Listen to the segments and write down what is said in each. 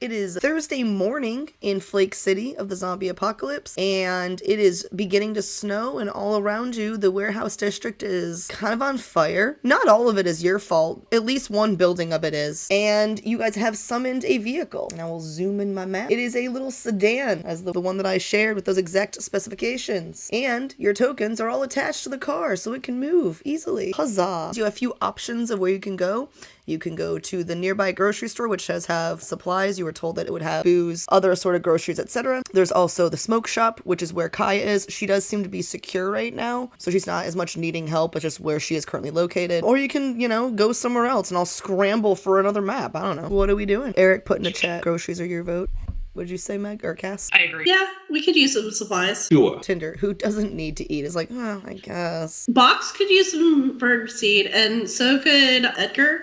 It is Thursday morning in Flake City of the zombie apocalypse, and it is beginning to snow, and all around you, the warehouse district is kind of on fire. Not all of it is your fault. At least one building of it is. And you guys have summoned a vehicle. And I will zoom in my map. It is a little sedan, as the one that I shared with those exact specifications. And your tokens are all attached to the car, so it can move easily. Huzzah! You have a few options of where you can go. You can go to the nearby grocery store, which does have supplies. You were told that it would have booze, other assorted groceries, etc. There's also the smoke shop, which is where Kaya is. She does seem to be secure right now, so she's not as much needing help, but just where she is currently located. Or you can, go somewhere else, and I'll scramble for another map. I don't know. What are we doing? Eric put in the chat, groceries are your vote. What did you say, Meg? Or Cass? I agree. Yeah, we could use some supplies. Sure. Tinder, who doesn't need to eat, is like, oh, I guess. Box could use some bird seed, and so could Edgar.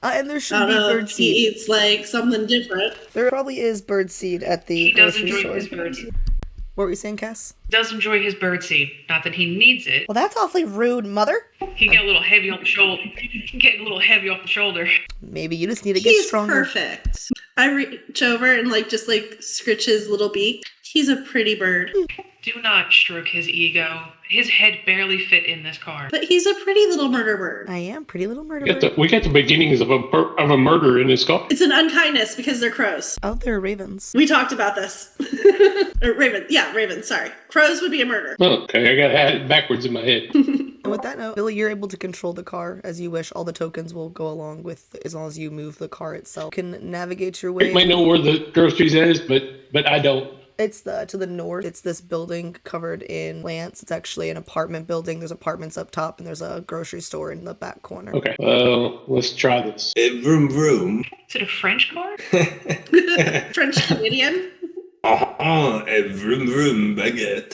And there should I don't be know bird if he seed. eats like something different. There probably is bird seed at the He does grocery enjoy store. his bird seed. What were you saying, Cass? Does enjoy his bird seed. Not that he needs it. Well, that's awfully rude, mother. He get a little heavy on the shoulder. He can get a little heavy off the shoulder. Maybe you just need to get He's stronger. perfect. I reach over and just scritch his little beak. He's a pretty bird. Do not stroke his ego. His head barely fit in this car. But he's a pretty little murder bird. I am pretty little murder bird. We got the beginnings of a murder in this car. It's an unkindness because they're crows. Oh, there are ravens. We talked about this. Ravens, sorry. Crows would be a murder. Oh, okay, I got it backwards in my head. And with that note, Billy, you're able to control the car as you wish. All the tokens will go along with, as long as you move the car itself. You can navigate your way. I might know where the groceries is, but I don't. It's to the north. It's this building covered in plants. It's actually an apartment building. There's apartments up top, and there's a grocery store in the back corner. Okay, let's try this. Vroom vroom. Is it a French car? French Canadian. Vroom vroom baguette.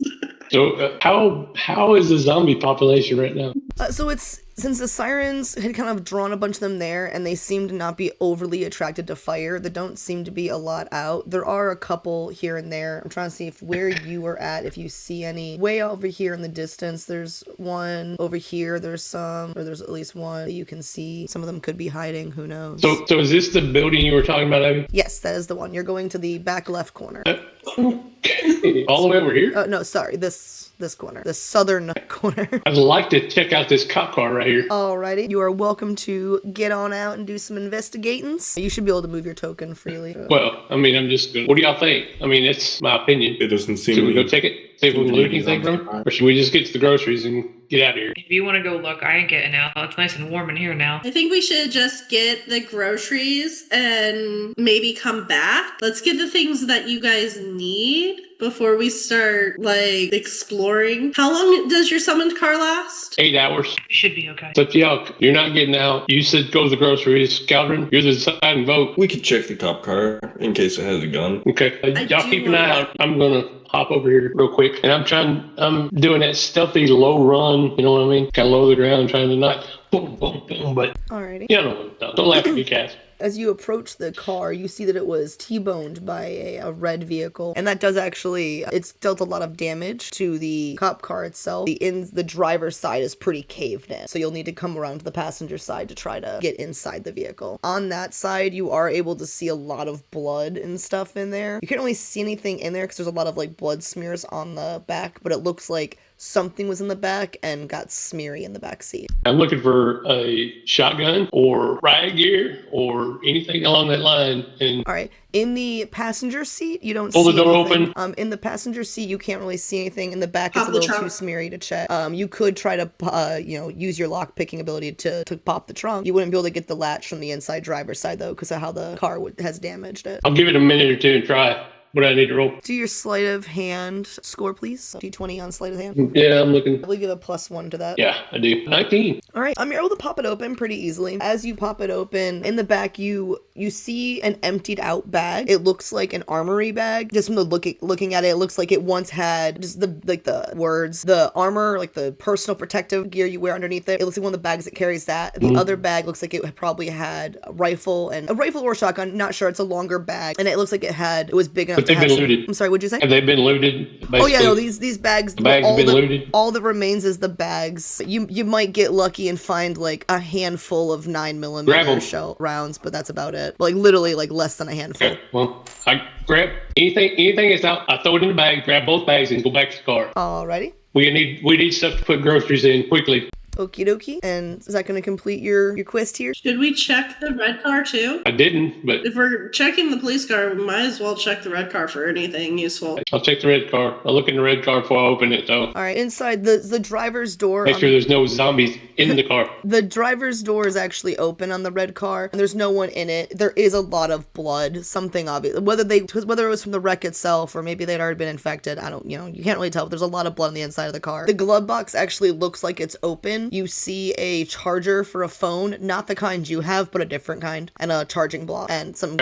So how is the zombie population right now? So it's, since the sirens had kind of drawn a bunch of them there, and they seem to not be overly attracted to fire, there don't seem to be a lot out. There are a couple here and there. I'm trying to see where you are at, if you see any. Way over here in the distance, there's one. Over here, there's at least one that you can see. Some of them could be hiding, who knows? So is this the building you were talking about, Abby? Yes, that is the one. You're going to the back left corner. Okay. All the way over here? No, sorry, this corner. The southern corner. I'd like to check out this cop car right here. Alrighty, you are welcome to get on out and do some investigations. You should be able to move your token freely. Well, I'm just gonna... What do y'all think? It's my opinion. It doesn't seem. Should we go check it? See if we can loot anything from it? Or should we just get to the groceries and get out of here? If you want to go look, I ain't getting out. It's nice and warm in here now. I think we should just get the groceries and maybe come back. Let's get the things that you guys need before we start exploring. How long does your summoned car last? 8 hours. Should be okay. It's up to y'all. You're not getting out. You said go to the groceries. Calvin, you're the deciding vote. We could check the cop car in case it has a gun. Okay. Y'all do keep an want eye out. I'm gonna hop over here real quick. And I'm doing that stealthy low run, you know what I mean? Kind of low to the ground, trying to not boom, boom, boom, but Alrighty. you know, don't laugh at me, Cass. As you approach the car, you see that it was T-boned by a red vehicle, and that does actually, it's dealt a lot of damage to the cop car itself. The driver's side is pretty caved in, so you'll need to come around to the passenger side to try to get inside the vehicle. On that side, you are able to see a lot of blood and stuff in there. You can't really see anything in there because there's a lot of blood smears on the back, but it looks like something was in the back and got smeary in the back seat. I'm looking for a shotgun or riot gear or anything along that line. And All right. In the passenger seat, you don't Pull see the door anything. open. In the passenger seat, you can't really see anything. In the back, Pop it's a the little trunk. too smeary to check. You could try to, use your lock picking ability to pop the trunk. You wouldn't be able to get the latch from the inside driver's side, though, because of how the car has damaged it. I'll give it a minute or two and try. What do I need to roll? Do your sleight of hand score, please. D20 on sleight of hand. Yeah, I'm looking. I believe you have a +1 to that. Yeah, I do. 19. All right, you're able to pop it open pretty easily. As you pop it open, in the back, you see an emptied out bag. It looks like an armory bag. Just from the looking at it, it looks like it once had just the words, the armor, the personal protective gear you wear underneath it. It looks like one of the bags that carries that. The other bag looks like it probably had a rifle or shotgun. Not sure. It's a longer bag, and it looks like it was big enough have But to they've have been some- looted. I'm sorry, what'd you say? Have they been looted? Oh yeah, no, basically? these bags. The bags have been looted? All that remains is the bags. You might get lucky and find like a handful of 9mm Grab 'em. shell rounds, but that's about it. Like literally, like less than a handful. Okay, well, I grab anything that's out. I throw it in the bag, grab both bags, and go back to the car. Alrighty. We need stuff to put groceries in quickly. Okie dokie. And is that going to complete your quest here? Should we check the red car too? I didn't, but If we're checking the police car, we might as well check the red car for anything useful. I'll check the red car. I'll look in the red car before I open it, though. All right. Inside the driver's door. Make sure there's no zombies in the car. The driver's door is actually open on the red car, and there's no one in it. There is a lot of blood, something obvious. Whether it was from the wreck itself or maybe they'd already been infected, you can't really tell. But there's a lot of blood on the inside of the car. The glove box actually looks like it's open. You see a charger for a phone, not the kind you have, but a different kind, and a charging block, and some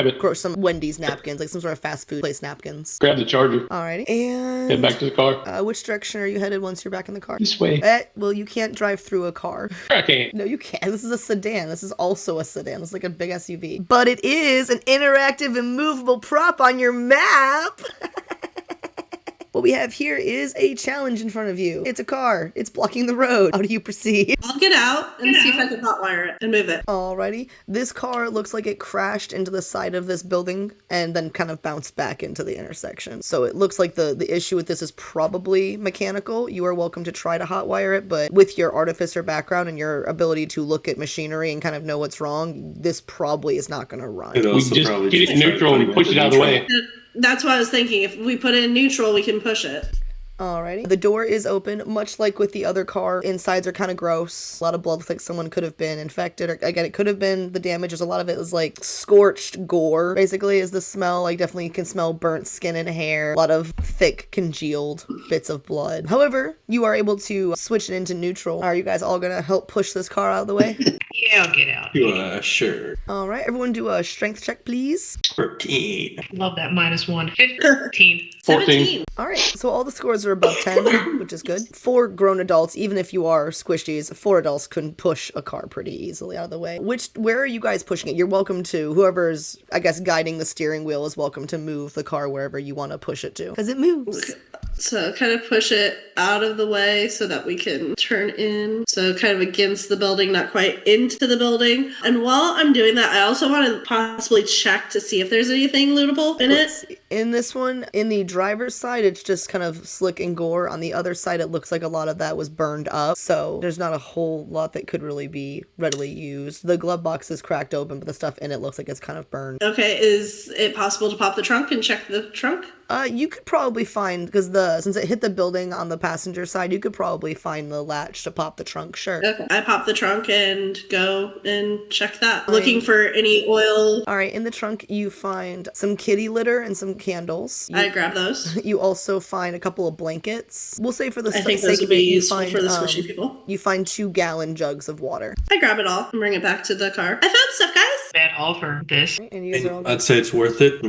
Wendy's napkins, like some sort of fast food place napkins. Grab the charger. Alrighty, and Head back to the car. which direction are you headed once you're back in the car? This way. Well, you can't drive through a car. I can't. No, you can't. This is a sedan. This is also a sedan. It's like a big SUV. But it is an interactive and movable prop on your map. What we have here is a challenge in front of you. It's a car. It's blocking the road. How do you proceed? I'll get out and see if I can hotwire it and move it. Alrighty. This car looks like it crashed into the side of this building and then kind of bounced back into the intersection. So it looks like the issue with this is probably mechanical. You are welcome to try to hotwire it, but with your artificer background and your ability to look at machinery and kind of know what's wrong, this probably is not going to run. It We also just probably get it in tried neutral and putting push it out of the way. That's what I was thinking. If we put it in neutral, we can push it. Alrighty. The door is open, much like with the other car. Insides are kind of gross. A lot of blood looks like someone could have been infected. Or again, it could have been the damage. There's a lot of it is like scorched gore, basically, is the smell. Like definitely you can smell burnt skin and hair. A lot of thick, congealed bits of blood. However, you are able to switch it into neutral. Are you guys all gonna help push this car out of the way? Yeah, I'll get out. Sure. Alright, everyone do a strength check, please. 13. Love that -1. 15. 17. Alright, so all the scores are above 10, which is good. 4 grown adults, even if you are squishies, 4 adults can push a car pretty easily out of the way. Where are you guys pushing it? You're welcome to, whoever's, I guess, guiding the steering wheel is welcome to move the car wherever you want to push it to. Because it moves. So kind of push it out of the way so that we can turn in. So kind of against the building, not quite into the building. And while I'm doing that, I also want to possibly check to see if there's anything lootable in it. In this one, in the driver's side, it's just kind of slick and gore. On the other side, it looks like a lot of that was burned up. So there's not a whole lot that could really be readily used. The glove box is cracked open, but the stuff in it looks like it's kind of burned. Okay, is it possible to pop the trunk and check the trunk? You could probably find, because since it hit the building on the passenger side, you could probably find the latch to pop the trunk, sure. Okay. I pop the trunk and go and check that. Looking for any oil. Alright, in the trunk you find some kitty litter and some candles. I grab those. You also find a couple of blankets. We'll say for the I think sake those would of it, be you useful find, for the squishy people. you find 2-gallon jugs of water. I grab it all and bring it back to the car. I found stuff, guys! Bad haul for this. And you guys are all I'd say it's worth it,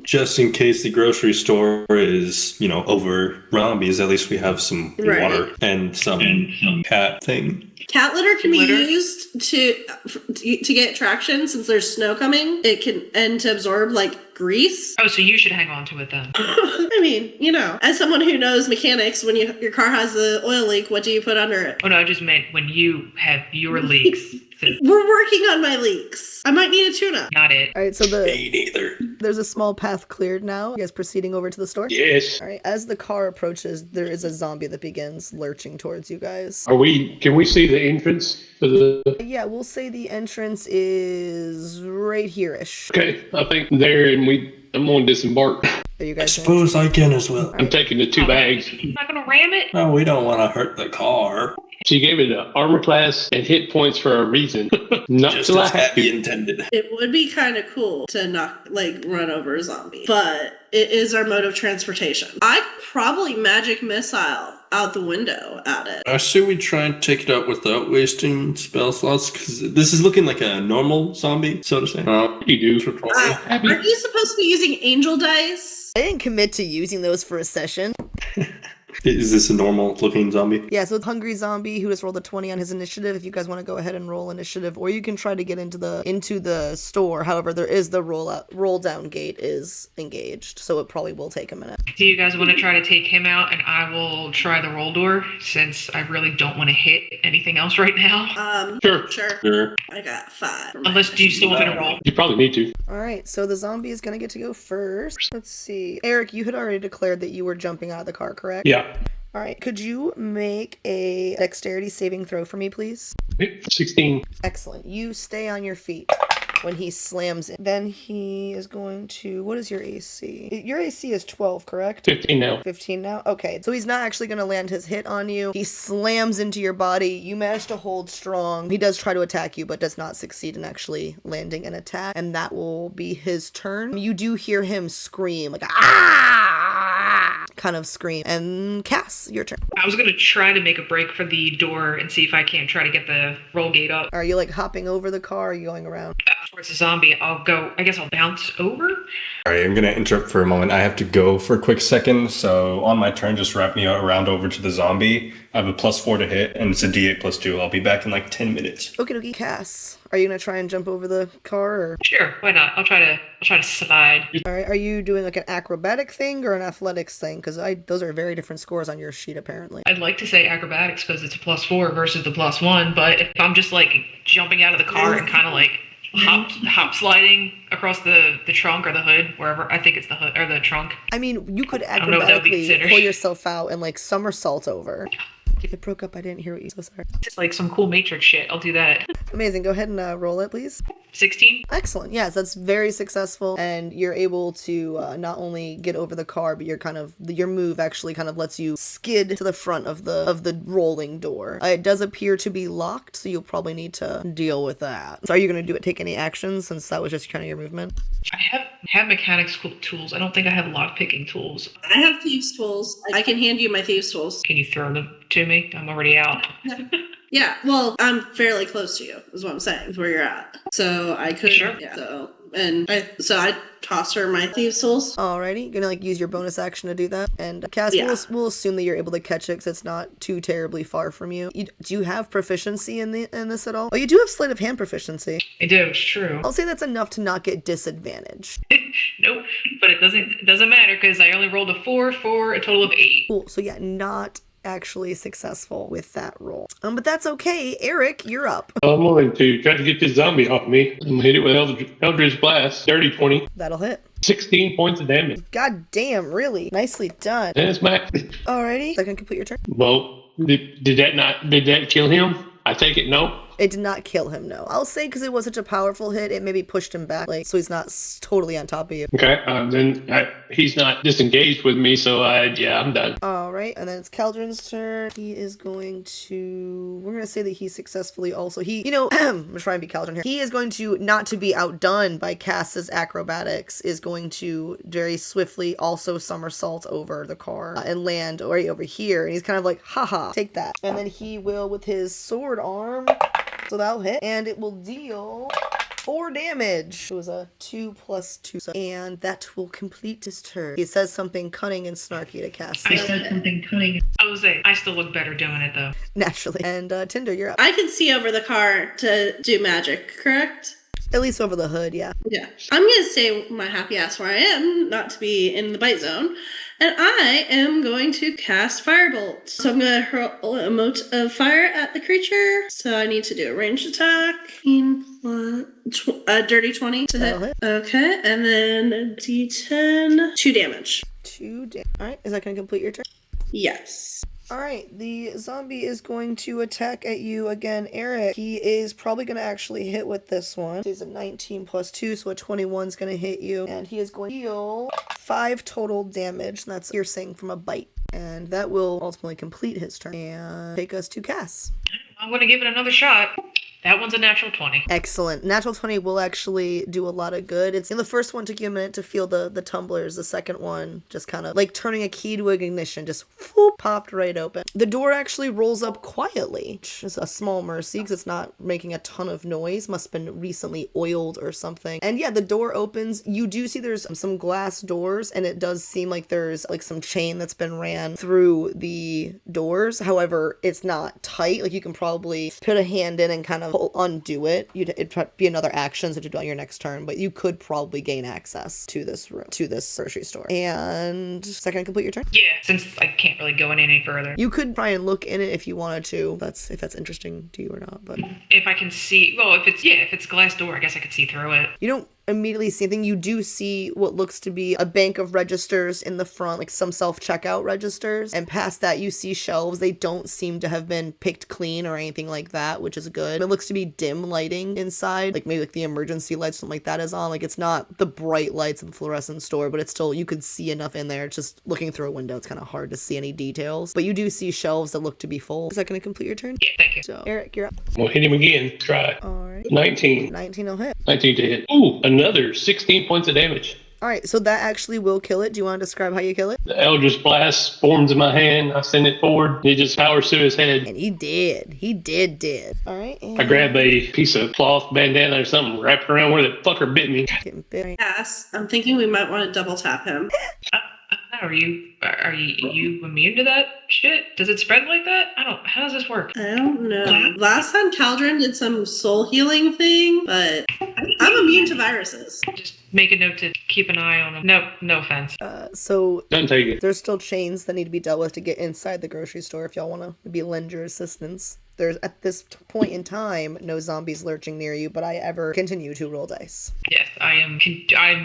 just in case the grocery store is, overrun, because at least we have some Right. water and some cat thing. Cat litter can Litter? be used to get traction since there's snow coming. It can and to absorb like grease. Oh, so you should hang on to it then. I mean, as someone who knows mechanics, when your car has an oil leak, what do you put under it? Oh no, I just meant when you have your leaks. So We're working on my leaks. I might need a tuna. not it. Alright, so Me neither. there's a small path cleared now. You guys proceeding over to the store? Yes. Alright, as the car approaches, there is a zombie that begins lurching towards you guys. Can we see the entrance for the... Yeah, we'll say the entrance is right here-ish. Okay, I think there, and I'm going to disembark. Are you I guys in? suppose I can as well. I'm taking the 2 bags. I'm not gonna ram it. No, we don't want to hurt the car. She gave it an armor class and hit points for a reason. Not Just till I as have Abby to. intended. It would be kind of cool to run over a zombie, but it is our mode of transportation. I'd probably magic missile out the window at it. I say we try and take it out without wasting spell slots, because this is looking like a normal zombie, so to say. You do. Aren't you supposed to be using angel dice? I didn't commit to using those for a session. Is this a normal looking zombie? Yeah, so it's Hungry Zombie who just rolled a 20 on his initiative. If you guys want to go ahead and roll initiative, or you can try to get into the store. However, there is the roll down gate is engaged, so it probably will take a minute. Do you guys want to try to take him out, and I will try the roll door since I really don't want to hit anything else right now? Sure. Sure. I got 5. Unless, do you still want me to roll? You probably need to. All right, so the zombie is gonna get to go first. Let's see, Eric, you had already declared that you were jumping out of the car, correct? Yeah. All right, could you make a dexterity saving throw for me, please? 16. Excellent. You stay on your feet when he slams in. Then he is going to, what is your AC? Your AC is 12, correct? 15 now. 15 now? Okay, so he's not actually going to land his hit on you. He slams into your body. You manage to hold strong. He does try to attack you, but does not succeed in actually landing an attack. And that will be his turn. You do hear him scream, like, ah! Kind of scream. And Cass, your turn. I was going to try to make a break for the door and see if I can't try to get the roll gate up. Are you like hopping over the car? Or are you going around? Towards the zombie, I guess I'll bounce over. All right, I'm going to interrupt for a moment. I have to go for a quick second. So on my turn, just wrap me around over to the zombie. I have a +4 to hit, and it's a D8 +2. I'll be back in like 10 minutes. Okie dokie, Cass. Are you gonna try and jump over the car, or? Sure, why not? I'll try to slide. All right. Are you doing like an acrobatic thing or an athletics thing? Because those are very different scores on your sheet, apparently. I'd like to say acrobatics because it's a +4 versus the +1, but if I'm just like jumping out of the car and kind of like hop sliding across the trunk or the hood, wherever, I think it's the hood or the trunk. I mean, you could don't know what that would be acrobatically considered. pull yourself out and like somersault over. It broke up. I didn't hear what you said. So sorry. It's like some cool Matrix shit. I'll do that. Amazing. Go ahead and roll it, please. 16? Excellent. Yes, that's very successful, and you're able to not only get over the car, but your move actually kind of lets you skid to the front of the rolling door. It does appear to be locked, so you'll probably need to deal with that. So, are you going to take any actions since that was just kind of your movement? I have mechanics tools. I don't think I have lockpicking tools. I have thieves' tools. I can hand you my thieves' tools. Can you throw them to me? I'm already out. Yeah, well, I'm fairly close to you, is what I'm saying, is where you're at. So I could, Sure. yeah. I toss her my thieves' tools. Alrighty, gonna use your bonus action to do that. And Cass, Yeah. we'll assume that you're able to catch it because it's not too terribly far from you. Do you have proficiency in this at all? Oh, you do have sleight of hand proficiency. I do, it's true. I'll say that's enough to not get disadvantaged. Nope, but it doesn't matter because I only rolled a 4 for a total of 8. Cool. So yeah, not actually successful with that roll. But that's okay. Eric, you're up. I'm willing to try to get this zombie off me. I'm gonna hit it with Eldritch Blast. Dirty 20. That'll hit. 16 points of damage. God damn, really? Nicely done. That's max. Alrighty. That can complete your turn. Well, did that kill him? I take it no. It did not kill him, no. I'll say because it was such a powerful hit, it maybe pushed him back, so he's not totally on top of you. Okay, then he's not disengaged with me, so I'm done. All right, and then it's Caldron's turn. He is going to, we're going to say that he successfully also, I'm trying to be Caldron here. He is going to, not to be outdone by Cass's acrobatics, is going to very swiftly also somersault over the car and land right over here. And he's kind of like, haha, take that. And then he will, with his sword arm, so that'll hit, and it will deal 4 damage. It was a 2 + 2, and that will complete his turn. He says something cunning and snarky to Cass. I said something cunning. I was saying, I still look better doing it though. Naturally. And Tinder, you're up. I can see over the car to do magic, correct? At least over the hood, yeah. Yeah. I'm going to stay my happy ass where I am, not to be in the bite zone. And I am going to cast Firebolt. So I'm going to hurl a mote of fire at the creature. So I need to do a ranged attack. Dirty 20 to That'll hit. hit. Okay, and then D10, 2 damage. 2 damage. Alright, is that going to complete your turn? Yes. Alright, the zombie is going to attack at you again, Eric. He is probably going to actually hit with this one. He's a 19 + 2, so a 21 is going to hit you. And he is going to deal 5 total damage, and that's piercing from a bite. And that will ultimately complete his turn and take us to Cass. I'm going to give it another shot. That one's a natural 20. Excellent. Natural 20 will actually do a lot of good. It's the first one took you a minute to feel the tumblers. The second one just kind of like turning a key to ignition, just whoop, popped right open. The door actually rolls up quietly, which is a small mercy because it's not making a ton of noise. Must have been recently oiled or something. And yeah, the door opens. You do see there's some glass doors, and it does seem like there's like some chain that's been ran through the doors. However, it's not tight. Like you can probably put a hand in and kind of undo it. It'd be another action that you'd do on your next turn, but you could probably gain access to this room, to this grocery store. And second, complete your turn. Yeah, since I can't really go in any further. You could try and look in it if you wanted to. If that's interesting to you or not, but If I can see, well, if it's a glass door, I guess I could see through it. you don't immediately see anything. You do see what looks to be a bank of registers in the front, like some self-checkout registers, and past that you see shelves. They don't seem to have been picked clean or anything like that, which is good. It looks to be dim lighting inside, like maybe like the emergency lights, something like that is on. Like it's not the bright lights of a fluorescent store, but it's still, you could see enough in there. It's just looking through a window, it's kind of hard to see any details, but you do see shelves that look to be full. Is that going to complete your turn? Yeah, thank you. So Eric, you're up. We'll hit him again. Try. All right. 19. 19 will hit. 19 to hit. Ooh, another 16 points of damage. All right, so that actually will kill it. Do you want to describe how you kill it? The Eldritch Blast forms in my hand. I send it forward. It just powers through his head. And he did. He did. All right. And I grab a piece of cloth bandana or something, wrap it around where the fucker bit me. getting bit. Yes, I'm thinking we might want to double tap him. Are you immune to that shit? Does it spread like that? How does this work? I don't know. Last time Caldron did some soul healing thing, but I'm immune to viruses. Just make a note to keep an eye on him. No offense. So Doesn't take it. there's still chains that need to be dealt with to get inside the grocery store if y'all want to maybe lend your assistance. There's, at this point in time, no zombies lurching near you, but I ever continue to roll dice. Yes, I'm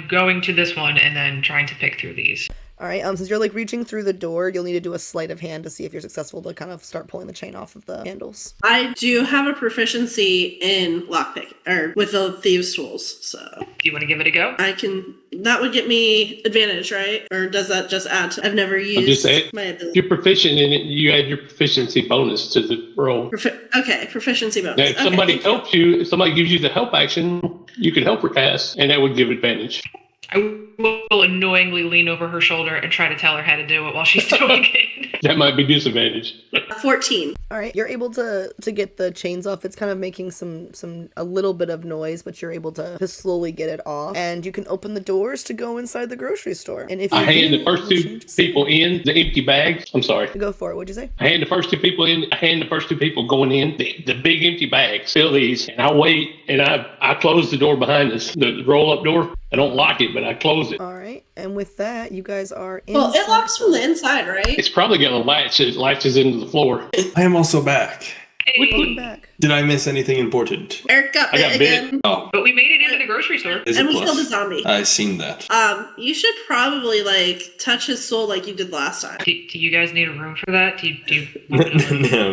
going to this one and then trying to pick through these. All right, since you're like reaching through the door, you'll need to do a sleight of hand to see if you're successful to kind of start pulling the chain off of the handles. I do have a proficiency in lockpick, or with the thieves' tools, so Do you want to give it a go? I can. That would get me advantage, right? Or does that just add to? I've never used just saying, my If ability. you're proficient in it, you add your proficiency bonus to the roll. Okay, proficiency bonus. Now, if Okay, somebody thank you. helps you, if somebody gives you the help action, you could help her cast, and that would give advantage. I will annoyingly lean over her shoulder and try to tell her how to do it while she's doing it. That might be disadvantage. 14. All right, you're able to get the chains off. It's kind of making a little bit of noise, but you're able to slowly get it off. And you can open the doors to go inside the grocery store. And if you I hand do, the first two change- people in the empty bags. I'm sorry. Go for it. What'd you say? I hand the first two people in. I hand the first two people going in the big empty bags. Fill these, and I wait, and I close the door behind us, the roll-up door. I don't lock it, but I close it. All right, and with that, you guys are in. Well, it locks from the inside, right? It's probably gonna latch. It latches into the floor. I am also back. Welcome back. Did I miss anything important? Eric got I bit got bit. again. Oh, But we made it into the grocery store. is And it we killed a plus? zombie. I seen that. You should probably touch his soul like you did last time. Do you guys need a room for that? Do you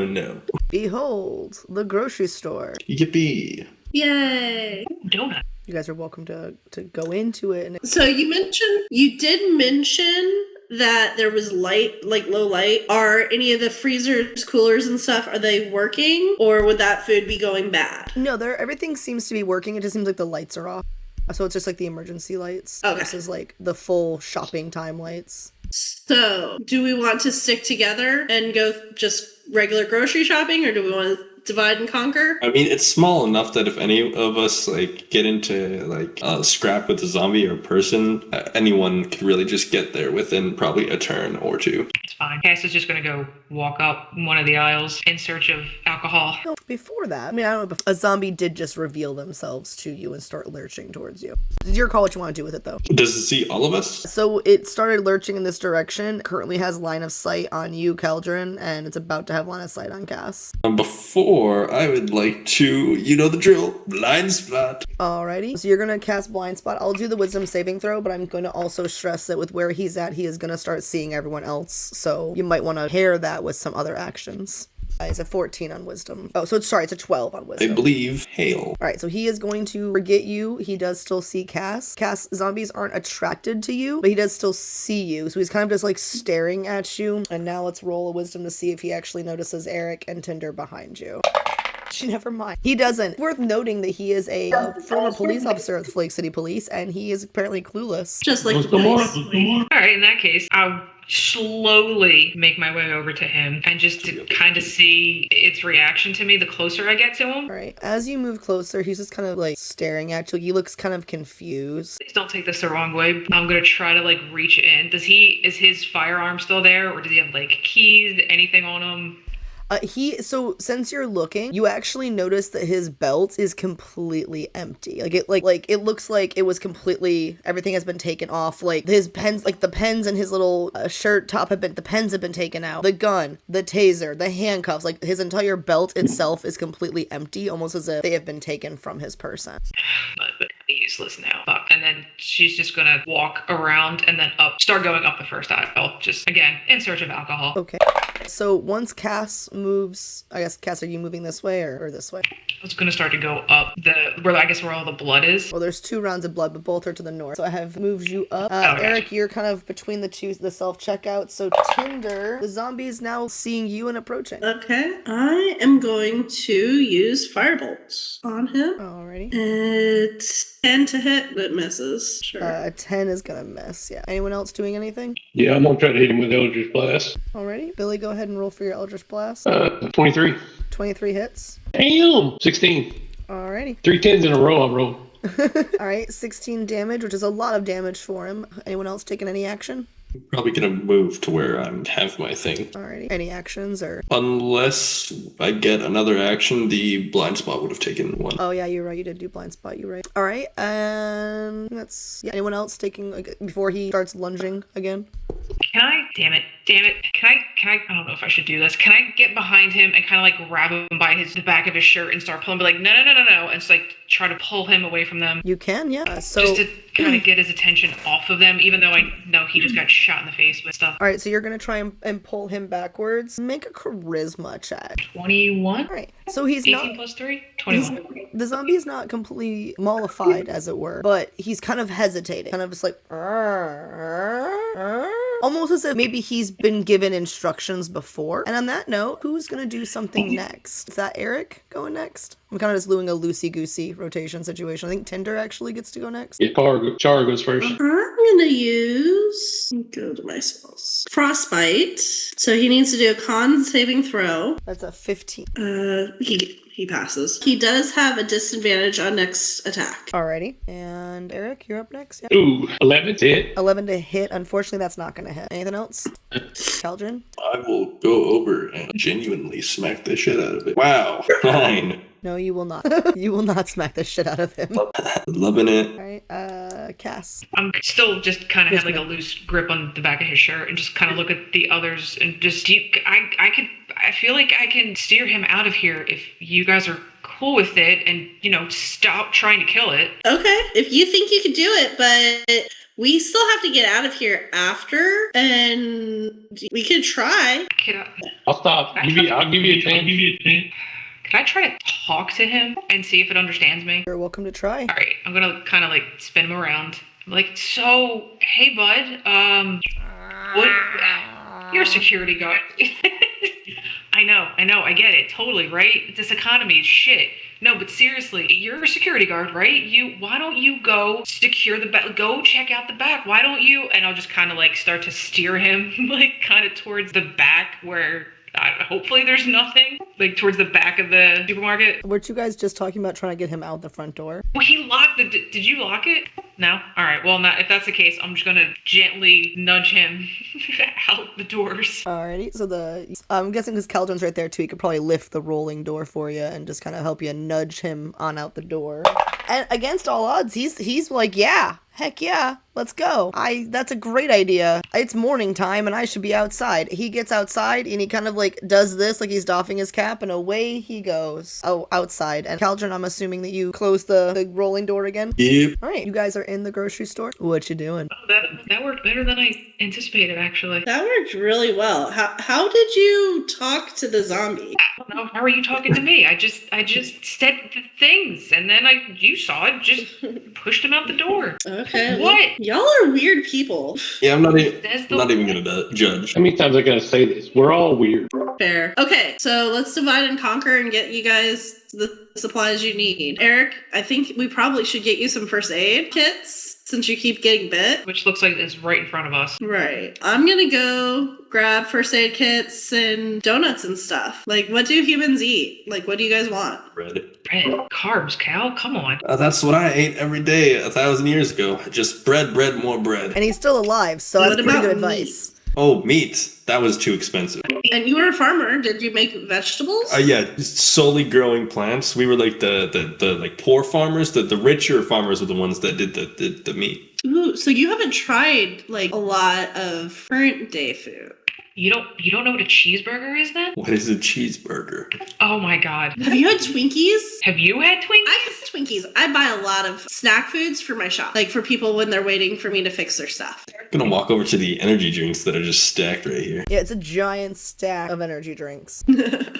No. Behold, the grocery store. Yippee. Yay! donut? You guys are welcome to go into it. And So you did mention that there was light, like low light. Are any of the freezers, coolers, and stuff, are they working, or would that food be going bad? no, everything seems to be working. It just seems like the lights are off. So it's just like the emergency lights Okay. versus like the full shopping time lights. So, do we want to stick together and go just regular grocery shopping, or do we want to divide and conquer? I mean, it's small enough that if any of us get into a scrap with a zombie or a person, anyone could really just get there within probably a turn or two. It's fine. Cass is just gonna go walk up one of the aisles in search of alcohol. No, before that, I mean, I don't know, a zombie did just reveal themselves to you and start lurching towards you. It's your call what you want to do with it, though. Does it see all of us? So it started lurching in this direction, currently has line of sight on you, Keldrin, and it's about to have line of sight on Cass. Before, I would like to, you know the drill, blind spot. Alrighty, so you're going to cast Blind Spot. I'll do the Wisdom saving throw, but I'm going to also stress that with where he's at, he is going to start seeing everyone else, so you might want to pair that with some other actions. It's a 14 on Wisdom. Oh, so it's a 12 on I Wisdom. believe hail. Alright, so he is going to forget you. He does still see Cass. Cass, zombies aren't attracted to you, but he does still see you. So he's kind of just like staring at you. And now let's roll a Wisdom to see if he actually notices Eric and Tinder behind you. Never mind. He doesn't. Worth noting that he is a former police officer of the Flake City Police, and he is apparently clueless. Just like the Some more. police. Some more. All right, in that case, I'll slowly make my way over to him and just to kind of see its reaction to me the closer I get to him. All right. As you move closer, he's just kind of like staring at you. He looks kind of confused. Please don't take this the wrong way. I'm gonna try to like reach in. Is his firearm still there, or does he have like keys, anything on him? So since you're looking, you actually notice that his belt is completely empty. It looks like it was completely, everything has been taken off. Like his pens, like the pens in his little shirt top the pens have been taken out. The gun, the taser, the handcuffs, like his entire belt itself is completely empty, almost as if they have been taken from his person. But useless now. And then she's just gonna walk around and then start going up the first aisle. Just again, in search of alcohol. Okay. So once Cass moves, I guess, Cass, are you moving this way or this way? I was gonna start to go up where all the blood is. Well, there's 2 rounds of blood, but both are to the north. So I have moved you up. Okay. Eric, you're kind of between the self-checkout. So Tinder, the zombie is now seeing you and approaching. Okay. I am going to use Firebolt on him. Alrighty. It's 10 to hit, but it misses. Sure. 10 is gonna miss, yeah. Anyone else doing anything? Yeah, I'm gonna try to hit him with Eldritch Blast. Alrighty. Billy, go ahead and roll for your Eldritch Blast. 23. 23 hits. Damn! 16. Alrighty. 3 10s in a row I rolled. Alright, 16 damage, which is a lot of damage for him. Anyone else taking any action? Probably gonna move to where I have my thing. Alrighty. Any actions or? Unless I get another action, the blind spot would have taken one. Oh yeah, you're right. You did do blind spot. You're right. All right. Anyone else taking before he starts lunging again? Can I? Damn it. Can I? I don't know if I should do this. Can I get behind him and kind of like grab him by the back of his shirt and start pulling? Be like, no, and just like try to pull him away from them. You can, yeah. So just to kind of get his attention off of them, even though I know he just got shot in the face with stuff. All right, so you're gonna try and pull him backwards. Make a charisma check. 21. All right. So he's 18 not. plus 3. 21. The zombie is not completely mollified, as it were, but he's kind of hesitating, kind of just like, almost as if maybe he's been given instructions before. And on that note, who's gonna do something next? Is that Eric going next? I'm kind of just doing a loosey-goosey rotation situation. I think Tinder actually gets to go next. Yeah, Char goes first. I'm gonna go to my spells. Frostbite. So he needs to do a con saving throw. That's a 15. He passes. He does have a disadvantage on next attack. Alrighty. And Eric, you're up next. Yeah. Ooh, 11 to hit. 11 to hit. Unfortunately, that's not going to hit. Anything else? Caldron? I will go over and genuinely smack the shit out of it. Wow. 9. No, you will not. You will not smack the shit out of him. Loving it. Alright, Cass. I'm still just kind of have like a loose grip on the back of his shirt and just kind of look at the others and just I feel like I can steer him out of here if you guys are cool with it and stop trying to kill it. Okay, if you think you could do it, but we still have to get out of here after, and we could try. I'll stop. I'll give you a 10. Can I try to talk to him and see if it understands me? You're welcome to try. All right, I'm gonna kind of like spin him around. I'm like, so, hey bud, what? You're a security guard. I know, I get it, totally, right? This economy is shit. No, but seriously, you're a security guard, right? Why don't you go secure the back? Go check out the back. Why don't you? And I'll just kind of like start to steer him, like kind of towards the back where hopefully there's nothing, like towards the back of the supermarket. Weren't you guys just talking about trying to get him out the front door? Well, he locked did you lock it? No? All right, well, if that's the case, I'm just gonna gently nudge him out the doors. Alrighty, so I'm guessing because Caldron's right there too, he could probably lift the rolling door for you and just kind of help you nudge him on out the door. And against all odds, he's like, yeah, heck yeah, let's go. That's a great idea. It's morning time and I should be outside. He gets outside and he kind of like does this, like he's doffing his cap, and away he goes. Oh, outside. And Caldron, I'm assuming that you close the rolling door again? Yep. All right, you guys are in the grocery store. What you doing? Oh, that worked better than I anticipated, actually. That worked really well. How did you talk to the zombie? I don't know. How are you talking to me? I just said the things, and then you saw it, just pushed him out the door. Okay. What? Y'all are weird people. Yeah, I'm not even gonna judge. How many times I gotta say this? We're all weird. Fair. Okay, so let's divide and conquer and get you guys the supplies you need. Eric, I think we probably should get you some first aid kits since you keep getting bit. Which looks like it's right in front of us. Right. I'm gonna go grab first aid kits and donuts and stuff. Like, what do humans eat? Like, what do you guys want? Bread. Bread. Carbs, Cal. Come on. That's what I ate every day 1,000 years ago. Just bread, more bread. And he's still alive, so What that's pretty about good advice. Oh, meat. That was too expensive. And you were a farmer. Did you make vegetables? Yeah, just solely growing plants. We were like the like poor farmers. The richer farmers were the ones that did the meat. Ooh, so you haven't tried like a lot of current day food. You don't know what a cheeseburger is then? What is a cheeseburger? Oh my god. Have you had Twinkies? Have you had Twinkies? I have Twinkies. I buy a lot of snack foods for my shop, like for people when they're waiting for me to fix their stuff. I'm gonna walk over to the energy drinks that are just stacked right here. Yeah, it's a giant stack of energy drinks.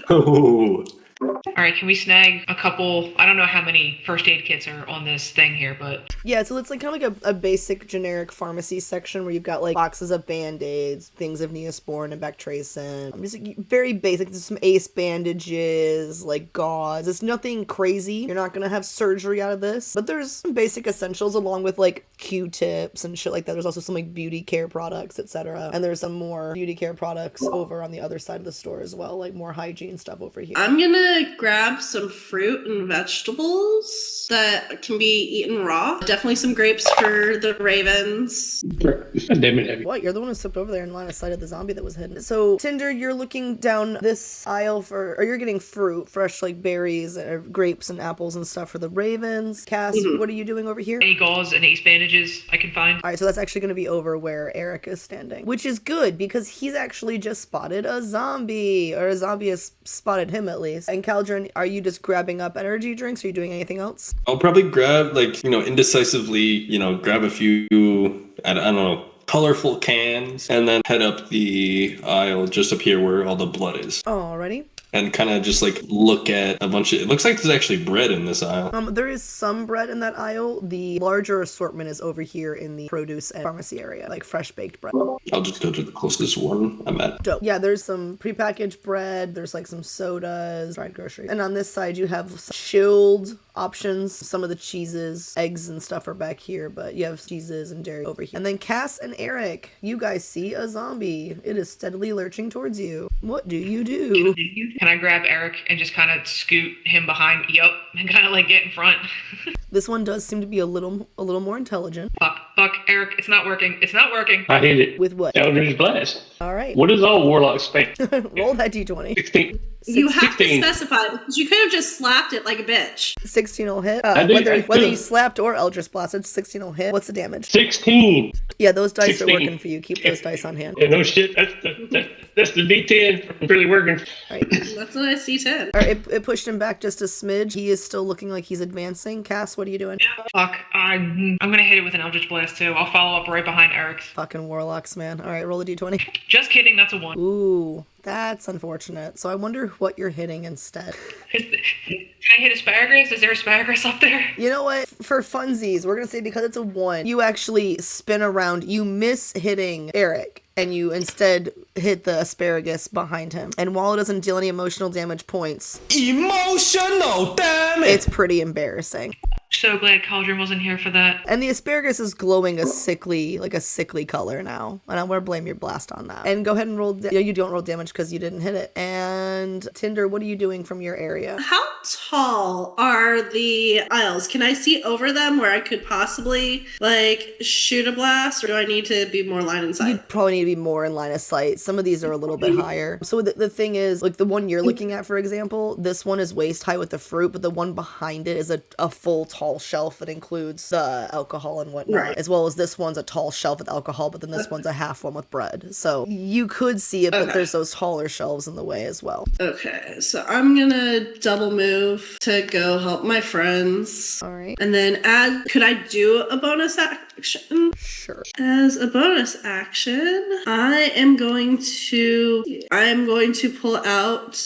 Oh, All right, can we snag a couple? I don't know how many first aid kits are on this thing here, but Yeah, so it's like kind of like a basic generic pharmacy section where you've got like boxes of band-aids, things of Neosporin and Bactracin. Just like, very basic. There's some ace bandages, like gauze. It's nothing crazy. You're not gonna have surgery out of this. But there's some basic essentials along with like Q-tips and shit like that. There's also some like beauty care products, etc. And there's some more beauty care products over on the other side of the store as well, like more hygiene stuff over here. I'm gonna grab some fruit and vegetables that can be eaten raw. Definitely some grapes for the ravens. Damn it. What? You're the one who slipped over there in line of sight of the zombie that was hidden. So, Tinder, you're looking down this aisle or you're getting fruit, fresh like berries, grapes and apples and stuff for the ravens. Cass, what are you doing over here? any gauze and ace bandages I can find? All right, so that's actually going to be over where Eric is standing, which is good because he's actually just spotted a zombie, or a zombie has spotted him at least. And Caldron, are you just grabbing up energy drinks? Are you doing anything else? I'll probably grab indecisively, grab a few, I don't know, colorful cans, and then head up the aisle just up here where all the blood is. Alrighty. And kind of just like look at a bunch of, it looks like there's actually bread in this aisle. There is some bread in that aisle. The larger assortment is over here in the produce and pharmacy area, like fresh baked bread. I'll just go to the closest one I'm at. Dope. Yeah, there's some prepackaged bread. There's like some sodas, dried groceries. And on this side, you have some chilled options. Some of the cheeses, eggs and stuff are back here, but you have cheeses and dairy over here. And then Cass and Eric, you guys see a zombie. It is steadily lurching towards you. What do you do? Can I grab Eric and just kind of scoot him behind me? Yup, and kind of like get in front. This one does seem to be a little more intelligent. Fuck, Eric, it's not working. It's not working. I hit it. With what? Eldritch Blast. All right. What does all warlocks spend? Roll that d20. 16. You have 16. to specify because you could have just slapped it like a bitch. 16 will hit. I did. Whether you slapped or Eldritch blasted, 16 will hit. What's the damage? 16. Yeah, those dice 16. are working for you. Keep those dice on hand. Yeah, no shit. That's the D10. It's really working. That's what I see 10. All right, it pushed him back just a smidge. He is still looking like he's advancing. Cass, what are you doing? Fuck, I'm gonna hit it with an Eldritch Blast too. I'll follow up right behind Eric's. Fucking warlocks, man. All right, roll a d20. Just kidding, that's a 1. Ooh, that's unfortunate. So I wonder what you're hitting instead. Can I hit asparagus? Is there asparagus up there? You know what? For funsies, we're going to say because it's a 1, you actually spin around. You miss hitting Eric, and you instead hit the asparagus behind him. And while it doesn't deal any emotional damage points, Emotional damage! it's pretty embarrassing. So glad Cauldron wasn't here for that. And the asparagus is glowing a sickly color now. And I'm going to blame your blast on that. And go ahead and roll, you don't roll damage because you didn't hit it. And Tinder, what are you doing from your area? How tall are the aisles? Can I see over them where I could possibly like shoot a blast, or do I need to be more line in sight? You'd probably need to be more in line of sight. Some of these are a little bit higher. So the thing is, like the one you're looking at, for example, this one is waist high with the fruit, but the one behind it is a full tall shelf that includes alcohol and whatnot, Right. as well as this one's a tall shelf with alcohol, but then this one's a half one with bread. So you could see it, but there's those taller shelves in the way as well. Okay, so I'm gonna double move to go help my friends. All right. And then could I do a bonus action? Sure. As a bonus action, I am going to pull out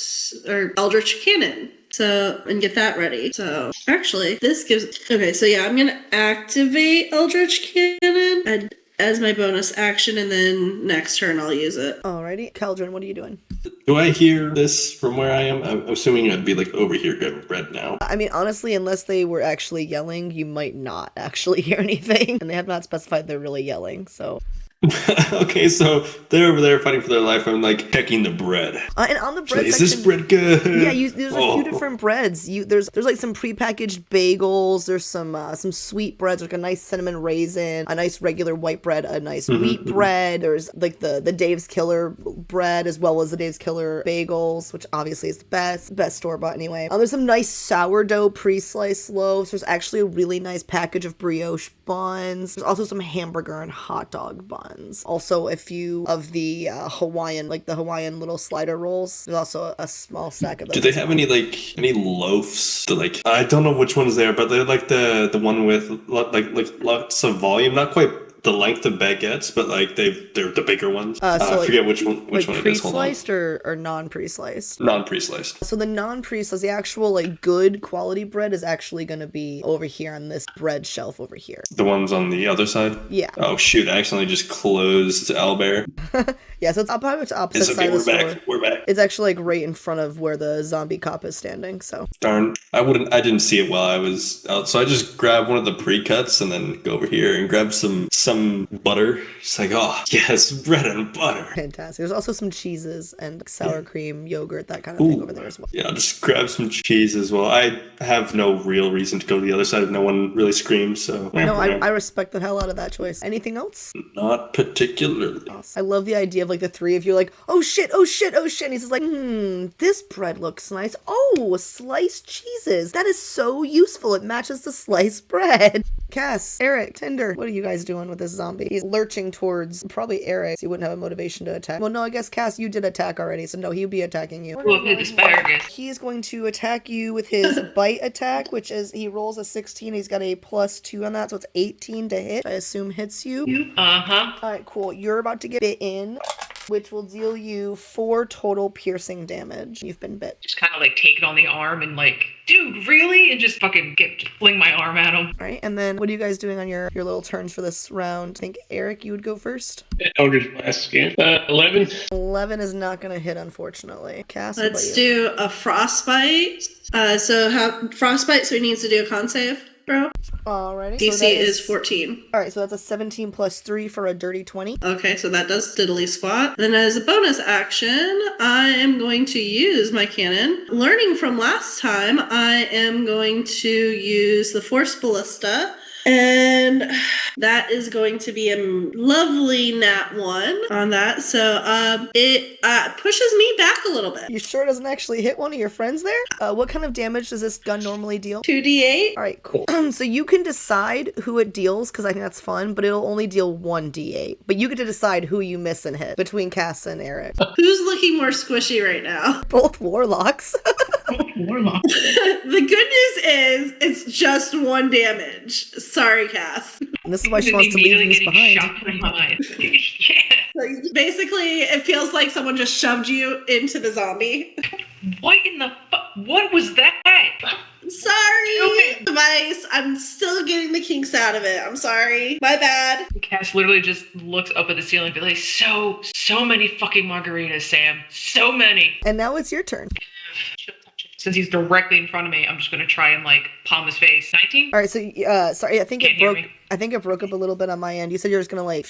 Eldritch Cannon. So, and get that ready. So, actually, I'm going to activate Eldritch Cannon as my bonus action, and then next turn I'll use it. Alrighty. Caldron, what are you doing? Do I hear this from where I am? I'm assuming I'd be like over here grabbing bread now. I mean, honestly, unless they were actually yelling, you might not actually hear anything. And they have not specified they're really yelling, so. Okay, so they're over there fighting for their life. I'm like checking the bread. And on the bread Is section, this bread good? yeah, there's a few different breads. There's like some prepackaged bagels. There's some sweet breads, like a nice cinnamon raisin, a nice regular white bread, a nice wheat bread. There's like the Dave's Killer bread as well as the Dave's Killer bagels, which obviously is the best store bought anyway. There's some nice sourdough pre-sliced loaves. There's actually a really nice package of brioche buns. There's also some hamburger and hot dog buns. Also, a few of the Hawaiian little slider rolls. There's also a small stack of those. Do they have any loaves? I don't know which ones they are, but they're like the one with like lots of volume. Not quite the length of baguettes, but like they're the bigger ones. I forget which one it is. Hold on. Pre-sliced or non-pre-sliced? Non-pre-sliced. So the non-pre-sliced, the actual like good quality bread is actually going to be over here on this bread shelf over here. The ones on the other side? Yeah. Oh shoot, I accidentally just closed Owlbear. Yeah, so it's probably the opposite side of the store. We're back. It's actually like right in front of where the zombie cop is standing, so. Darn. I didn't see it while I was out, so I just grabbed one of the pre-cuts and then go over here and grab some butter. It's like, oh yes, bread and butter. Fantastic. There's also some cheeses and sour cream, yogurt, that kind of thing over there as well. Yeah, I'll just grab some cheese as well. I have no real reason to go to the other side if no one really screams, so. No, I respect the hell out of that choice. Anything else? Not particularly. Awesome. I love the idea of like the three of you like, oh shit, oh shit, oh shit. And he's just like, this bread looks nice. Oh, sliced cheeses. That is so useful. It matches the sliced bread. Cass, Eric, Tinder, what are you guys doing with this zombie? He's lurching towards probably Eric, so he wouldn't have a motivation to attack. Well, no, I guess Cass, you did attack already, so no, he would be attacking you. Well, his asparagus. He is going to attack you with his bite attack, which is he rolls a 16. He's got a +2 on that, so it's 18 to hit. I assume hits you. Uh-huh. All right, cool. You're about to get bit in, which will deal you 4 total piercing damage. You've been bit. Just kind of like take it on the arm and like, dude, really? And just fucking fling my arm at him. All right, and then what are you guys doing on your little turns for this round? I think, Eric, you would go first. Eldritch Blast again. 11. 11 is not going to hit, unfortunately. Cass, what Let's about you? do a frostbite. Frostbite, so he needs to do a con save, bro. Alrighty. DC so that is 14. All right, so that's a 17 plus 3 for a dirty 20. Okay, so that does diddly squat. Then as a bonus action, I am going to use my cannon. Learning from last time, I am going to use the Force Ballista. And that is going to be a lovely nat 1 on that. So it pushes me back a little bit. You sure it doesn't actually hit one of your friends there? What kind of damage does this gun normally deal? 2d8. All right, cool. So you can decide who it deals, because I think that's fun, but it'll only deal 1d8. But you get to decide who you miss and hit between Cass and Eric. Who's looking more squishy right now? Both warlocks. Warlock. The good news is it's just 1 damage. Sorry, Cass. And this is why she wants to leave this behind. Shot behind. Yeah. Like, basically, it feels like someone just shoved you into the zombie. What in the what was that? Sorry, device. I'm still getting the kinks out of it. I'm sorry. My bad. Cass literally just looks up at the ceiling and be like, so many fucking margaritas, Sam. So many. And now it's your turn. Since he's directly in front of me, I'm just gonna try and like palm his face. 19? All right, so sorry, I think Can't it hear broke. me. I think it broke up a little bit on my end. You said you were just gonna like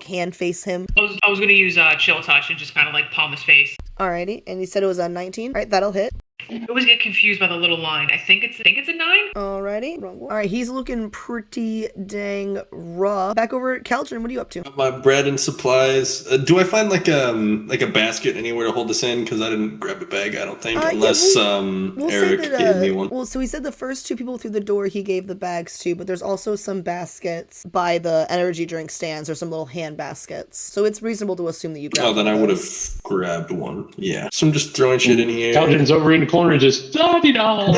hand face him. I was gonna use chill touch and just kind of like palm his face. Alrighty, and you said it was a 19. All right, that'll hit. I always get confused by the little line. I think it's a 9. Alrighty. All right, he's looking pretty dang rough. Back over at Caldron, what are you up to? My bread and supplies. Do I find like a basket anywhere to hold this in? Because I didn't grab a bag, I don't think, unless We'll Eric say that, gave me one. Well, so he said the first 2 people through the door he gave the bags to, but there's also some baskets by the energy drink stands or some little hand baskets. So it's reasonable to assume that you grabbed. Oh, then I would have grabbed one. Yeah. So I'm just throwing shit in here. Paladin's over in the corner just, da-dee-da.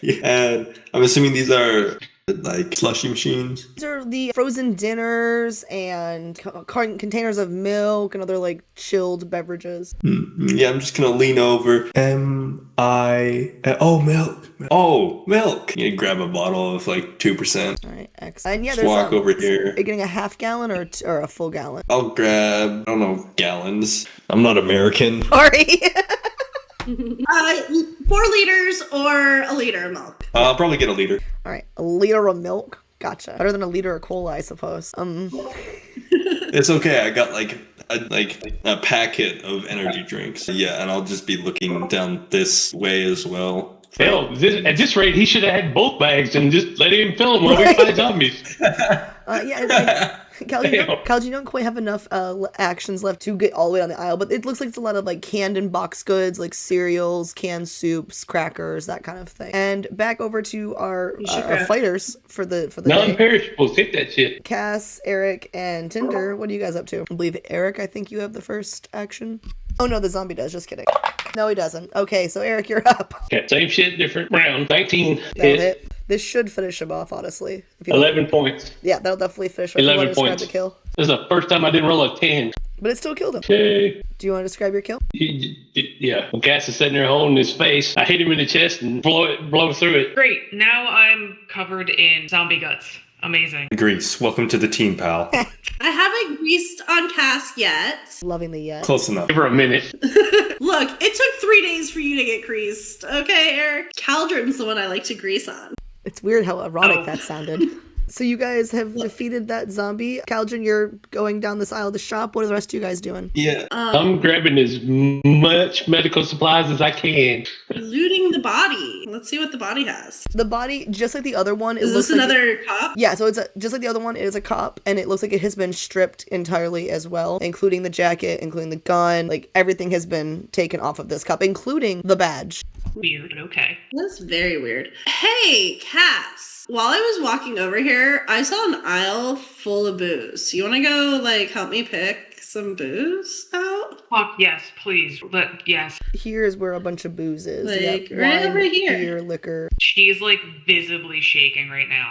Yeah, and I'm assuming these are like slushy machines. These are the frozen dinners and containers of milk and other like chilled beverages. Yeah, I'm just gonna lean over. Oh, milk. Oh, milk. You grab a bottle of like 2%. All right, excellent. And yeah, Just there's walk over here. Are you getting a half gallon or a full gallon? I'll grab, I don't know, gallons. I'm not American. Sorry. 4 liters or a liter of milk. I'll probably get a liter. All right, a liter of milk. Gotcha. Better than a liter of cola, I suppose. It's okay. I got like a packet of energy drinks. Yeah, and I'll just be looking down this way as well. Hell, at this rate, he should have had both bags and just let him fill them while we fight zombies. Cal, you don't quite have enough actions left to get all the way down the aisle, but it looks like it's a lot of like canned and boxed goods, like cereals, canned soups, crackers, that kind of thing. And back over to our fighters for the day. Non-perishables, hit that shit. Cass, Eric, and Tinder, what are you guys up to? I believe Eric, I think you have the first action. Oh no, the zombie does. Just kidding. No, he doesn't. Okay, so Eric, you're up. Yeah, same shit, different round. 19 That'll hit. hit. This should finish him off, honestly. If you 11 points. Yeah, that'll definitely finish him. 11 points. The kill. This is the first time I didn't roll a 10. But it still killed him. Okay. Do you want to describe your kill? Yeah, when Cass is sitting there holding his face, I hit him in the chest and blow through it. Great. Now I'm covered in zombie guts. Amazing. Grease, welcome to the team, pal. I haven't greased on Cass yet. Loving the yet. Close enough. Give her a minute. Look, it took 3 days for you to get greased. Okay, Eric? Caldron's the one I like to grease on. It's weird how ironic that sounded. So you guys have defeated that zombie. Caldron, you're going down this aisle of the shop. What are the rest of you guys doing? Yeah. I'm grabbing as much medical supplies as I can. Looting the body. Let's see what the body has. The body, just like the other one, Is this another cop? Yeah, so it's just like the other one. It is a cop, and it looks like it has been stripped entirely as well, including the jacket, including the gun. Like everything has been taken off of this cop, including the badge. Weird. Okay. That's very weird. Hey, Cass. While I was walking over here, I saw an aisle full of booze. You want to go, help me pick some booze out? Fuck yes, please. Yes. Here is where a bunch of booze is. Right wine, over here. Beer, liquor. She's visibly shaking right now.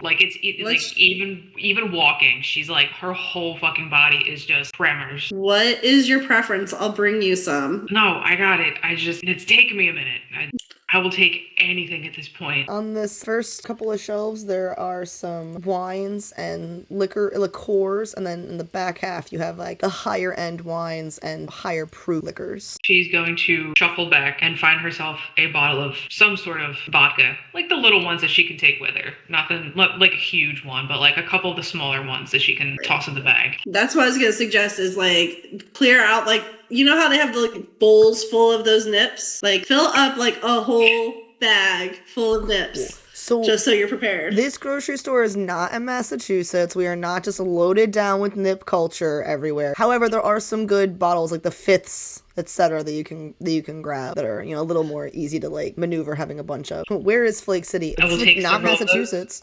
Even walking, she's her whole fucking body is just tremors. What is your preference? I'll bring you some. No, I got it. It's taken me a minute. I will take anything at this point. On this first couple of shelves, there are some wines and liqueurs, and then in the back half, you have the higher end wines and higher proof liquors. She's going to shuffle back and find herself a bottle of some sort of vodka, like the little ones that she can take with her. Nothing like a huge one, but a couple of the smaller ones that she can toss in the bag. That's what I was gonna suggest is clear out you know how they have the bowls full of those nips? Fill up a whole bag full of nips. So just so you're prepared. This grocery store is not in Massachusetts. We are not just loaded down with nip culture everywhere. However, there are some good bottles like the Fifths, etc. that you can grab that are a little more easy to maneuver having a bunch of. Where is Flake City? It's not Massachusetts.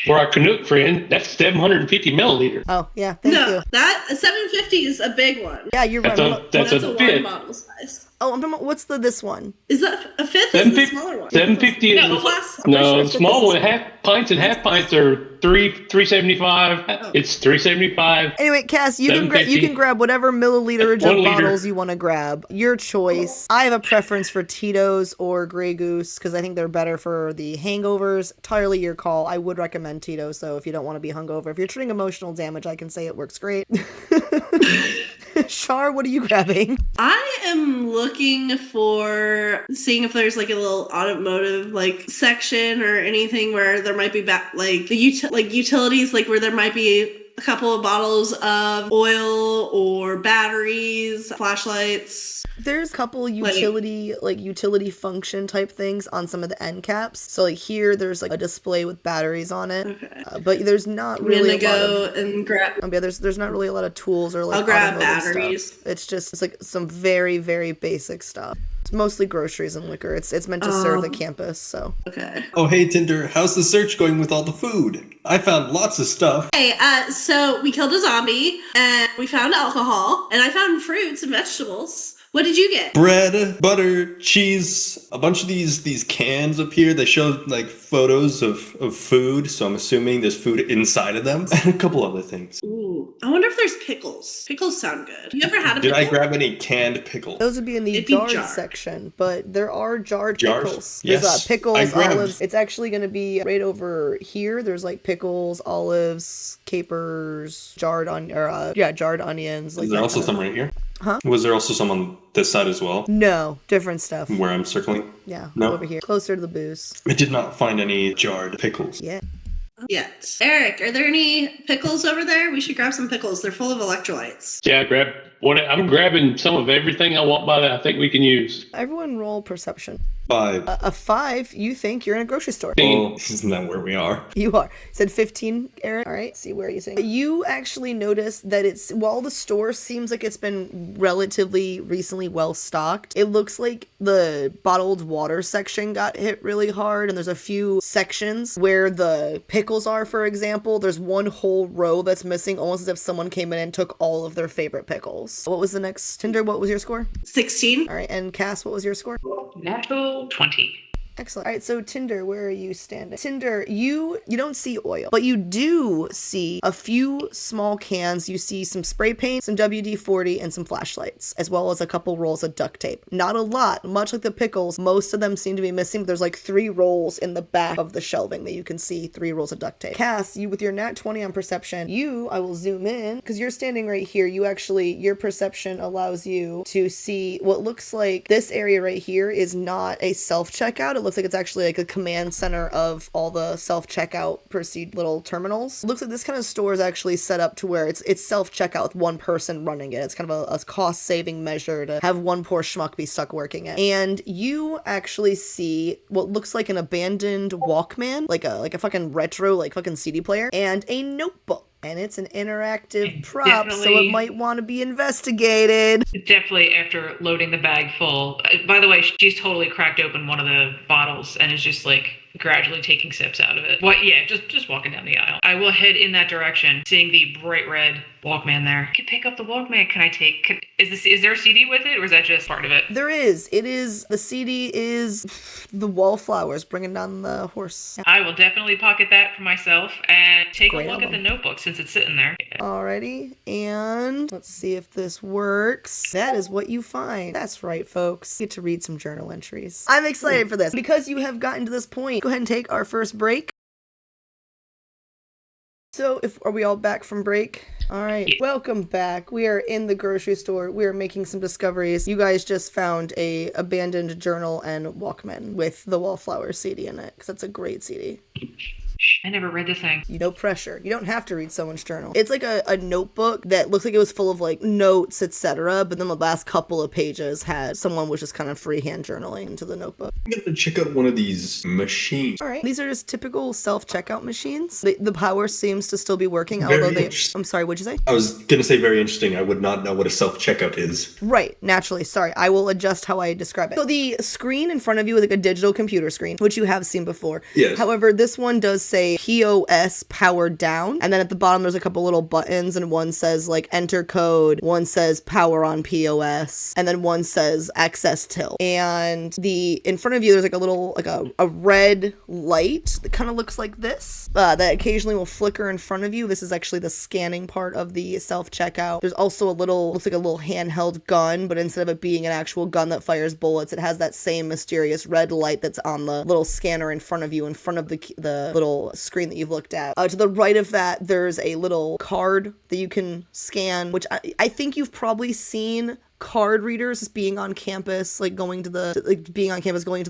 For our Canuck friend, that's 750 milliliter. Oh yeah, thank you. That 750 is a big one. Yeah, you're right. That's a wine bottle size. Oh, I'm talking about what's this one? Is that a fifth? Is the smaller one? 750 is no small one. Half pints are 375. Oh. It's 375. Anyway, Cass, you can grab whatever milliliter of bottles you want to grab. Your choice. I have a preference for Tito's or Grey Goose because I think they're better for the hangovers. Entirely your call. I would recommend Tito's, so if you don't want to be hungover. If you're treating emotional damage, I can say it works great. Char, what are you grabbing? I am looking for seeing if there's a little automotive section or anything where there might be utilities where there might be a couple of bottles of oil or batteries, flashlights. There's a couple utility function type things on some of the end caps. So here there's a display with batteries on it. Okay. But there's not really and grab. There's not really a lot of tools or I'll grab batteries. Stuff. It's just some very, very basic stuff. It's mostly groceries and liquor. It's meant to serve the campus, so. Okay. Oh, hey, Tinder, how's the search going with all the food? I found lots of stuff. Hey, so we killed a zombie, and we found alcohol, and I found fruits and vegetables. What did you get? Bread, butter, cheese, a bunch of these cans up here. They show like photos of food, so I'm assuming there's food inside of them, and a couple other things. Ooh, I wonder if there's pickles. Pickles sound good. You ever had a Did pickle? I grab any canned pickles? Those would be in the It'd be jarred jarred. section, but there are jarred Jars? pickles. Yes. There's pickles, I grabbed- olives. It's actually going to be right over here. There's like pickles, olives, capers, jarred onions. Like Is there that also kind of- some right here? Huh? Was there also some on this side as well, No, different stuff. where I'm circling? Yeah, No. over here, closer to the booze. I did not find any jarred pickles. Yeah. Yet. Eric, are there any pickles over there? We should grab some pickles. They're full of electrolytes. Yeah, I'm grabbing some of everything I want by that I think we can use. Everyone roll perception. 5. A 5, you think you're in a grocery store. Well, isn't that where we are? You are. Said 15, Aaron. All right, see where are you saying? You actually notice that while the store seems like it's been relatively recently well stocked, it looks like the bottled water section got hit really hard, and there's a few sections where the pickles are, for example. There's one whole row that's missing, almost as if someone came in and took all of their favorite pickles. What was the next? Tinder, what was your score? 16. All right, and Cass, what was your score? Natural 20. Excellent. All right, so Tinder, where are you standing? Tinder, you don't see oil, but you do see a few small cans. You see some spray paint, some WD-40, and some flashlights, as well as a couple rolls of duct tape. Not a lot. Much like the pickles, most of them seem to be missing, but there's like 3 rolls in the back of the shelving that you can see, 3 rolls of duct tape. Cass, you with your nat 20 on perception, I will zoom in, because you're standing right here. Your perception allows you to see what looks like this area right here is not a self-checkout. It looks like it's actually like a command center of all the self-checkout little terminals. It looks like this kind of store is actually set up to where it's self-checkout with one person running it. It's kind of a cost-saving measure to have one poor schmuck be stuck working it. And you actually see what looks like an abandoned Walkman, like a fucking retro, like fucking CD player, and a notebook. And it's an interactive prop, so it might want to be investigated. Definitely after loading the bag full. By the way, she's totally cracked open one of the bottles and is just like gradually taking sips out of it. What? Yeah, just walking down the aisle. I will head in that direction, seeing the bright red Walkman there. I can pick up the Walkman. Can I take? Is there a CD with it, or is that just part of it? There is. The CD is the wallflowers bringing down the horse. I will definitely pocket that for myself and take Great a look at the album. notebook since it's sitting there. Alrighty, and let's see if this works. That is what you find. That's right, folks. You get to read some journal entries. I'm excited for this. Because you have gotten to this point, go ahead and take our first break. So, are we all back from break? All right, welcome back. We are in the grocery store. We are making some discoveries. You guys just found a abandoned journal and Walkman with the Wallflower CD in it, because that's a great CD. I never read the thing. No pressure. You don't have to read someone's journal. It's like a notebook that looks like it was full of like notes, etc. But then the last couple of pages had someone was just kind of freehand journaling into the notebook. I'm gonna check out one of these machines. All right. These are just typical self-checkout machines. The power seems to still be working, Very although interesting. I'm sorry, what'd you say? I was gonna say very interesting. I would not know what a self-checkout is. Right, naturally. Sorry, I will adjust how I describe it. So the screen in front of you is like a digital computer screen, which you have seen before. Yes. However, this one does say POS powered down, and then at the bottom there's a couple little buttons, and one says like enter code, one says power on POS, and then one says access till. And in front of you there's like a little a red light that kind of looks like this that occasionally will flicker in front of you. This is actually the scanning part of the self-checkout. There's also looks like a little handheld gun, but instead of it being an actual gun that fires bullets, it has that same mysterious red light that's on the little scanner in front of you, in front of the little screen that you've looked at. To the right of that, there's a little card that you can scan, which I think you've probably seen card readers being on campus, like going to the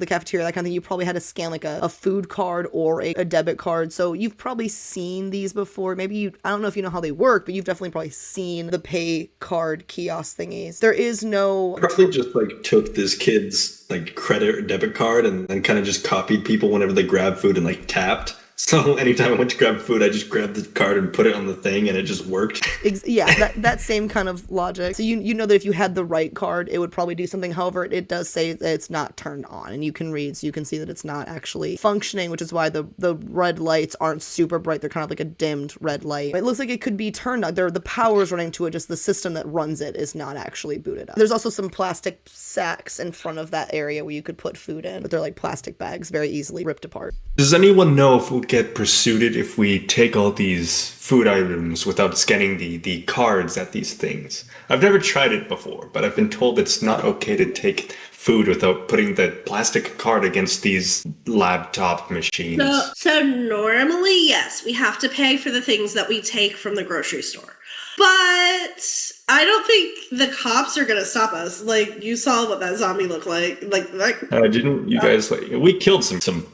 cafeteria, that kind of thing. You probably had to scan like a food card or a debit card. So you've probably seen these before. Maybe I don't know if you know how they work, but you've definitely probably seen the pay card kiosk thingies. There is no... Probably just like took this kid's like credit or debit card and then kind of just copied people whenever they grabbed food and like tapped. So anytime I went to grab food, I just grabbed the card and put it on the thing, and it just worked. Yeah, that same kind of logic. So you know that if you had the right card, it would probably do something. However, it does say that it's not turned on, and you can read, so you can see that it's not actually functioning, which is why the red lights aren't super bright. They're kind of like a dimmed red light. It looks like it could be turned on. The power is running to it, just the system that runs it is not actually booted up. There's also some plastic sacks in front of that area where you could put food in, but they're like plastic bags, very easily ripped apart. Does anyone know if we'll get pursued if we take all these food items without scanning the cards at these things? I've never tried it before, but I've been told it's not okay to take food without putting the plastic card against these laptop machines. So normally, yes, we have to pay for the things that we take from the grocery store. But I don't think the cops are gonna stop us. Like, you saw what that zombie looked like. Didn't you guys we killed some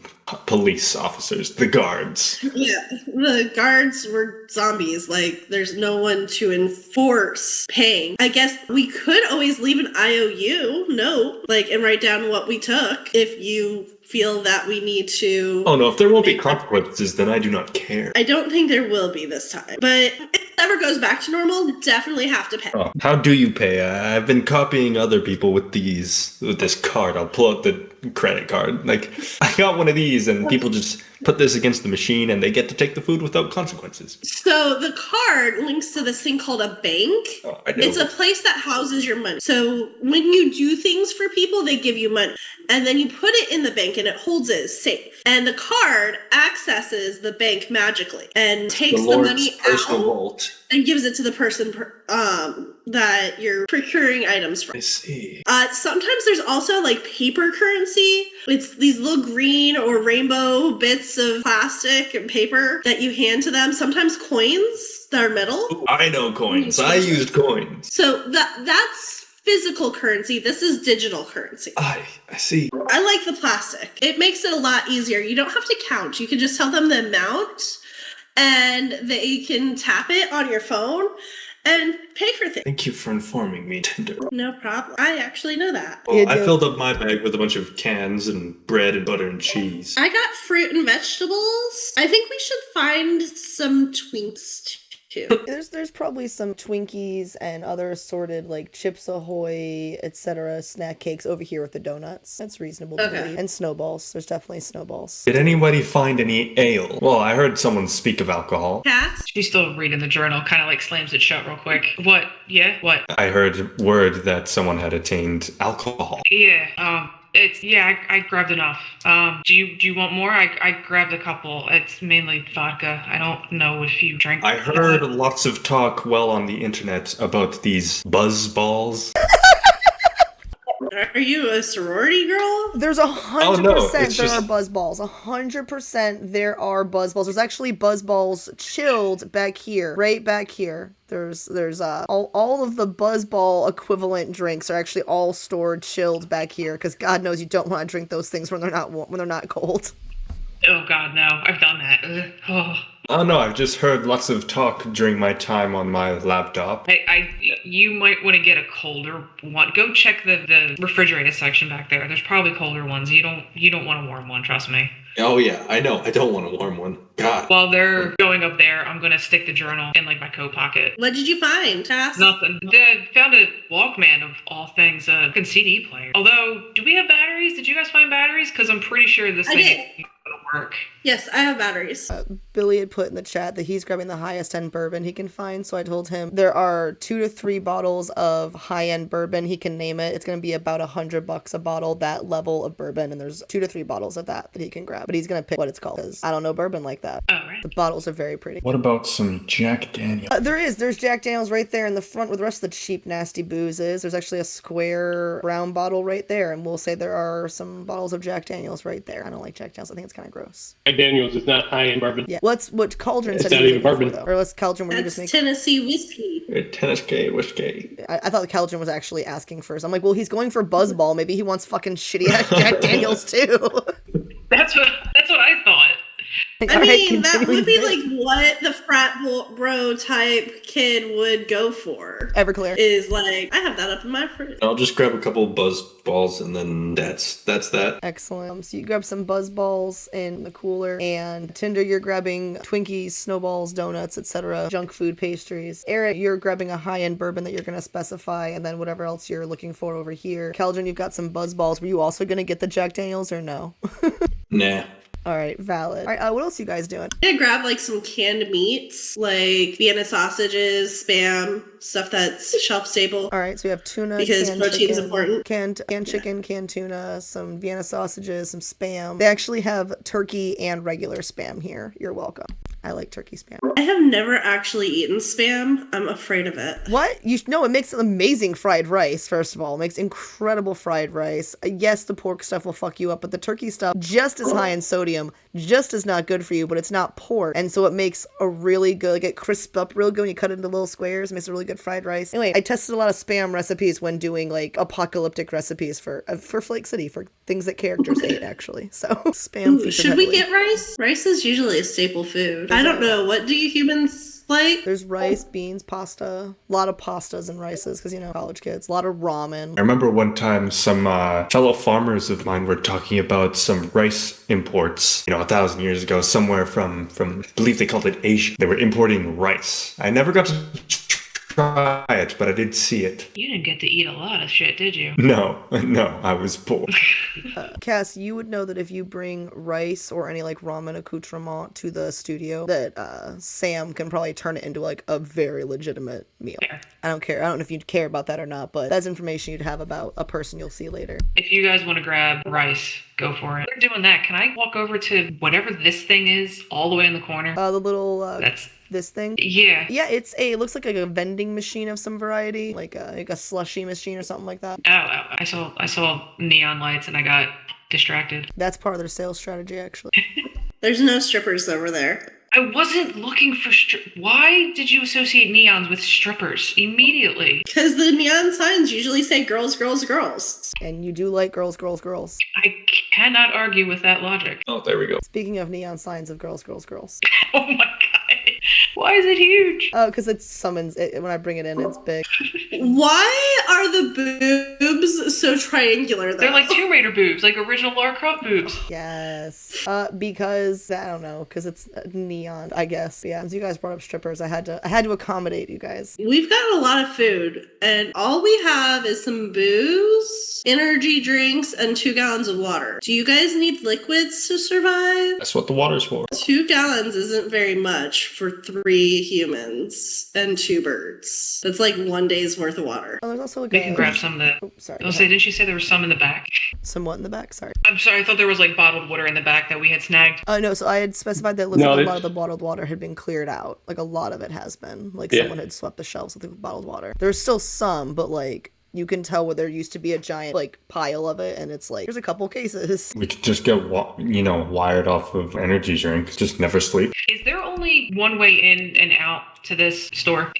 police officers, the guards. Yeah, the guards were zombies. Like, there's no one to enforce paying. I guess we could always leave an IOU note, and write down what we took if you feel that we need to. Oh no, if there won't be consequences, then I do not care. I don't think there will be this time. But if it ever goes back to normal, definitely have to pay. Oh, how do you pay? I've been copying other people with this card. I'll pull out the credit card. I got one of these, and people just put this against the machine, and they get to take the food without consequences. So the card links to this thing called a bank. Oh, I know. It's a place that houses your money. So when you do things for people, they give you money. And then you put it in the bank, and it holds it safe. And the card accesses the bank magically and takes the money out and gives it to the person that you're procuring items from. I see. Sometimes there's also paper currency. It's these little green or rainbow bits of plastic and paper that you hand to them. Sometimes coins that are metal. Ooh, I know coins. I used coins. So that's physical currency. This is digital currency. I see. I like the plastic. It makes it a lot easier. You don't have to count. You can just tell them the amount, and they can tap it on your phone and pay for things. Thank you for informing me, Tinder. No problem. I actually know that. Well, I filled up my bag with a bunch of cans and bread and butter and cheese. I got fruit and vegetables. I think we should find some Twinks too. There's probably some Twinkies and other assorted Chips Ahoy, etc. snack cakes over here with the donuts. That's reasonable to believe. And snowballs. There's definitely snowballs. Did anybody find any ale? Well, I heard someone speak of alcohol. Cass? She's still reading the journal, kind of slams it shut real quick. What? Yeah? What? I heard word that someone had attained alcohol. Yeah, I grabbed enough. Do you want more? I grabbed a couple. It's mainly vodka. I don't know if you drink. I heard lots of talk on the internet about these buzz balls. Are you a sorority girl? There's 100% there are buzz balls. 100% there are buzz balls. There's actually buzz balls chilled back here, right back here. There's all of the buzz ball equivalent drinks are actually all stored chilled back here, because God knows you don't want to drink those things when they're not cold. Oh God, no! I've done that. Oh no, I've just heard lots of talk during my time on my laptop. You might want to get a colder one. Go check the refrigerated section back there. There's probably colder ones. You don't want a warm one, trust me. Oh yeah, I know. I don't want a warm one. God. While they're going up there, I'm gonna stick the journal in my coat pocket. What did you find, Cass? Nothing. Found a Walkman of all things, a CD player. Although, do we have batteries? Did you guys find batteries? Because I'm pretty sure this thing is gonna work. Yes, I have batteries. Billy had put in the chat that he's grabbing the highest end bourbon he can find, so I told him there are 2 to 3 bottles of high end bourbon. He can name it. It's going to be about $100 a bottle, that level of bourbon, and there's 2 to 3 bottles of that he can grab. But he's going to pick what it's called, because I don't know bourbon like that. Oh, right. The bottles are very pretty. What about some Jack Daniels? There's Jack Daniels right there in the front where the rest of the cheap nasty booze is. There's actually a square brown bottle right there, and we'll say there are some bottles of Jack Daniels right there. I don't like Jack Daniels. I think it's kind of gross. Jack Daniels is not high-end bourbon. Yeah. What Cauldron said not he was even looking bourbon. for, though. Or let's Cauldron, were you just That's making... Tennessee whiskey. Tennessee whiskey. I thought Cauldron was actually asking first. I'm like, well, he's going for Buzzball. Maybe he wants fucking shitty Jack Daniels too. That's what I thought. I mean, that would be like what the frat bro type kid would go for. Everclear. Is like, I have that up in my fridge. I'll just grab a couple buzz balls and then that's that. Excellent. So you grab some buzz balls in the cooler, and Tinder, you're grabbing Twinkies, snowballs, donuts, etc., junk food pastries. Eric, you're grabbing a high-end bourbon that you're going to specify, and then whatever else you're looking for over here. Keldrin, you've got some buzz balls. Were you also going to get the Jack Daniels or no? Nah. All right, valid. All right, what else are you guys doing? I'm gonna grab like some canned meats, like Vienna sausages, Spam, stuff that's shelf stable. All right, so we have tuna, because canned protein's chicken, important. Canned chicken, canned tuna, some Vienna sausages, some Spam. They actually have turkey and regular Spam here. You're welcome. I like turkey Spam. I have never actually eaten Spam. I'm afraid of it. What? No, it makes amazing fried rice, first of all. It makes incredible fried rice. Yes, the pork stuff will fuck you up, but the turkey stuff, just as high in sodium, just as not good for you, but it's not pork. And so it makes a really good, like it crisps up real good when you cut it into little squares. It makes a really good fried rice. Anyway, I tested a lot of Spam recipes when doing like apocalyptic recipes for Flake City, for things that characters ate, actually. So Spam featured should we heavily. get rice? Rice is usually a staple food. I don't know. What do you humans like? There's rice, beans, pasta. A lot of pastas and rices because, college kids. A lot of ramen. I remember one time some fellow farmers of mine were talking about some rice imports, 1,000 years ago, somewhere from I believe they called it Asia. They were importing rice. I never got to try it, but I did see it. You didn't get to eat a lot of shit, did you? No, I was poor. Cass, you would know that if you bring rice or any like ramen accoutrement to the studio, that Sam can probably turn it into like a very legitimate meal. Fair. I don't care. I don't know if you'd care about that or not, but that's information you'd have about a person you'll see later. If you guys want to grab rice, go for it. We're doing that. Can I walk over to whatever this thing is all the way in the corner? The little That's this thing. yeah. Yeah, it looks like a vending machine of some variety, like a slushy machine or something like that. Oh, I saw neon lights and I got distracted. That's part of their sales strategy, actually. There's no strippers over there. I wasn't looking for why did you associate neons with strippers immediately? Because the neon signs usually say girls, girls, girls. And you do like girls, girls, girls. I cannot argue with that logic. Oh, there we go. Speaking of neon signs of girls, girls, girls. Oh my god. Why is it huge? Oh, because it summons it when I bring it in. It's big. Why are the boobs so triangular though? They're like Tomb Raider boobs, like original Lara Croft boobs. Yes. Because I don't know, because it's neon, I guess. Yeah. As you guys brought up strippers, I had to accommodate you guys. We've got a lot of food, and all we have is some booze, energy drinks, and 2 gallons of water. Do you guys need liquids to survive? That's what the water's for. 2 gallons isn't very much for 3 humans and 2 birds. That's like 1 day's worth of water. Oh, there's also like We can grab some of the. Oh, sorry. I'll say, didn't she say there was some in the back? Somewhat in the back. Sorry. I'm sorry, I thought there was like bottled water in the back that we had snagged. Oh no, so I had specified that it looks like a lot of the bottled water had been cleared out. Like a lot of it has been. Like someone had swept the shelves with the bottled water. There's still some, but like you can tell where there used to be a giant like pile of it, and it's like there's a couple cases. We could just get wired off of energy drinks. Just never sleep. Is there only one way in and out to this store?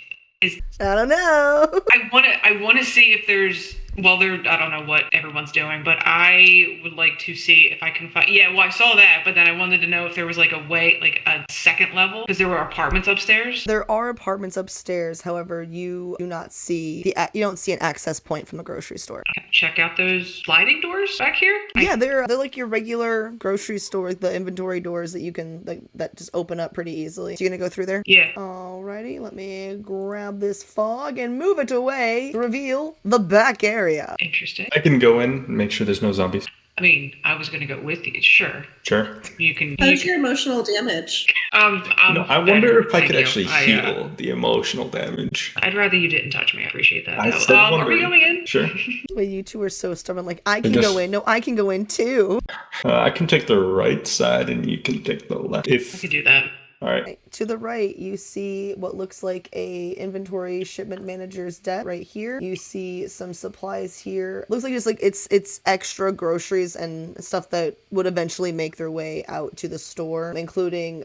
I don't know. I want to see if there's. Well, I don't know what everyone's doing, but I would like to see if I can find. Yeah, well, I saw that, but then I wanted to know if there was like a way, like a second level, because there were apartments upstairs. There are apartments upstairs. However, you do not see you don't see an access point from the grocery store. Check out those sliding doors back here. Yeah, they're like your regular grocery store, the inventory doors that you can that just open up pretty easily. So you're gonna go through there? Yeah. Alrighty, let me grab this fog and move it away to reveal the back area. Interesting. I can go in and make sure there's no zombies. I mean, I was gonna go with you. Sure. Sure. You can. How's your emotional damage? I wonder if I Thank could you. actually heal the emotional damage. I'd rather you didn't touch me. I appreciate that. I said Are we wondering. going in? Sure. Wait, you two are so stubborn. Like, I can go in. No, I can go in too. I can take the right side and you can take the left. I could do that. All right. To the right, you see what looks like a inventory shipment manager's desk right here. You see some supplies here. Looks like it's extra groceries and stuff that would eventually make their way out to the store, including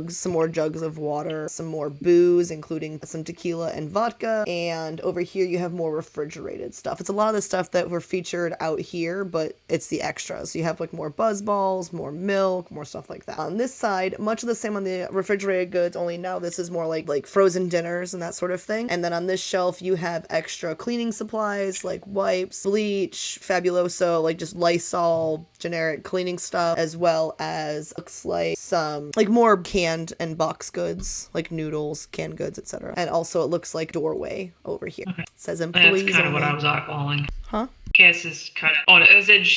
some more jugs of water, some more booze, including some tequila and vodka. And over here you have more refrigerated stuff. It's a lot of the stuff that were featured out here, but it's the extras. So you have like more buzz balls, more milk, more stuff like that. On this side, much of the same on the refrigerated goods, only now this is more like frozen dinners and that sort of thing. And then on this shelf you have extra cleaning supplies like wipes, bleach, Fabuloso, like just Lysol, generic cleaning stuff, as well as looks like some like more canned and box goods like noodles, canned goods, etc. And also it looks like doorway over here. Okay. It says employees That's kind of only. what I was eyeballing. Huh? Cass is kind of on it.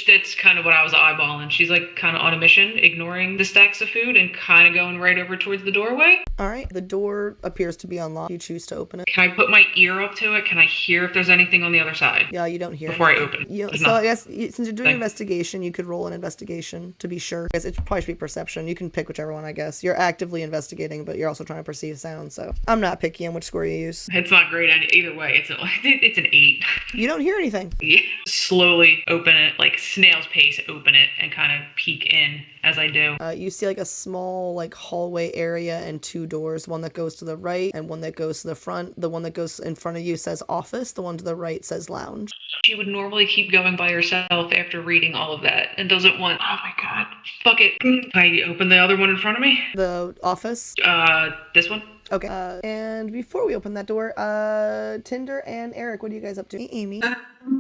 That's kind of what I was eyeballing. She's like kind of on a mission, ignoring the stacks of food and kind of going right over towards the doorway. All right. The door appears to be unlocked. You choose to open it. Can I put my ear up to it? Can I hear if there's anything on the other side? Yeah, you don't hear before anything. I open. So I guess since you're doing investigation, you could roll an investigation to be sure. I guess it probably should be perception. You can pick whichever one, I guess. You're actively investigating, but you're also trying to perceive sound. So I'm not picky on which score you use. It's not great either way. It's an 8. You don't hear anything. Yeah. Slowly open it, like snail's pace, open it and kind of peek in as I do. You see like a small like hallway area and 2 doors, one that goes to the right and one that goes to the front. The one that goes in front of you says office, the one to the right says lounge. She would normally keep going by herself after reading all of that and doesn't want, oh my god, fuck it. Can I open the other one in front of me? The office? This one? Okay. And before we open that door, Tinder and Eric, what are you guys up to? Hey, Amy.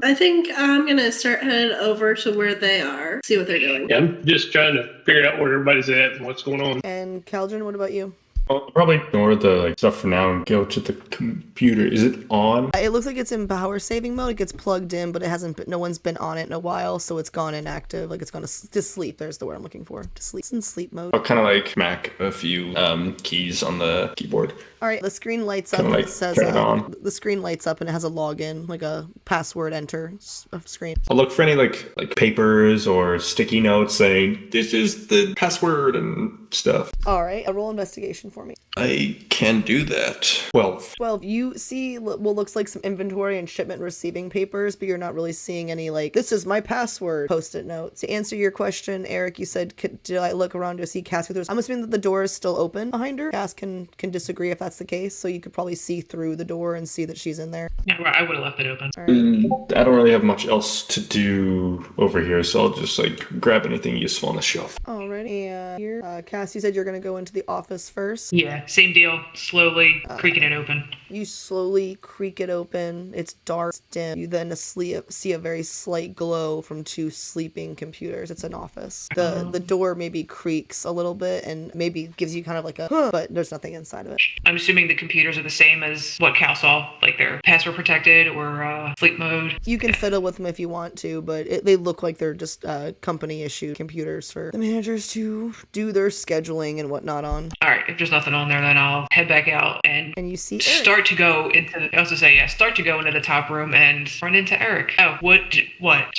I think I'm gonna start heading over to where they are, see what they're doing. Yeah, I'm just trying to figure out where everybody's at and what's going on. And Caldron, what about you? I'll probably ignore the stuff for now and go to the computer. Is it on? It looks like it's in power saving mode. It gets plugged in, but it hasn't been, no one's been on it in a while, so it's gone inactive. Like it's gone to sleep. There's the word I'm looking for. To sleep. It's in sleep mode. I'll kind of like smack a few keys on the keyboard. All right, the screen lights up Kinda and like it says turn it on. the screen lights up and it has a login, like a password enter screen. I'll look for any like papers or sticky notes saying this is the password and stuff. All right, a roll investigation for me. I can do that. 12. 12. You see what looks like some inventory and shipment receiving papers, but you're not really seeing any like, this is my password post-it notes. To answer your question, Eric, you said, did I look around to see Cass? I'm assuming that the door is still open behind her. Cass can disagree if that's the case, so you could probably see through the door and see that she's in there. Yeah, I would have left it open. All right. I don't really have much else to do over here, so I'll just like grab anything useful on the shelf. Alrighty, and here, Cass, you said you're gonna go into the office first. Yeah, same deal. Slowly creaking it open. You slowly creak it open. It's dark, dim. You then see a very slight glow from 2 sleeping computers. It's an office. The door maybe creaks a little bit and maybe gives you kind of like a huh, but there's nothing inside of it. I'm assuming the computers are the same as what Cal saw, like they're password protected or sleep mode. You can fiddle with them if you want to, but they look like they're just company issued computers for the managers to do their scheduling and whatnot on. All right, if there's nothing on there, then I'll head back out and you see Eric. start to go into the top room and run into Eric. Oh, what do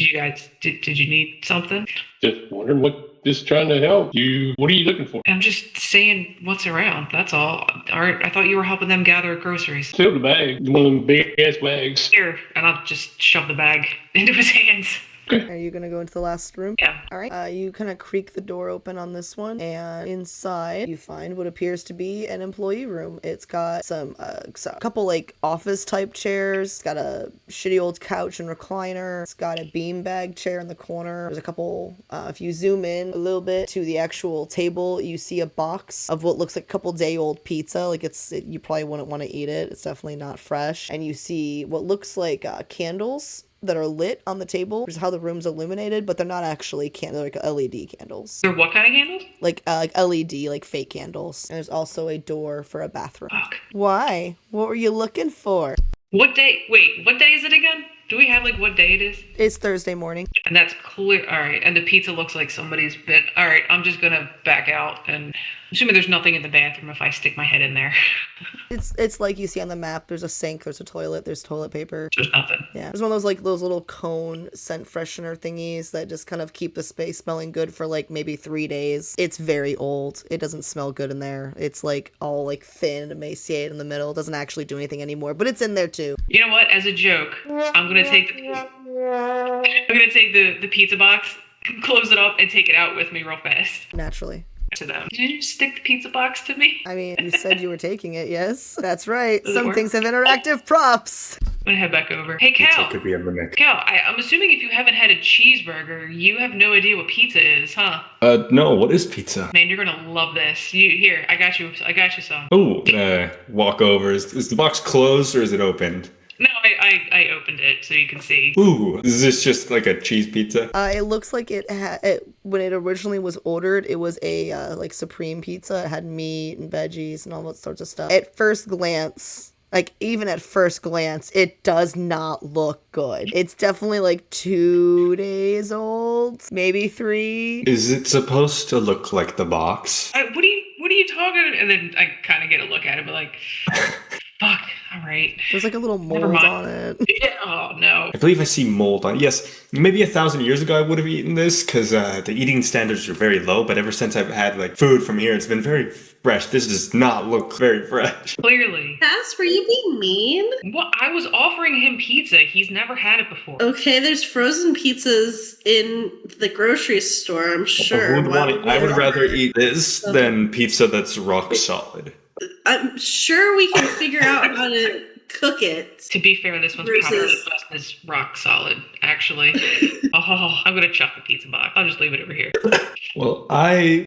you guys did you need something? Just wondering just trying to help you. What are you looking for? I'm just saying what's around. That's all. All right, I thought you were helping them gather groceries. Fill the bag, one of them big ass bags. Here, and I'll just shove the bag into his hands. Are you gonna go into the last room? Yeah. All right. You kind of creak the door open on this one, and inside you find what appears to be an employee room. It's got a couple like office type chairs. It's got a shitty old couch and recliner. It's got a beanbag chair in the corner. There's a couple. If you zoom in a little bit to the actual table, you see a box of what looks like a couple day old pizza. Like you probably wouldn't want to eat it. It's definitely not fresh. And you see what looks like candles that are lit on the table, which is how the room's illuminated, but they're not actually candles, like LED candles. They're what kind of candles? Like LED, like fake candles. And there's also a door for a bathroom. Fuck. Why? What were you looking for? What day? Wait, what day is it again? Do we have like what day it is? It's Thursday morning. And that's clear. All right. And the pizza looks like somebody's bit. All right. I'm just gonna back out and Assuming there's nothing in the bathroom if I stick my head in there. It's like you see on the map. There's a sink, there's a toilet, there's toilet paper. There's nothing. Yeah. There's one of those like those little cone scent freshener thingies that just kind of keep the space smelling good for like maybe 3 days. It's very old. It doesn't smell good in there. It's like all like thin and emaciated in the middle. It doesn't actually do anything anymore, but it's in there too. You know what? As a joke, I'm gonna take the pizza box, close it up, and take it out with me real fast. Naturally. To them. Did you stick the pizza box to me? I mean, you said you were taking it, yes? That's right. Does it Some work? things have interactive props. I'm gonna head back over. Hey, Cal. It could be a mimic. Cal, I'm assuming if you haven't had a cheeseburger, you have no idea what pizza is, huh? No, what is pizza? Man, you're gonna love this. Here, I got you some. Oh, walk over. Is the box closed or is it opened? No, I opened it so you can see. Ooh, is this just like a cheese pizza? It looks like when it originally was ordered, it was a like supreme pizza. It had meat and veggies and all that sorts of stuff. At first glance, like even at first glance, it does not look good. It's definitely like 2 days old, maybe 3. Is it supposed to look like the box? What are you talking? And then I kind of get a look at it, but like, fuck. All right. There's like a little Never mold mind. on it. Yeah, oh no. I believe I see mold on it. Yes, maybe 1,000 years ago I would have eaten this because the eating standards are very low, but ever since I've had like food from here, it's been very fresh. This does not look very fresh. Clearly. Cass, were you being mean? Well, I was offering him pizza. He's never had it before. Okay, there's frozen pizzas in the grocery store, I'm sure. I would rather eat this than pizza that's rock solid. I'm sure we can figure out how to cook it. To be fair, this one's probably the best is rock solid, actually. Oh, I'm gonna chuck the pizza box. I'll just leave it over here. Well, I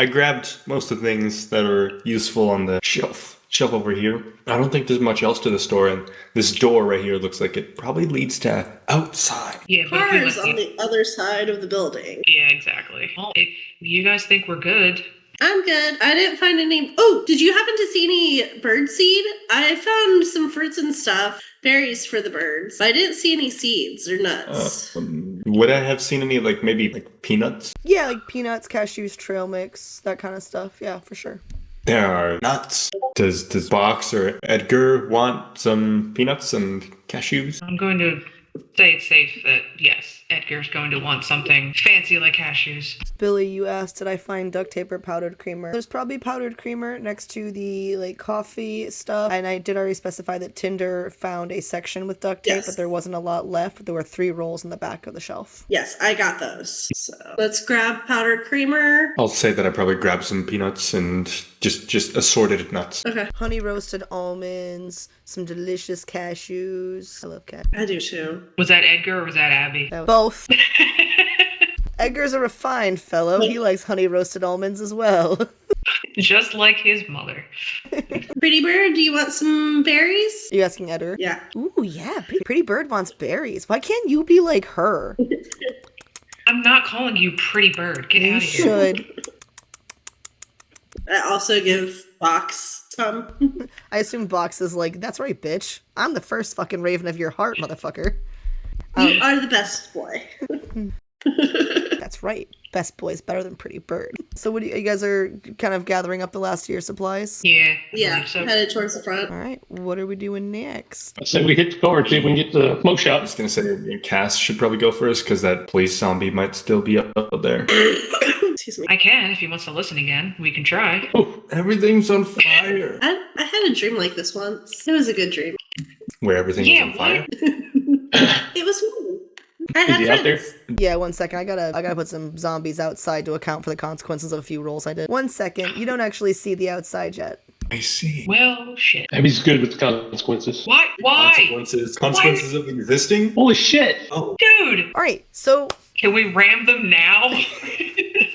grabbed most of the things that are useful on the shelf over here. I don't think there's much else to the store, and this door right here looks like it probably leads to outside. Yeah, but Cars on the other side of the building. Yeah, exactly. Well, if you guys think we're good. I'm good. I didn't find any. Oh, did you happen to see any bird seed? I found some fruits and stuff, berries for the birds. But I didn't see any seeds or nuts. Would I have seen any, like, maybe, like, peanuts? Yeah, like peanuts, cashews, trail mix, that kind of stuff. Yeah, for sure. There are nuts. Does Box or Edgar want some peanuts and cashews? I'm going to say it's safe that, yes, Edgar's going to want something fancy like cashews. Billy, you asked, did I find duct tape or powdered creamer? There's probably powdered creamer next to the like coffee stuff. And I did already specify that Tinder found a section with duct tape, but there wasn't a lot left. There were 3 rolls in the back of the shelf. Yes, I got those. So let's grab powdered creamer. I'll say that I probably grabbed some peanuts and just assorted nuts. Okay. Honey roasted almonds, some delicious cashews. I love cashews. I do too. Was that Edgar or was that Abby? Both. Edgar's a refined fellow. He likes honey roasted almonds as well. Just like his mother. Pretty bird, do you want some berries? Are you asking Edgar? Yeah. Ooh, yeah. Pretty bird wants berries. Why can't you be like her? I'm not calling you pretty bird. Get out of here. You should. I also give Box some. I assume Box is like, that's right, bitch. I'm the first fucking raven of your heart, motherfucker. You are the best boy. That's right. Best boy's better than pretty bird. So what do you guys are kind of gathering up the last of your supplies? Yeah. Yeah, So headed towards the front. All right. What are we doing next? I say we hit the car and see if we can get the smoke I shop. was going to say Cass should probably go first because that police zombie might still be up there. Excuse me. I can if he wants to listen again. We can try. Oh, everything's on fire. I had a dream like this once. It was a good dream. Where everything is on what? fire? It was fun. I Is had he out there? friends. Yeah, 1 second. I gotta put some zombies outside to account for the consequences of a few rolls I did. 1 second. You don't actually see the outside yet. I see. Well, shit. Maybe he's good with the consequences. Why? Consequences of existing? Holy shit! Oh. Dude, All right. So can we ram them now?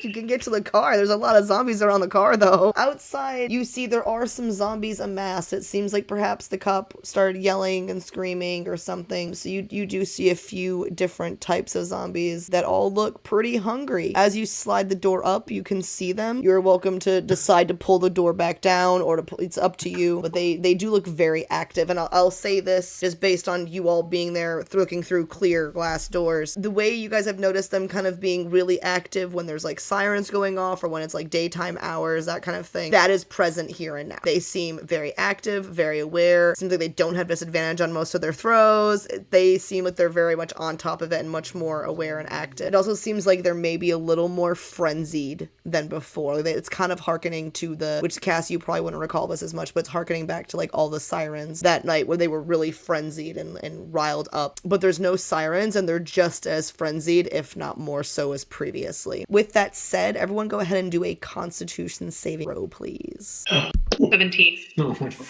you can get to the car. There's a lot of zombies around the car, though. Outside, you see there are some zombies amassed. It seems like perhaps the cop started yelling and screaming or something. So you do see a few different types of zombies that all look pretty hungry. As you slide the door up, you can see them. You're welcome to decide to pull the door back down or it's up to you. But they do look very active. And I'll say this just based on you all being there looking through clear glass doors. The way you guys have noticed them kind of being really active when there's like silence sirens going off or when it's like daytime hours, that kind of thing, that is present here and now. They seem very active, very aware. Seems like they don't have disadvantage on most of their throws. They seem like they're very much on top of it and much more aware and active. It also seems like they're maybe a little more frenzied than before. It's kind of hearkening to which Cass, you probably wouldn't recall this as much, but it's hearkening back to like all the sirens that night where they were really frenzied and riled up. But there's no sirens and they're just as frenzied, if not more so as previously. With that said, everyone go ahead and do a Constitution saving throw, please. 17.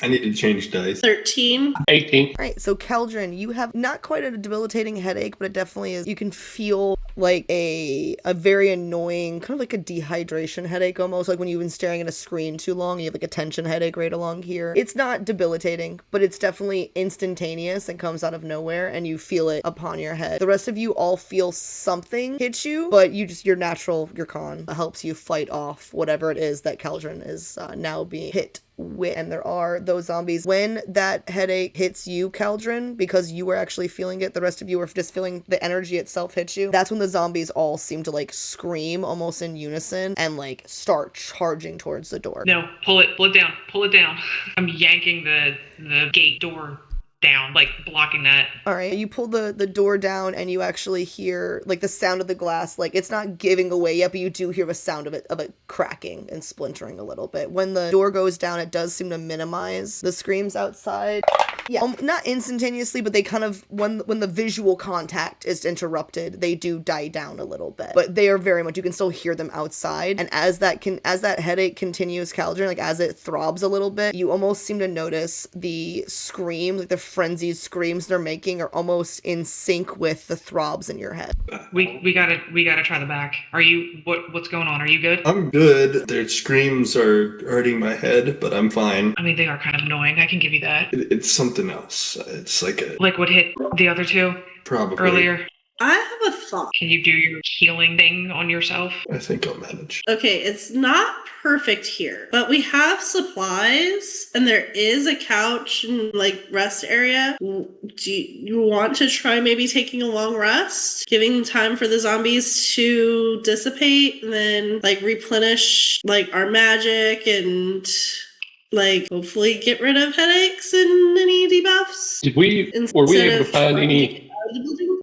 I need to change dice. 13. 18. All right, so Keldrin, you have not quite a debilitating headache, but it definitely is. You can feel like a very annoying, kind of like a dehydration headache almost, like when you've been staring at a screen too long, you have like a tension headache right along here. It's not debilitating, but it's definitely instantaneous and comes out of nowhere, and you feel it upon your head. The rest of you all feel something hit you, but your con helps you fight off whatever it is that Keldrin is now being hit with. And there are those zombies. When that headache hits you, Keldrin, because you were actually feeling it, the rest of you were just feeling the energy itself hit you. That's when the zombies all seem to like scream almost in unison and like start charging towards the door. No, pull it down. I'm yanking the gate door down, like blocking that. All right, you pull the door down and you actually hear like the sound of the glass. Like it's not giving away yet, but you do hear the sound of it cracking and splintering a little bit. When the door goes down, it does seem to minimize the screams outside. Yeah, not instantaneously, but they kind of, when the visual contact is interrupted, they do die down a little bit. But they are very much, you can still hear them outside. And as that headache continues, Keldrin, like as it throbs a little bit, you almost seem to notice the screams, like the frenzied screams they're making are almost in sync with the throbs in your head. We gotta try the back. Are you, what's going on? Are you good? I'm good. Their screams are hurting my head, but I'm fine. I mean, they are kind of annoying. I can give you that. It's something else. It's like what hit the other two probably earlier. I have a thought. Can you do your healing thing on yourself? I think I'll manage. Okay, it's not perfect here, but we have supplies and there is a couch and like rest area. Do you want to try maybe taking a long rest, giving time for the zombies to dissipate and then like replenish like our magic and like hopefully get rid of headaches and any debuffs? Were we able to find any?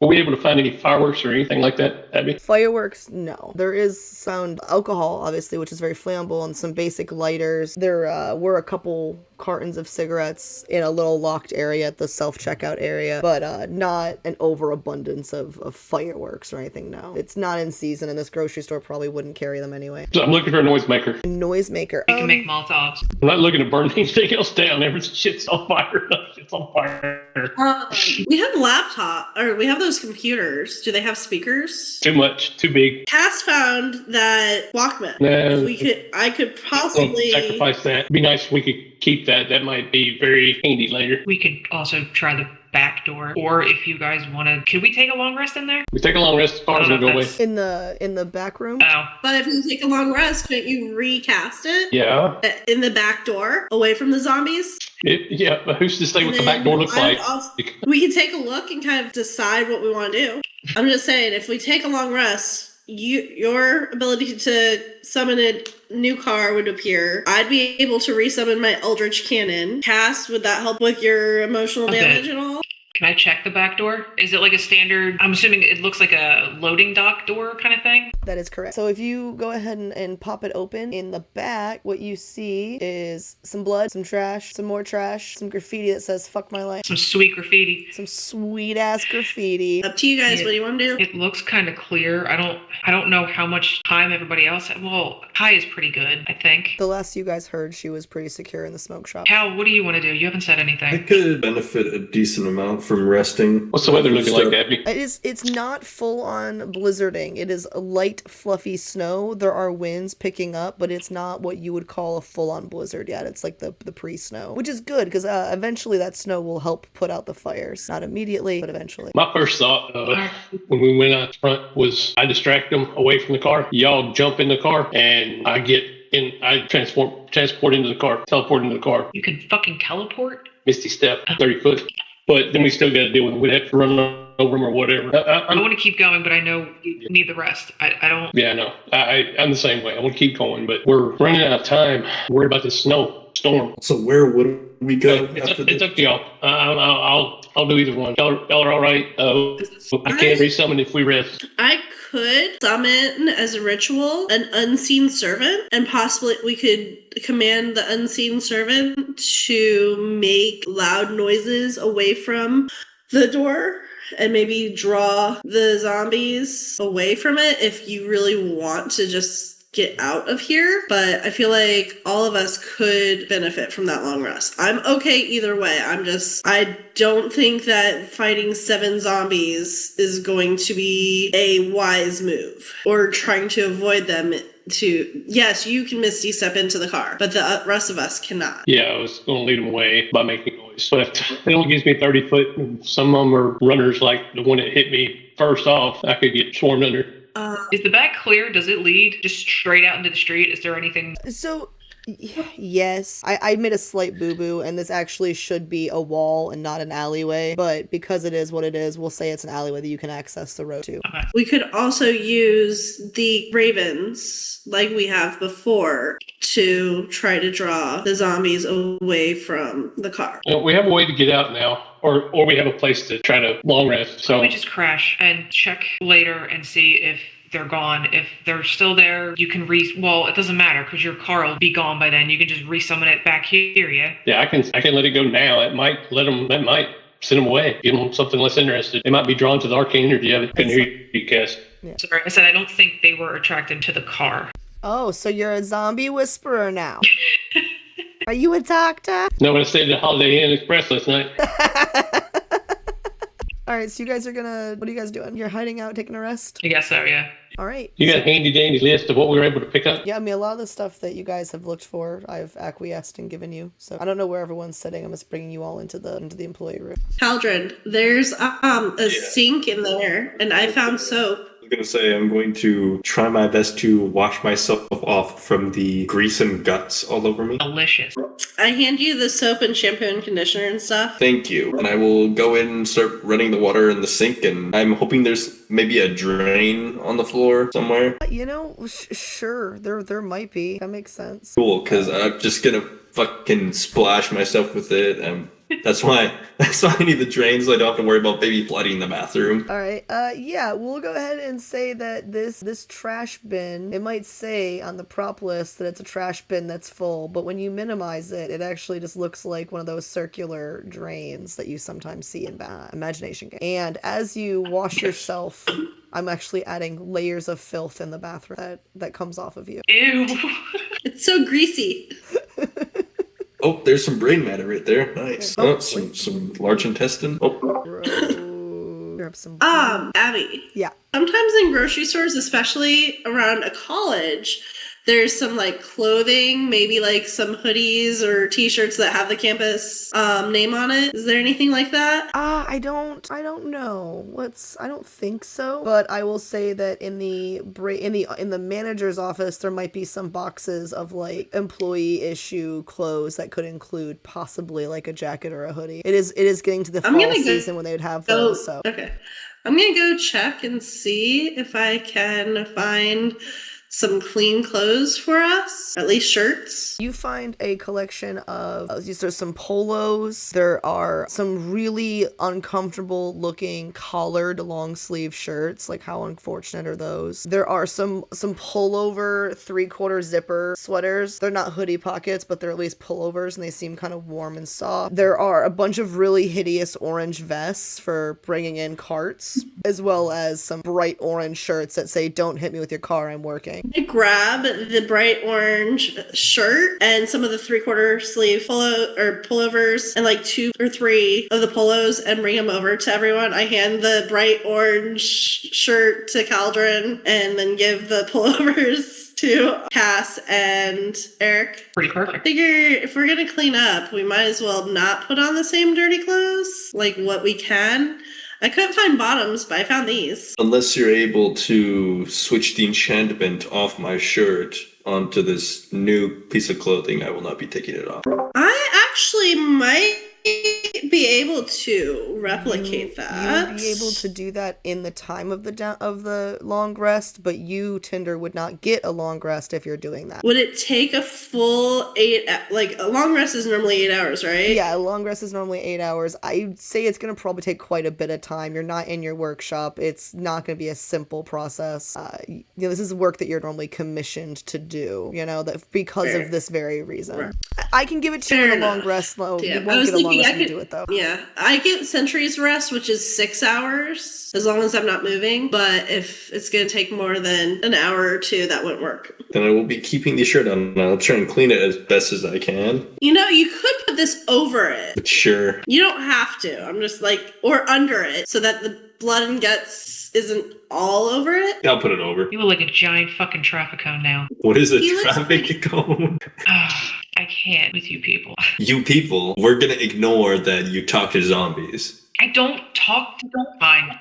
Were we able to find any fireworks or anything like that, Abby? Fireworks, no. There is sound alcohol, obviously, which is very flammable, and some basic lighters. There were a couple cartons of cigarettes in a little locked area at the self-checkout area, but not an overabundance of fireworks or anything, no. It's not in season, and this grocery store probably wouldn't carry them anyway. So I'm looking for a noisemaker. Noisemaker. We can make Molotovs. I'm not looking to burn anything else down. Everything shit's on fire. Shit's on fire. We have we have those computers. Do they have speakers? Too much. Too big. Cass found that Walkman. No. I could possibly sacrifice that. It'd be nice if we could keep that. That might be very handy later. We could also try the back door, or if you guys want to, could we take a long rest in there? We take a long rest as far as we go away. In the back room? Oh. But if you take a long rest, couldn't you recast it? Yeah. In the back door, away from the zombies? Yeah, but who's to say what the back door looks like? We can take a look and kind of decide what we want to do. I'm just saying, if we take a long rest, your ability to summon a new car would appear. I'd be able to resummon my Eldritch Cannon. Cass, would that help with your emotional damage at all? Can I check the back door? Is it like a standard, I'm assuming it looks like a loading dock door kind of thing? That is correct. So if you go ahead and pop it open, in the back, what you see is some blood, some trash, some more trash, some graffiti that says, "Fuck my life." Some sweet graffiti. Some sweet ass graffiti. Up to you guys, what do you want to do? It looks kind of clear. I don't know how much time everybody else had. Well, Kai is pretty good, I think. The last you guys heard, she was pretty secure in the smoke shop. Hal, what do you want to do? You haven't said anything. I could benefit a decent amount from resting. What's the weather looking like, Abby? It's not full on blizzarding. It is a light, fluffy snow. There are winds picking up, but it's not what you would call a full on blizzard yet. It's like the pre-snow, which is good because eventually that snow will help put out the fires. Not immediately, but eventually. My first thought when we went out front was I distract them away from the car. Y'all jump in the car and I get in. I transport into the car, teleport into the car. You can fucking teleport? Misty step, 30 foot. But then we still got to deal with it. We'd have to run over them or whatever. I want to keep going, but I know you need the rest. I don't. Yeah, no, I'm the same way. I want to keep going, but we're running out of time. Worried about this storm. So where would we go after It's this? up to y'all. I'll do either one. Y'all are all right. I can't resummon if we rest. I could summon as a ritual an unseen servant, and possibly we could command the unseen servant to make loud noises away from the door and maybe draw the zombies away from it if you really want to just get out of here. But I feel like all of us could benefit from that long rest. I'm okay either way. I don't think that fighting 7 zombies is going to be a wise move, or trying to avoid them. Yes, you can Misty step into the car, but the rest of us cannot. Yeah, I was going to lead them away by making noise. But if it only gives me 30 foot, and some of them are runners like the one that hit me first off, I could get swarmed under. Is the back clear? Does it lead just straight out into the street? Is there anything? So, yes, I made a slight boo-boo, and this actually should be a wall and not an alleyway, but because it is what it is, we'll say it's an alleyway that you can access the road to. Okay. We could also use the ravens, like we have before, to try to draw the zombies away from the car. We have a way to get out now, or we have a place to try to long rest. So We just crash and check later and see if they're gone. If they're still there, you can well, it doesn't matter because your car will be gone by then. You can just resummon it back here, yeah? yeah, I can let it go now. That might send them away. Give them something less interested. They might be drawn to the arcane energy of it. Couldn't hear you, Cass. Sorry, I said I don't think they were attracted to the car. Oh, so you're a zombie whisperer now. Are you a doctor? No, but I stayed at the Holiday Inn Express last night. All right, so you guys are what are you guys doing? You're hiding out, taking a rest? I guess so, yeah. All right. You got a handy dandy list of what we were able to pick up? Yeah, I mean, a lot of the stuff that you guys have looked for, I've acquiesced and given you. So I don't know where everyone's sitting. I'm just bringing you all into the employee room. Caldron, there's a sink in there, and I found soap. I was going to say, I'm going to try my best to wash myself off from the grease and guts all over me. Delicious. I hand you the soap and shampoo and conditioner and stuff. Thank you. And I will go in and start running the water in the sink, and I'm hoping there's maybe a drain on the floor somewhere. You know, sure, there might be. That makes sense. Cool, because I'm just going to fucking splash myself with it, and that's why I need the drain, so I don't have to worry about maybe flooding the bathroom. All right. Yeah, we'll go ahead and say that this trash bin, it might say on the prop list that it's a trash bin that's full, but when you minimize it, it actually just looks like one of those circular drains that you sometimes see in imagination games. And as you wash yourself, I'm actually adding layers of filth in the bathroom that comes off of you. Ew. It's so greasy. Oh, there's some brain matter right there. Nice. Oh, some large intestine. Oh. Grab some. Abby. Yeah. Sometimes in grocery stores, especially around a college, there's some like clothing, maybe like some hoodies or t-shirts that have the campus name on it. Is there anything like that? I don't know. I don't think so. But I will say that in the manager's office, there might be some boxes of like employee issue clothes that could include possibly like a jacket or a hoodie. It is getting to the fall season when they would have those. So okay, I'm gonna go check and see if I can find some clean clothes for us, at least shirts. You find a collection of there's some polos. There are some really uncomfortable looking collared long sleeve shirts. Like, how unfortunate are those? There are some pullover 3/4 zipper sweaters. They're not hoodie pockets, but they're at least pullovers, and they seem kind of warm and soft. There are a bunch of really hideous orange vests for bringing in carts, as well as some bright orange shirts that say "Don't hit me with your car, I'm working." I grab the bright orange shirt and some of the 3/4 sleeve pullovers and like 2 or 3 of the polos and bring them over to everyone. I hand the bright orange shirt to Caldron and then give the pullovers to Cass and Eric. Pretty perfect. Figure if we're gonna clean up, we might as well not put on the same dirty clothes, like what we can. I couldn't find bottoms, but I found these. Unless you're able to switch the enchantment off my shirt onto this new piece of clothing, I will not be taking it off. I actually might be able to replicate that. You would be able to do that in the time of the long rest, but you, Tinder, would not get a long rest if you're doing that. Would it take a full 8, like a long rest is normally 8 hours, right? Yeah, a long rest is normally 8 hours. I'd say it's going to probably take quite a bit of time. You're not in your workshop. It's not going to be a simple process. This is work that you're normally commissioned to do, that because of this very reason. Right. I can give it to you in a long rest, though. You won't get a long rest to do it, though. Yeah, I get Sentry's rest, which is 6 hours, as long as I'm not moving. But if it's going to take more than an hour or two, that wouldn't work. Then I will be keeping the shirt on, and I'll try and clean it as best as I can. You could put this over it. Sure. You don't have to. I'm just or under it, so that the blood and guts isn't all over it. I'll put it over. You look like a giant fucking traffic cone now. What is a traffic cone? I can't with you people. You people, we're gonna ignore that you talk to zombies. I don't talk to them. Fine.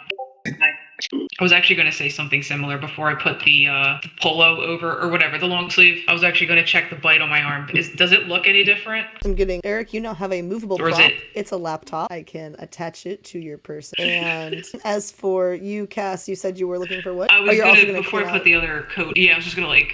I was actually going to say something similar before I put the polo over, or whatever, the long sleeve. I was actually going to check the bite on my arm. Does it look any different? Eric, you now have a movable prop. It's a laptop. I can attach it to your person. And as for you, Cass, you said you were looking for what? I was going to, before I put the other coat, I was just going to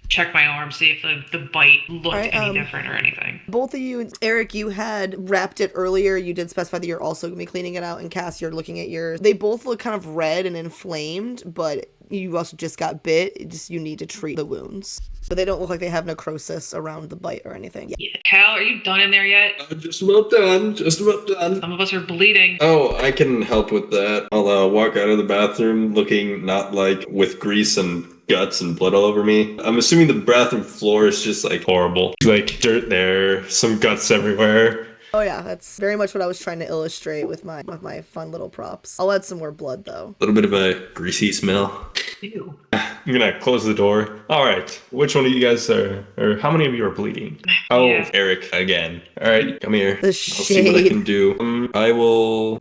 check my arm, see if the bite looked any different or anything. Both of you, Eric, you had wrapped it earlier. You did specify that you're also going to be cleaning it out. And Cass, you're looking at yours. They both look kind of red and inflamed, but you also just got bit. You need to treat the wounds. But they don't look like they have necrosis around the bite or anything. Yeah. Cal, are you done in there yet? Just about done. Some of us are bleeding. Oh, I can help with that. I'll walk out of the bathroom looking not with grease and guts and blood all over me. I'm assuming the bathroom floor is just horrible. Dirt there, some guts everywhere. Oh yeah, that's very much what I was trying to illustrate with my fun little props. I'll add some more blood though. A little bit of a greasy smell. Ew. I'm gonna close the door. All right, which one of you guys or how many of you are bleeding? Oh, Yeah. Eric again. All right, come here. The I'll see what I can do. I will,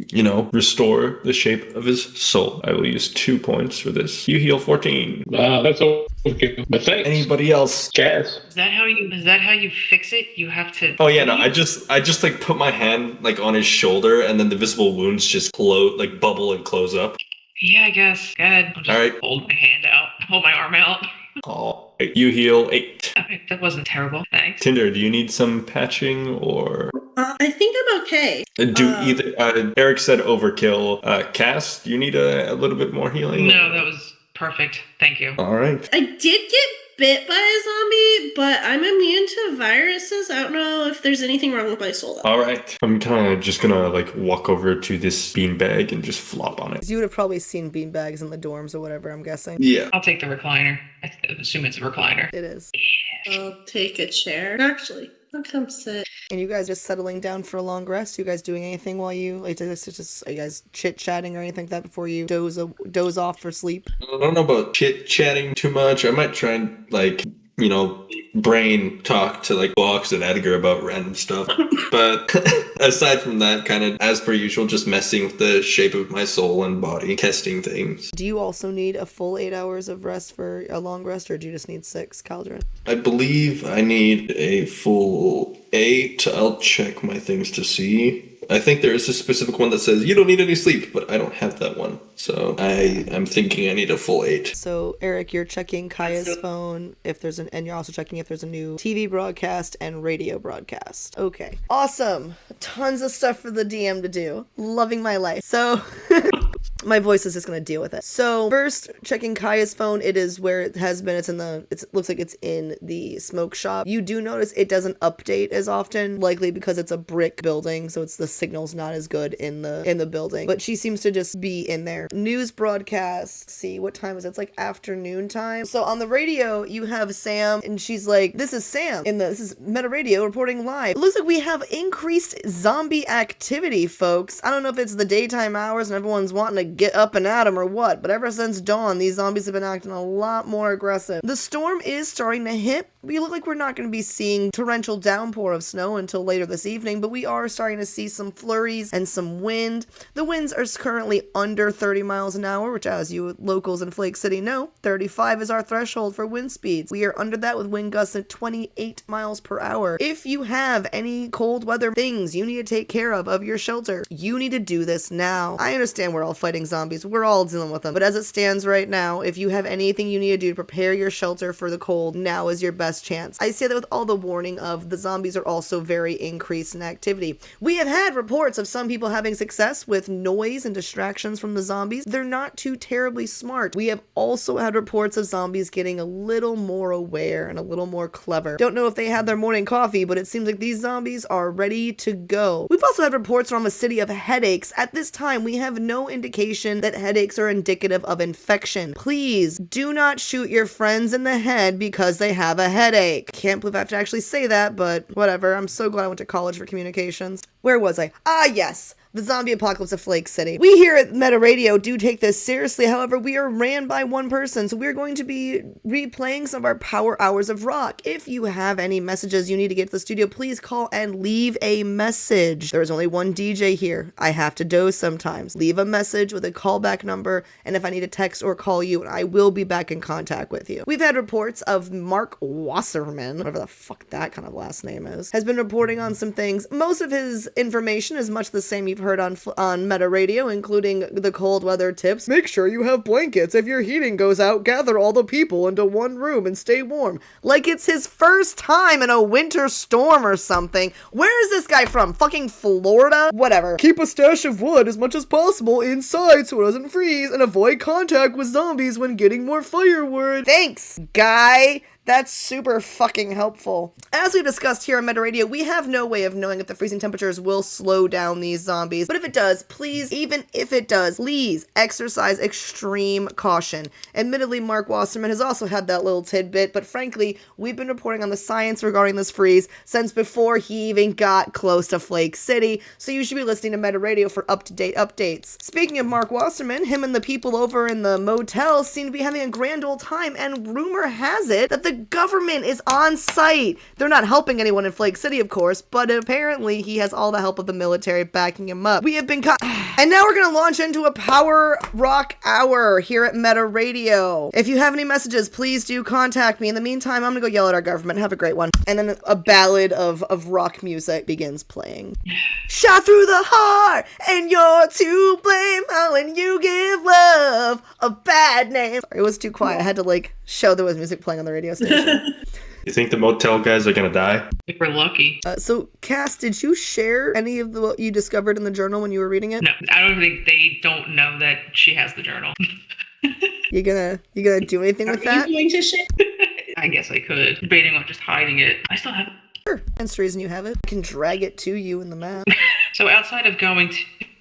restore the shape of his soul. I will use 2 points for this. You heal 14. Wow, that's okay. But thanks. Anybody else? Cass. Is that how you fix it? You have to. Oh yeah, no. I just put my hand on his shoulder, and then the visible wounds just bubble and close up. Yeah, I guess. Go ahead. I'll just All right. hold my hand out. Hold my arm out. Oh, you heal 8. Okay, that wasn't terrible. Thanks. Tinder, do you need some patching or? I think I'm okay. Eric said overkill. Cass, do you need a little bit more healing? No, that was perfect. Thank you. All right. I did get bit by a zombie, but I'm immune to viruses. I don't know if there's anything wrong with my soul, though. All right. I'm kind of just gonna walk over to this beanbag and just flop on it. You would have probably seen beanbags in the dorms or whatever, I'm guessing. Yeah. I'll take the recliner. I assume it's a recliner. It is. I'll take a chair. Actually, I'll come sit. And you guys just settling down for a long rest? You guys doing anything while you are you guys chit-chatting or anything like that before you doze off for sleep? I don't know about chit-chatting too much. I might try and brain talk to Box and Edgar about random stuff. But aside from that, kind of as per usual, just messing with the shape of my soul and body, testing things. Do you also need a full 8 hours of rest for a long rest, or do you just need 6, Caldron? I believe I need a full 8. I'll check my things to see. I think there is a specific one that says you don't need any sleep, but I don't have that one. So I'm thinking I need a full 8. So Eric, you're checking Kaya's phone and you're also checking if there's a new TV broadcast and radio broadcast. Okay. Awesome. Tons of stuff for the DM to do. Loving my life. So my voice is just gonna deal with it. So first, checking Kaya's phone, it is where it has been. It looks like it's in the smoke shop. You do notice it doesn't update as often, likely because it's a brick building, so the signal's not as good in the building. But she seems to just be in there. News broadcast. See, what time is it? It's afternoon time. So on the radio, you have Sam, and she's like, "This is Sam. This is Meta Radio reporting live. It looks like we have increased zombie activity, folks. I don't know if it's the daytime hours and everyone's wanting to get up and at them or what, but ever since dawn, these zombies have been acting a lot more aggressive. The storm is starting to hit. We look like we're not going to be seeing torrential downpour of snow until later this evening, but we are starting to see some flurries and some wind. The winds are currently under 30 miles an hour, which, as you locals in Flake City know, 35 is our threshold for wind speeds. We are under that with wind gusts at 28 miles per hour. If you have any cold weather things you need to take care of your shelter, you need to do this now. I understand we're all fighting zombies. We're all dealing with them. But as it stands right now, if you have anything you need to do to prepare your shelter for the cold, now is your best chance. I say that with all the warning of the zombies are also very increased in activity. We have had reports of some people having success with noise and distractions from the zombies. They're not too terribly smart. We have also had reports of zombies getting a little more aware and a little more clever. Don't know if they had their morning coffee, but it seems like these zombies are ready to go. We've also had reports from the city of headaches. At this time, we have no indication that headaches are indicative of infection. Please do not shoot your friends in the head because they have a headache. Can't believe I have to actually say that, but whatever. I'm so glad I went to college for communications. Where was I? Ah, yes. The zombie apocalypse of Flake City. We here at Meta Radio do take this seriously. However, we are ran by one person, so we're going to be replaying some of our power hours of rock. If you have any messages you need to get to the studio, please call and leave a message. There is only one DJ here. I have to doze sometimes. Leave a message with a callback number, and if I need to text or call you, I will be back in contact with you. We've had reports of Mark Wasserman, whatever the fuck that kind of last name is, has been reporting on some things. Most of his information is much the same you've heard on Meta Radio, including the cold weather tips. Make sure you have blankets. If your heating goes out, gather all the people into one room and stay warm. Like it's his first time in a winter storm or something. Where is this guy from? Fucking Florida? Whatever. Keep a stash of wood as much as possible inside so it doesn't freeze, and avoid contact with zombies when getting more firewood. Thanks, guy. That's super fucking helpful. As we discussed here on Meta Radio, we have no way of knowing if the freezing temperatures will slow down these zombies. But if it does, please, even if it does, please exercise extreme caution. Admittedly, Mark Wasserman has also had that little tidbit, but frankly, we've been reporting on the science regarding this freeze since before he even got close to Flake City, so you should be listening to Meta Radio for up-to-date updates. Speaking of Mark Wasserman, him and the people over in the motel seem to be having a grand old time, and rumor has it that the government is on site. They're not helping anyone in Flake City, of course, but apparently he has all the help of the military backing him up. We have been and now we're going to launch into a power rock hour here at Meta Radio. If you have any messages, please do contact me. In the meantime, I'm going to go yell at our government. Have a great one. And then a ballad of rock music begins playing. Shot through the heart, and you're to blame. Oh, and you give love a bad name. Sorry, it was too quiet. I had to show there was music playing on the radio station. You think the motel guys are gonna die? If we're lucky. So, Cass, did you share any of what you discovered in the journal when you were reading it? No, I don't think they don't know that she has the journal. You gonna do anything with that? Are you going to share? I guess I could. Debating on just hiding it. I still have it. Sure. Hence the reason you have it. I can drag it to you in the map. So outside of going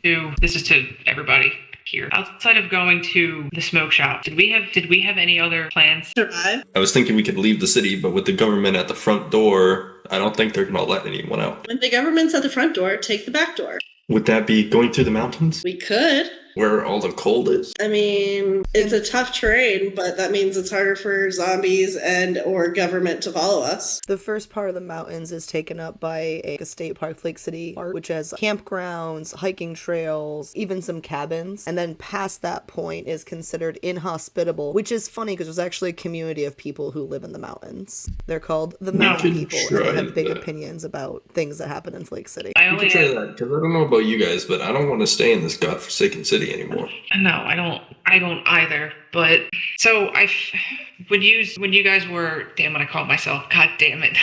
to this is to everybody here. Outside of going to the smoke shop, did we have any other plans? Survive? I was thinking we could leave the city, but with the government at the front door, I don't think they're gonna let anyone out. When the government's at the front door, take the back door. Would that be going through the mountains? We could. Where all the cold is? I mean, it's a tough terrain, but that means it's harder for zombies and or government to follow us. The first part of the mountains is taken up by a state park, Flake City Park, which has campgrounds, hiking trails, even some cabins. And then past that point is considered inhospitable, which is funny because there's actually a community of people who live in the mountains. They're called the Mountain People, and they have big opinions about things that happen in Flake City. I We only could try that, because I don't know about you guys, but I don't want to stay in this godforsaken city anymore. No, I don't either. But so when you guys were, damn it, I called myself, god damn it.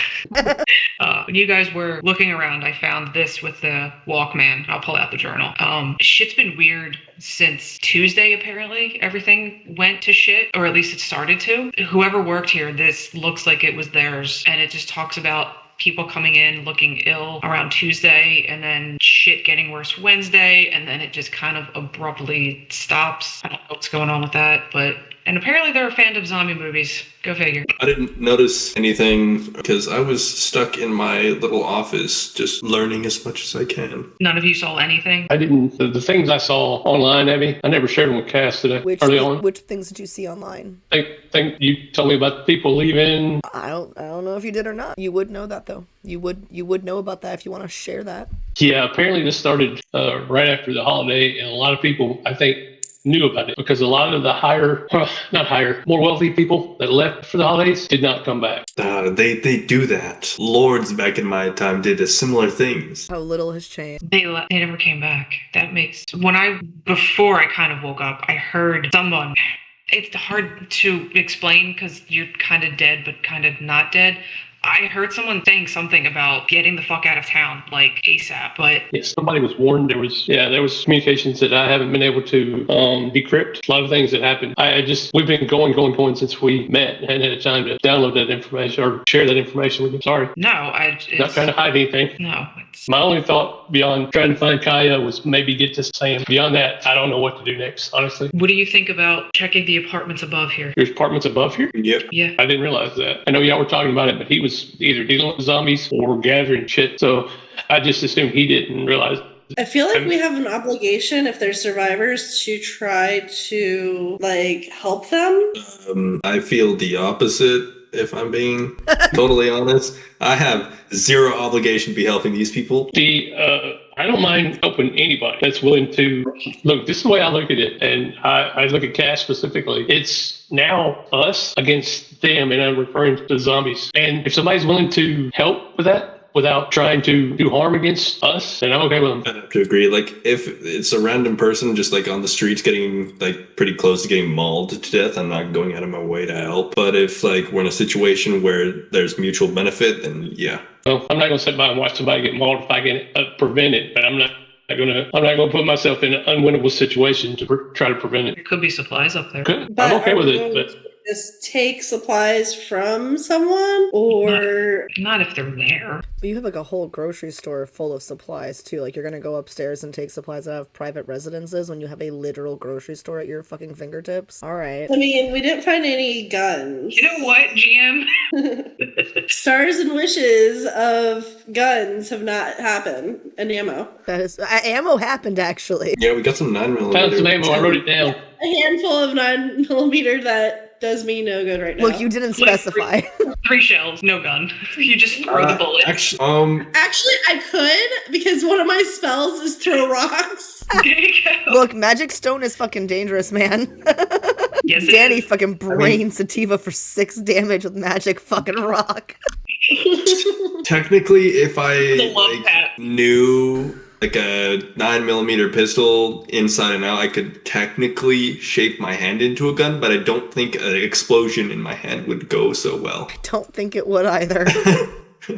When you guys were looking around, I found this with the Walkman. I'll pull out the journal. Shit's been weird since Tuesday, apparently. Everything went to shit, or at least it started to. Whoever worked here, this looks like it was theirs, and it just talks about people coming in looking ill around Tuesday, and then shit getting worse Wednesday, and then it just kind of abruptly stops. I don't know what's going on with that, but And apparently they're a fan of zombie movies. Go figure. I didn't notice anything because I was stuck in my little office just learning as much as I can. None of you saw anything? I didn't. The things I saw online, Abby, I never shared them with Cass today. Early on. Which things did you see online? Think you told me about the people leaving. I don't know if you did or not. You would know that though. You would know about that if you want to share that. Yeah, apparently this started right after the holiday, and a lot of people, I think, knew about it because a lot of the more wealthy people that left for the holidays did not come back. They do that. Lords back in my time did similar things. How little has changed. They never came back. That makes before I kind of woke up, I heard someone. It's hard to explain because you're kind of dead, but kind of not dead. I heard someone saying something about getting the fuck out of town, like ASAP, but... Yes, somebody was warned. There was communications that I haven't been able to decrypt. A lot of things that happened. We've been going since we met and hadn't had a time to download that information or share that information with you. Sorry. No, Not trying to hide anything. No. My only thought beyond trying to find Kaya was maybe get to Sam. Beyond that, I don't know what to do next, honestly. What do you think about checking the apartments above here? There's apartments above here? Yep. Yeah. I didn't realize that. I know y'all were talking about it, but he was either dealing with zombies or gathering shit. So I just assumed he didn't realize. I feel like we have an obligation if they're survivors to try to help them. I feel the opposite, if I'm being totally honest. I have zero obligation to be helping these people. I don't mind helping anybody that's willing to look. This is the way I look at it, and I look at Cass specifically. It's now us against them, and I'm referring to the zombies. And if somebody's willing to help with that without trying to do harm against us, then I'm okay with them. I have to agree. If it's a random person just on the streets getting pretty close to getting mauled to death, I'm not going out of my way to help. But if we're in a situation where there's mutual benefit, then yeah. Well, I'm not going to sit by and watch somebody get mauled if I can prevent it, but I'm not going to put myself in an unwinnable situation to try to prevent it. There could be supplies up there. Good. I'm okay with it, but Just take supplies from someone, or not if they're there. You have a whole grocery store full of supplies too. You're gonna go upstairs and take supplies out of private residences when you have a literal grocery store at your fucking fingertips. All right. I mean, we didn't find any guns. You know what, GM? Stars and wishes of guns have not happened, and ammo. That is ammo happened actually. Yeah, we got some 9mm. found some ammo. I wrote it down. A handful of 9mm that does me no good right now. Look, you didn't specify. 3 shells, no gun. You just throw the bullet. Actually, I could, because one of my spells is throw rocks. There you go. Look, magic stone is fucking dangerous, man. Yes, it Danny is. fucking brain sativa for 6 damage with magic fucking rock. Technically, if I The love pat. knew a 9mm pistol inside and out, I could technically shape my hand into a gun, but I don't think an explosion in my hand would go so well. I don't think it would either.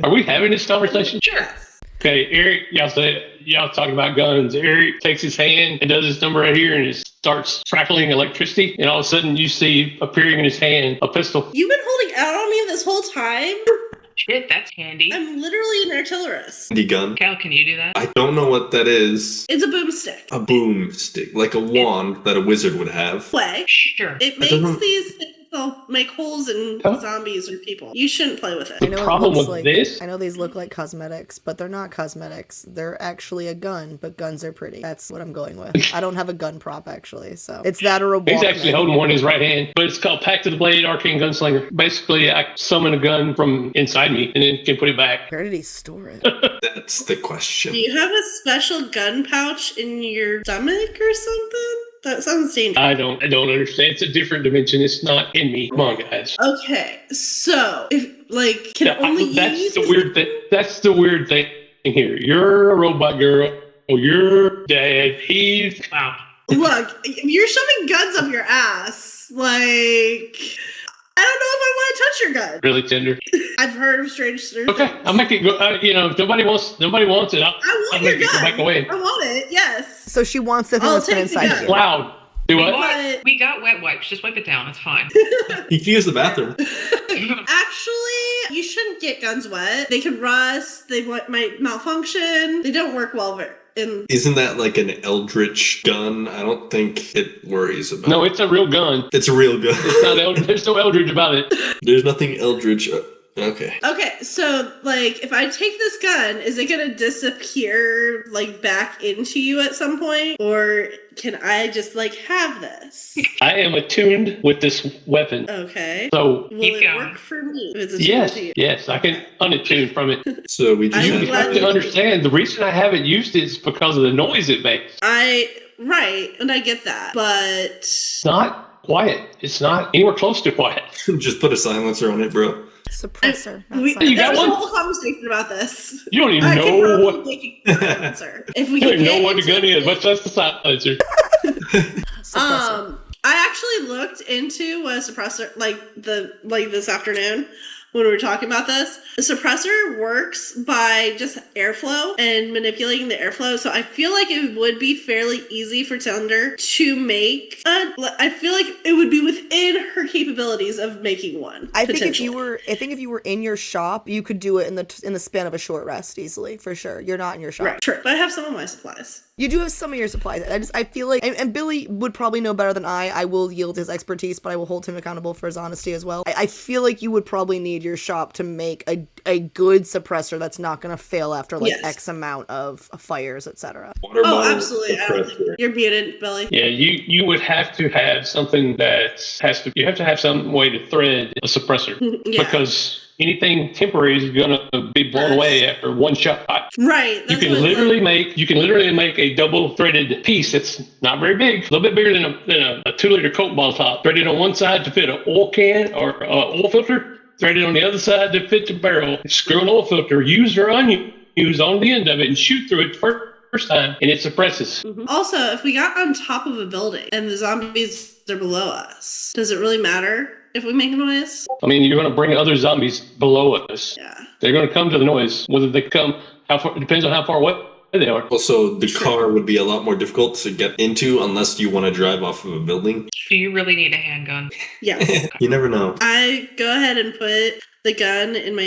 Are we having this conversation? Sure. Okay, Eric, y'all talking about guns. Eric takes his hand and does his number right here, and it starts crackling electricity, and all of a sudden you see appearing in his hand a pistol. You've been holding out on me this whole time? Shit, that's handy. I'm literally an artillerist. The gun. Cal, can you do that? I don't know what that is. It's a boomstick. A boomstick, like a wand that a wizard would have. Play. Sure. It I don't know. makes these things that'll make holes in zombies or people. You shouldn't play with it. I know it problem looks with like this- I know these look like cosmetics, but they're not cosmetics. They're actually a gun, but guns are pretty. That's what I'm going with. I don't have a gun prop actually, so it's that or a Walkman. He's actually holding one in his right hand, but it's called Pact of the Blade Arcane Gunslinger. Basically, I summon a gun from inside me and then can put it back. Where did he store it? That's the question. Do you have a special gun pouch in your stomach or something? That sounds dangerous. I don't understand. It's a different dimension. It's not in me. Come on, guys. Okay, so if can only That's use the weird thing. That's the weird thing here. You're a robot girl. Your dad, he's Wow. Look, you're shoving guns up your ass. I don't know if I want to touch your gun. really tender. I've heard of strange things. Okay, I'll make it go. If nobody wants it, I want I'll your make it go gun. back away. I want it. Yes. So she wants the thing I'll that's been take the inside gun. of you. Loud. Do what? But- We got wet wipes. Just wipe it down. It's fine. You can use the bathroom. Actually, you shouldn't get guns wet. They could rust. They might malfunction. They don't work well Isn't that like an eldritch gun? I don't think it worries about. No, it's a real gun. It's a real gun. It's not there's no eldritch about it. There's nothing eldritch. Okay. Okay, so like if I take this gun, is it gonna disappear like back into you at some point? Or can I just like have this? I am attuned with this weapon. Okay. So will keep it going. work for me? If it's attuned to you? Yes, I can unattune from it. So we just. I'm You glad have to you- understand the reason I haven't used it is because of the noise it makes. Right, and I get that, but It's not quiet. It's not anywhere close to quiet. Just put a silencer on it, bro. Suppressor. not we, silence. You got there's one? a whole conversation about this. You don't even I could know probably what make a silencer. If we you don't could even know get what the into gun it. is, much less the silencer. Suppressor. I actually looked into what a suppressor like this afternoon when we were talking about this. A suppressor works by just airflow and manipulating the airflow. So I feel like it would be fairly easy for Thunder to make. I feel like it would be within her capabilities of making one. I think if you potentially. were in your shop, you could do it in the span of a short rest easily, for sure. You're not in your shop. Right, true. But I have some of my supplies. You do have some of your supplies. I feel like, and Billy would probably know better than I. I will yield his expertise, but I will hold him accountable for his honesty as well. I feel like you would probably need your shop to make a good suppressor that's not going to fail after like Yes. X amount of fires, etc. Water Oh, bottle absolutely. suppressor. You're muted, Billy. Yeah, you would have to have something you have to have some way to thread a suppressor Yeah. because anything temporary is going to be blown away after one shot. Right. You That's can what it's literally make a double threaded piece that's not very big, a little bit bigger than a 2-liter Coke bottle top, threaded on one side to fit an oil can or oil filter, threaded on the other side to fit the barrel. Screw an oil filter, used or unused, on the end of it and shoot through it first time, and it suppresses. Mhm. Also, if we got on top of a building and the zombies are below us, does it really matter if we make a noise? I mean, you're going to bring other zombies below us. Yeah. They're going to come to the noise. Whether they come, how far, it depends on how far away they are. Also, the car would be a lot more difficult to get into unless you want to drive off of a building. Do you really need a handgun? Yes. You never know. I go ahead and put the gun in my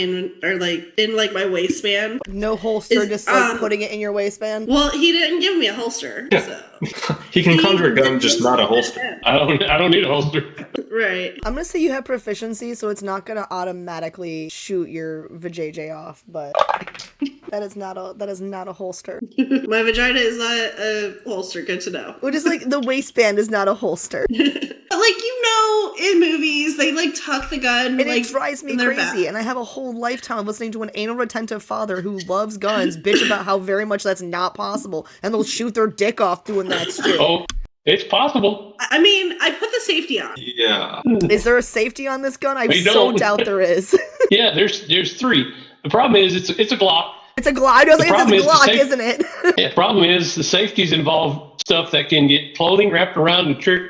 in my waistband. No holster, Is, just like putting it in your waistband. Well, he didn't give me a holster. Yeah. So He can conjure a gun, just not a holster. I don't need a holster. Right. I'm gonna say you have proficiency, so it's not gonna automatically shoot your vajayjay off, but that is not a holster. My vagina is not a holster. Good to know. Which is like the waistband is not a holster. Like, in movies, they like tuck the gun. And like, it drives me in their crazy. back. And I have a whole lifetime of listening to an anal retentive father who loves guns bitch about how very much that's not possible. And they'll shoot their dick off doing that shit. Oh, it's possible. I mean, I put the safety on. Yeah. Is there a safety on this gun? I We so don't. doubt there is. Yeah, there's 3. The problem is it's a Glock. It's a Glock. I was like, problem it's a is the Glock, safe- isn't it? Yeah, the problem is the safeties involve stuff that can get clothing wrapped around the trigger,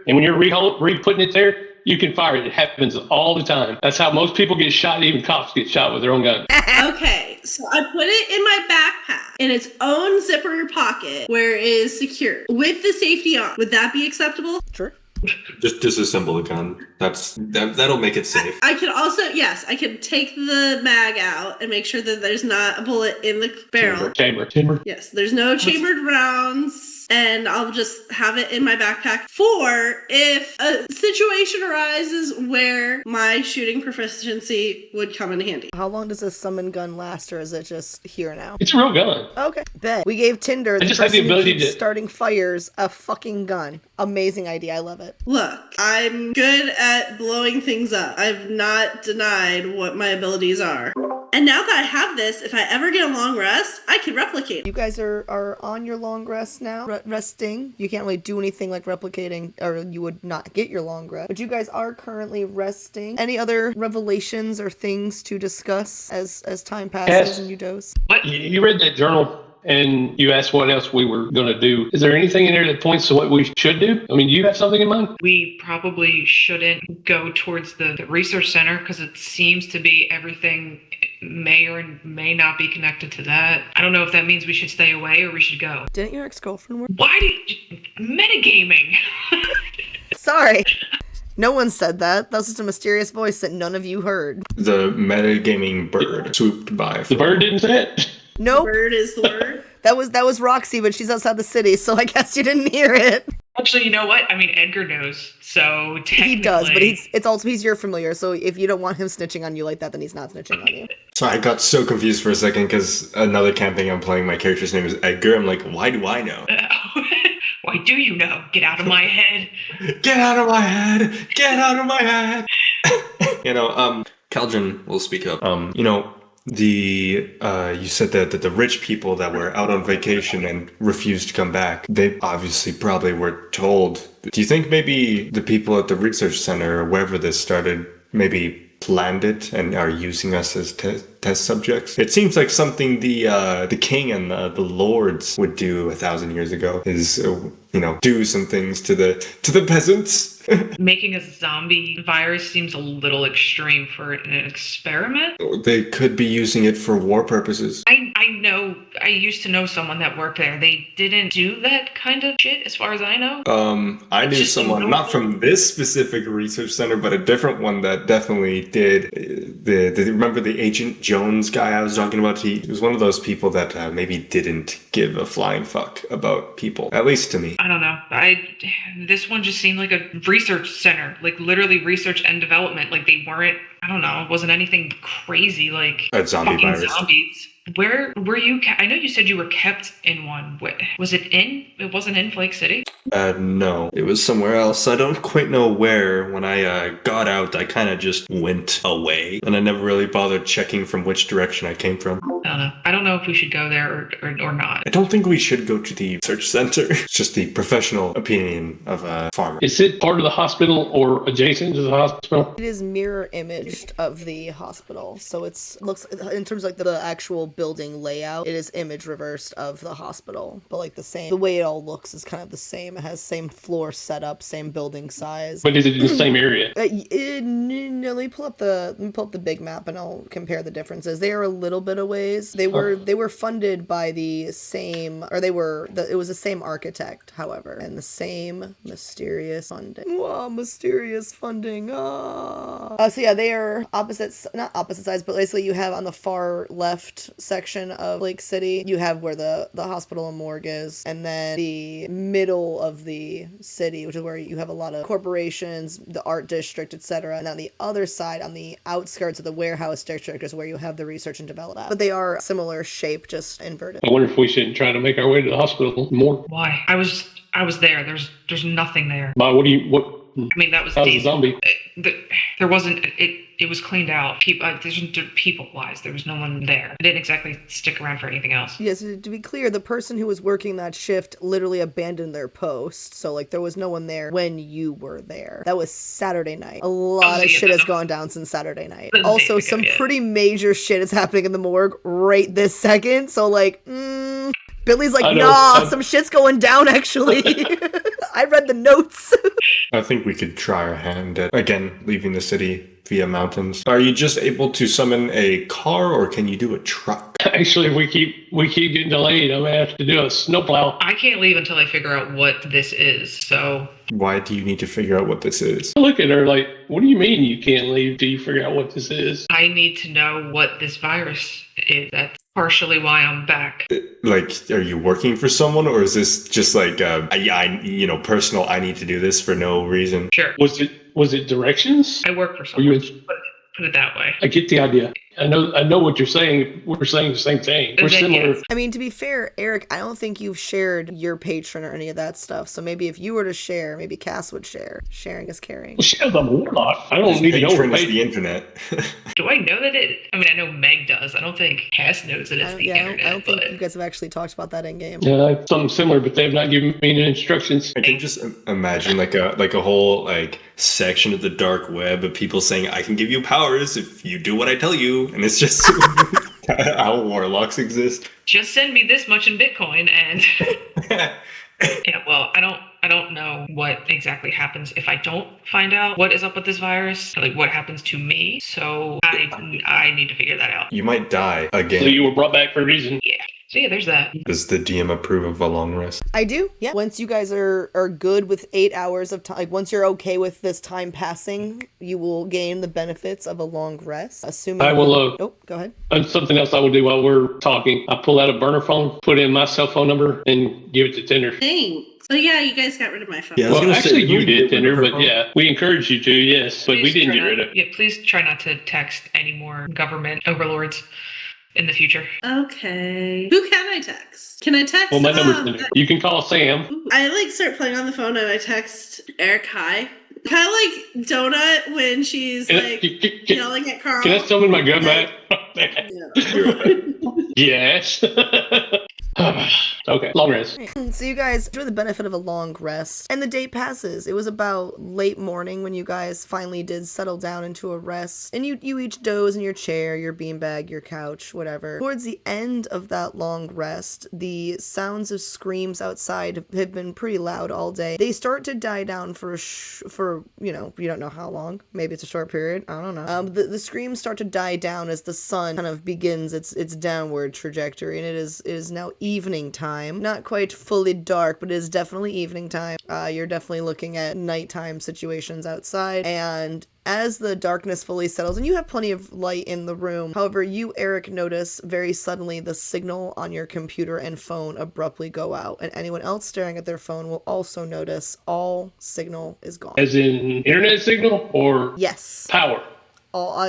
and when you're re-putting it there, you can fire it. It happens all the time. That's how most people get shot. Even cops get shot with their own gun. Okay, so I put it in my backpack in its own zipper pocket where it is secure with the safety on. Would that be acceptable? Sure. Just disassemble the gun. That'll make it safe. I could also, yes, I could take the mag out and make sure that there's not a bullet in the barrel. Chamber. Yes, there's no chambered rounds, and I'll just have it in my backpack for if a situation arises where my shooting proficiency would come in handy. How long does this summon gun last, or is it just here now? It's a real gun. Okay. Bet. We gave Tinder, the just have the person who ability keeps to- starting fires, a fucking gun. Amazing idea. I love it. Look, I'm good at blowing things up. I've not denied what my abilities are. And now that I have this, if I ever get a long rest, I can replicate. You guys are on your long rest now, resting. You can't really do anything like replicating, or you would not get your long rest. But you guys are currently resting. Any other revelations or things to discuss as time passes Yes. and you doze? What? You read that journal and you asked what else we were going to do. Is there anything in there that points to what we should do? I mean, do you have something in mind? We probably shouldn't go towards the research center because it seems to be everything may or may not be connected to that. I don't know if that means we should stay away or we should go. Didn't your ex-girlfriend work? Why did metagaming? Sorry. No one said that. That was just a mysterious voice that none of you heard. The metagaming bird swooped by. The bird didn't say it. Nope. Bird is the word. That was Roxy, but she's outside the city, so I guess you didn't hear it. Actually, you know what? I mean, Edgar knows, so technically... He does, but he's your familiar, so if you don't want him snitching on you like that, then he's not snitching on you. So I got so confused for a second because another campaign I'm playing, my character's name is Edgar. I'm like, why do I know? Why do you know? Get out of my head. Get out of my head! Get out of my head! Caldron will speak up. You said that the rich people that were out on vacation and refused to come back, they obviously probably were told. Do you think maybe the people at the research center or wherever this started maybe planned it and are using us as test subjects? It seems like something the king and the lords would do 1,000 years ago is do some things to the peasants. Making a zombie virus seems a little extreme for an experiment. They could be using it for war purposes. I used to know someone that worked there. They didn't do that kind of shit, as far as I know. I knew someone, not from this specific research center, but a different one that definitely did. Remember the Agent Jones guy I was talking about? He was one of those people that maybe didn't give a flying fuck about people, at least to me. I don't know. This one just seemed like a research center, like literally research and development. Like they weren't, I don't know, it wasn't anything crazy like a zombie fucking virus. Zombies. Where were you? I know you said you were kept in one. Was it in? It wasn't in Flake City? No. It was somewhere else. I don't quite know where. When I got out, I kind of just went away. And I never really bothered checking from which direction I came from. I don't know. I don't know if we should go there or not. I don't think we should go to the research center. It's just the professional opinion of a farmer. Is it part of the hospital or adjacent to the hospital? It is mirror imaged of the hospital, so looks in terms of like the actual building layout, it is image reversed of the hospital, but like the way it all looks is kind of the same. It has same floor setup, same building size. But is it in the same area? No, let me pull up the big map and I'll compare the differences. They are a little bit of ways. They were funded by the same, or it was the same architect, however, and the same mysterious funding. Wow, mysterious funding. So yeah, they are not opposite sides, but basically you have on the far left section of Lake City, you have where the hospital and morgue is, and then the middle of the city, which is where you have a lot of corporations, the art district, etc. And on the other side, on the outskirts of the warehouse district, is where you have the research and development. But they are similar shape, just inverted. I wonder if we should try to make our way to the hospital more. Why? I was there. There's nothing there. But what? I mean, that was How's the zombie? There wasn't. It was cleaned out. People-wise, there was no one there. I didn't exactly stick around for anything else. Yes, to be clear, the person who was working that shift literally abandoned their post. So, like, there was no one there when you were there. That was Saturday night. A lot of shit has gone down since Saturday night. Also, some pretty major shit is happening in the morgue right this second. So, like, Billy's like, some shit's going down, actually. I read the notes. I think we could try our hand at, again, leaving the city via mountains. Are you just able to summon a car, or can you do a truck? Actually, if we keep getting delayed, I'm gonna have to do a snowplow. I can't leave until I figure out what this is, so... Why do you need to figure out what this is? I look at her like, what do you mean you can't leave till you figure out what this is? I need to know what this virus is. That's partially why I'm back. Like, are you working for someone, or is this just like, personal, I need to do this for no reason? Sure. Was it directions? I work for someone. Put it that way. I get the idea. I know what you're saying. We're saying the same thing. We're similar. Yes. I mean, to be fair, Eric, I don't think you've shared your patron or any of that stuff. So maybe if you were to share, maybe Cass would share. Sharing is caring. Well, she's a warlock. I don't need to know patron is the internet. Do I know that I know Meg does. I don't think Cass knows that it's the internet. I don't think you guys have actually talked about that in game. Yeah, something similar, but they've not given me any instructions. I can just imagine like a whole section of the dark web of people saying, I can give you powers if you do what I tell you. And it's just how warlocks exist. Just send me this much in Bitcoin and yeah, well, I don't know what exactly happens if I don't find out what is up with this virus, like what happens to me. So I need to figure that out. You might die again. So you were brought back for a reason. Yeah. So yeah, there's that. Does the DM approve of a long rest? I do, yeah. Once you guys are good with 8 hours of time, like once you're okay with this time passing, you will gain the benefits of a long rest. Assuming I will, oh, go ahead. And something else I will do while we're talking. I pull out a burner phone, put in my cell phone number, and give it to Tinder. Thanks. So yeah, you guys got rid of my phone. Yeah, I was Well, gonna actually, say, you did, Tinder, rid of but her yeah, we encouraged you to, yes, but we Please didn't try get rid of it. Yeah, please try not to text any more government overlords in the future. Okay. Who can I text? Can I text? Well, my number's in there. You can call Sam. I like start playing on the phone and I text Eric hi. Kind of like Donut when she's like yelling at Carl. Can I summon my gun back? No. Yes. Okay, long rest. So you guys enjoy the benefit of a long rest, and the day passes. It was about late morning when you guys finally did settle down into a rest, and you each doze in your chair, your beanbag, your couch, whatever. Towards the end of that long rest, the sounds of screams outside have been pretty loud all day. They start to die down for you don't know how long. Maybe it's a short period. I don't know. The screams start to die down as the sun kind of begins its downward trajectory, and it is now evening time. Not quite fully dark, but it is definitely evening time. You're definitely looking at nighttime situations outside, and as the darkness fully settles, and you have plenty of light in the room, however, you, Eric, notice very suddenly the signal on your computer and phone abruptly go out, and anyone else staring at their phone will also notice all signal is gone. As in internet signal or Yes. power?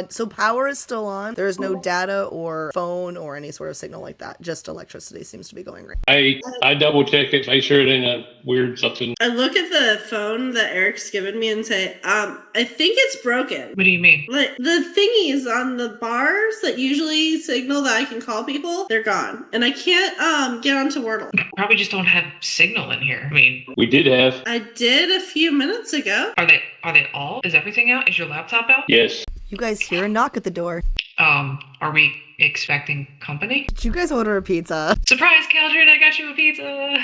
So power is still on. There is no data or phone or any sort of signal like that. Just electricity seems to be going right. I double check it, make sure it ain't a weird something. I look at the phone that Eric's given me and say, I think it's broken. What do you mean? Like the thingies on the bars that usually signal that I can call people, they're gone. And I can't get onto Wordle. Probably just don't have signal in here. I mean, We did have. I did a few minutes ago. are they all? Is everything out? Is your laptop out? Yes. You guys hear a knock at the door. Are we expecting company? Did you guys order a pizza? Surprise, Caldred, I got you a pizza.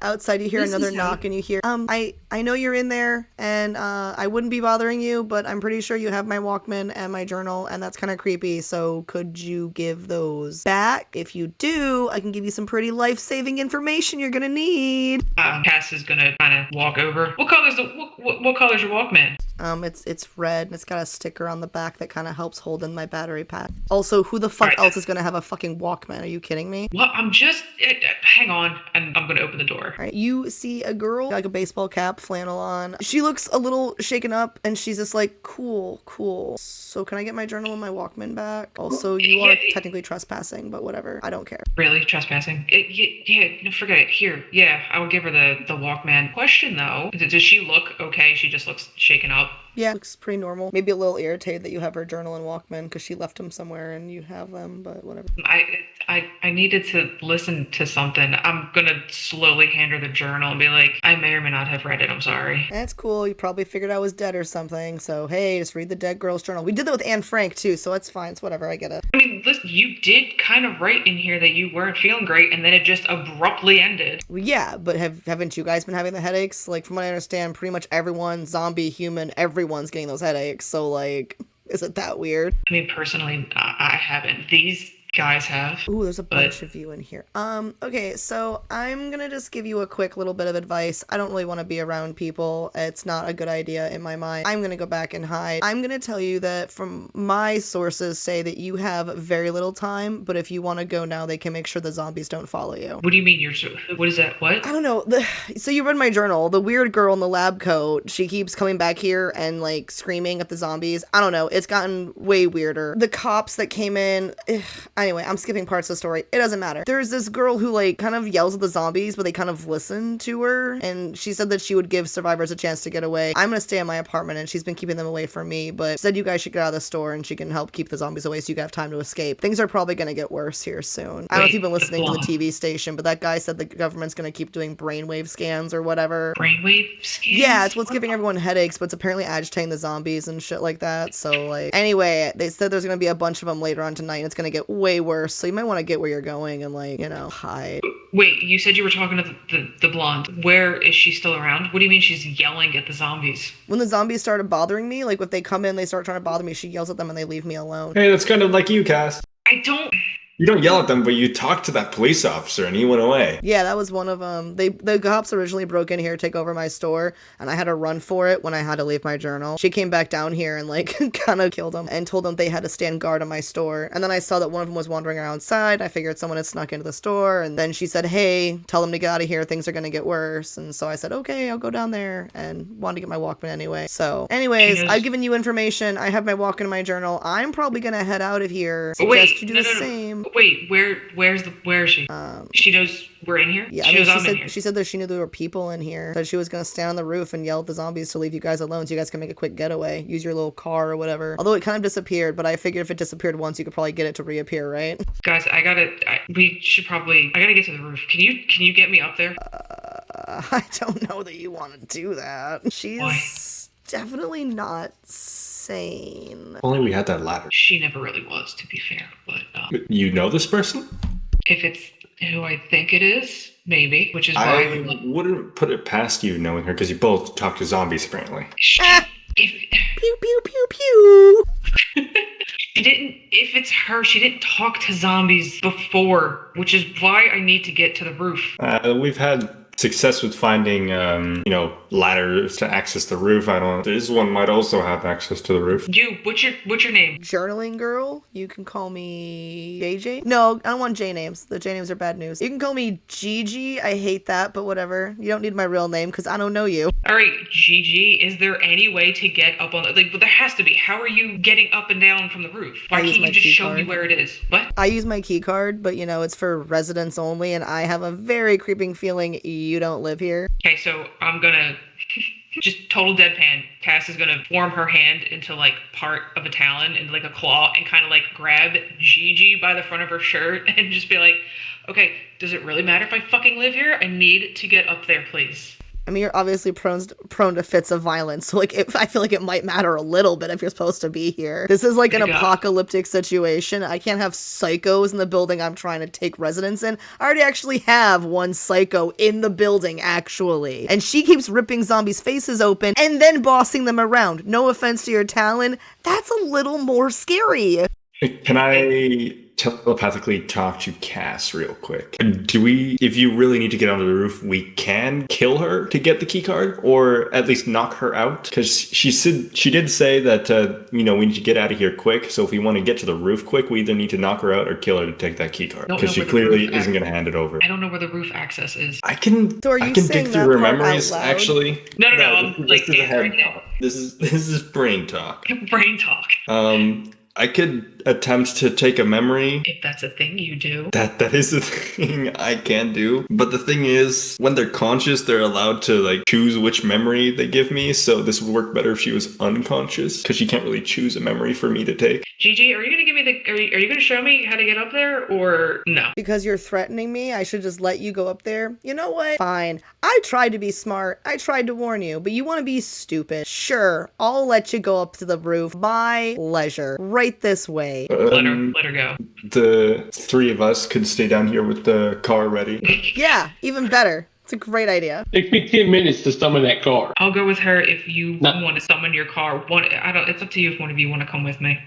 Outside you hear This another is knock and you hear, I know you're in there and I wouldn't be bothering you, but I'm pretty sure you have my Walkman and my journal and that's kind of creepy, so could you give those back? If you do, I can give you some pretty life-saving information you're gonna need. Cass is gonna kind of walk over. What color's what color's your Walkman? It's red and it's got a sticker on the back that kind of helps hold in my battery pack. Also, who the fuck else is gonna have a fucking Walkman? Are you kidding me? What? I'm just hang on, and I'm gonna open the door. All right, you see a girl, like a baseball cap, flannel on. She looks a little shaken up, and she's just like, cool. So can I get my journal and my Walkman back? Also, you are technically trespassing, but whatever. I don't care. Really? Trespassing? Yeah, no, forget it. Here. Yeah, I will give her the Walkman. Question, though, does she look okay? She just looks shaken up. Yeah, looks pretty normal. Maybe a little irritated that you have her journal and Walkman because she left them somewhere and you have them, but whatever. I needed to listen to something. I'm gonna slowly hand her the journal and be like, I may or may not have read it. I'm sorry. That's cool. You probably figured I was dead or something. So, hey, just read the dead girl's journal. We did that with Anne Frank, too, so it's fine. It's whatever. I get it. I mean, listen, you did kind of write in here that you weren't feeling great, and then it just abruptly ended. Well, yeah, but haven't you guys been having the headaches? Like, from what I understand, pretty much everyone, zombie, human, everyone's getting those headaches. So, like, is it that weird? I mean, personally, I haven't. These guys have. Ooh, there's a bunch of you in here. Okay, so I'm gonna just give you a quick little bit of advice. I don't really want to be around people. It's not a good idea in my mind. I'm gonna go back and hide. I'm gonna tell you that from my sources say that you have very little time, but if you want to go now, they can make sure the zombies don't follow you. What do you mean what is that? What? I don't know. So you read my journal. The weird girl in the lab coat, she keeps coming back here and like screaming at the zombies. I don't know. It's gotten way weirder. The cops that came in, anyway, I'm skipping parts of the story. It doesn't matter. There's this girl who like kind of yells at the zombies, but they kind of listen to her. And she said that she would give survivors a chance to get away. I'm gonna stay in my apartment and she's been keeping them away from me, but said you guys should get out of the store and she can help keep the zombies away so you can have time to escape. Things are probably gonna get worse here soon. I don't know if you've been listening to the TV station, but that guy said the government's gonna keep doing brainwave scans or whatever. Brainwave scans? Yeah, it's what's giving everyone headaches, but it's apparently agitating the zombies and shit like that. So like, anyway, they said there's gonna be a bunch of them later on tonight and it's gonna get way worse. So you might want to get where you're going and like, hide. Wait, you said you were talking to the blonde. Where is she still around? What do you mean she's yelling at the zombies? When the zombies started bothering me, like if they come in, they start trying to bother me, she yells at them and they leave me alone. Hey, that's kind of like you, Cass. I don't You don't yell at them, but you talk to that police officer and he went away. Yeah, that was one of them. The cops originally broke in here to take over my store, and I had to run for it when I had to leave my journal. She came back down here and like kind of killed them and told them they had to stand guard on my store. And then I saw that one of them was wandering around outside. I figured someone had snuck into the store, and then she said, "Hey, tell them to get out of here. Things are gonna get worse." And so I said, "Okay, I'll go down there," and wanted to get my Walkman anyway. So, anyways, I've given you information. I have my Walkman in my journal. I'm probably gonna head out of here. Suggest you do the same. Wait, where is she? She knows we're in here? Yeah, she said that she knew there were people in here. Said she was gonna stand on the roof and yell at the zombies to leave you guys alone so you guys can make a quick getaway. Use your little car or whatever. Although it kind of disappeared, but I figured if it disappeared once, you could probably get it to reappear, right? Guys, I gotta get to the roof. Can you get me up there? I don't know that you want to do that. She's definitely not sane. Only we had that ladder. She never really was, to be fair, but You know this person? if it's who I think it is, maybe, which is why I wouldn't put it past you knowing her because you both talk to zombies apparently. Pew, pew, pew, pew. If it's her, she didn't talk to zombies before, which is why I need to get to the roof. We've had success with finding, ladders to access the roof. I don't know. This one might also have access to the roof. What's your name? Journaling girl. You can call me JJ. No, I don't want J names. The J names are bad news. You can call me Gigi. I hate that, but whatever. You don't need my real name because I don't know you. All right, Gigi, is there any way to get up on but there has to be. How are you getting up and down from the roof? Why can't you just show me where it is? What? I use my key card, but it's for residents only, and I have a very creeping feeling you don't live here. Okay, so I'm gonna just total deadpan. Cass is gonna form her hand into like part of a talon and like a claw and kind of like grab Gigi by the front of her shirt and just be like, okay, does it really matter if I fucking live here? I need to get up there, please. I mean, you're obviously prone to fits of violence, so I feel like it might matter a little bit if you're supposed to be here. This is like an apocalyptic situation. I can't have psychos in the building I'm trying to take residence in. I already actually have one psycho in the building, actually. And she keeps ripping zombies' faces open and then bossing them around. No offense to your Talon, that's a little more scary. Can I telepathically talk to Cass real quick? If you really need to get onto the roof, we can kill her to get the key card, or at least knock her out? Because she did say that, we need to get out of here quick, so if we want to get to the roof quick, we either need to knock her out or kill her to take that key card. Because she clearly isn't going to hand it over. I don't know where the roof access is. I can dig through her memories, actually. No, I'm like, this is head talk. This is brain talk. Brain talk. I could attempt to take a memory. If that's a thing you do. That is a thing I can do. But the thing is, when they're conscious, they're allowed to like choose which memory they give me. So this would work better if she was unconscious, because she can't really choose a memory for me to take. Gigi, are you gonna give me are you gonna show me how to get up there, or no? Because you're threatening me, I should just let you go up there. You know what? Fine. I tried to be smart. I tried to warn you, but you want to be stupid. Sure, I'll let you go up to the roof. My leisure. Right this way. Let her go. The three of us could stay down here with the car ready. Yeah, even better. It's a great idea. Take me 10 minutes to summon that car. I'll go with her if you want to summon your car. It's up to you if one of you want to come with me.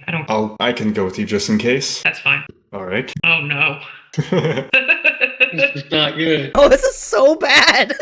I can go with you just in case. That's fine. All right. Oh no. This is not good. Oh, this is so bad.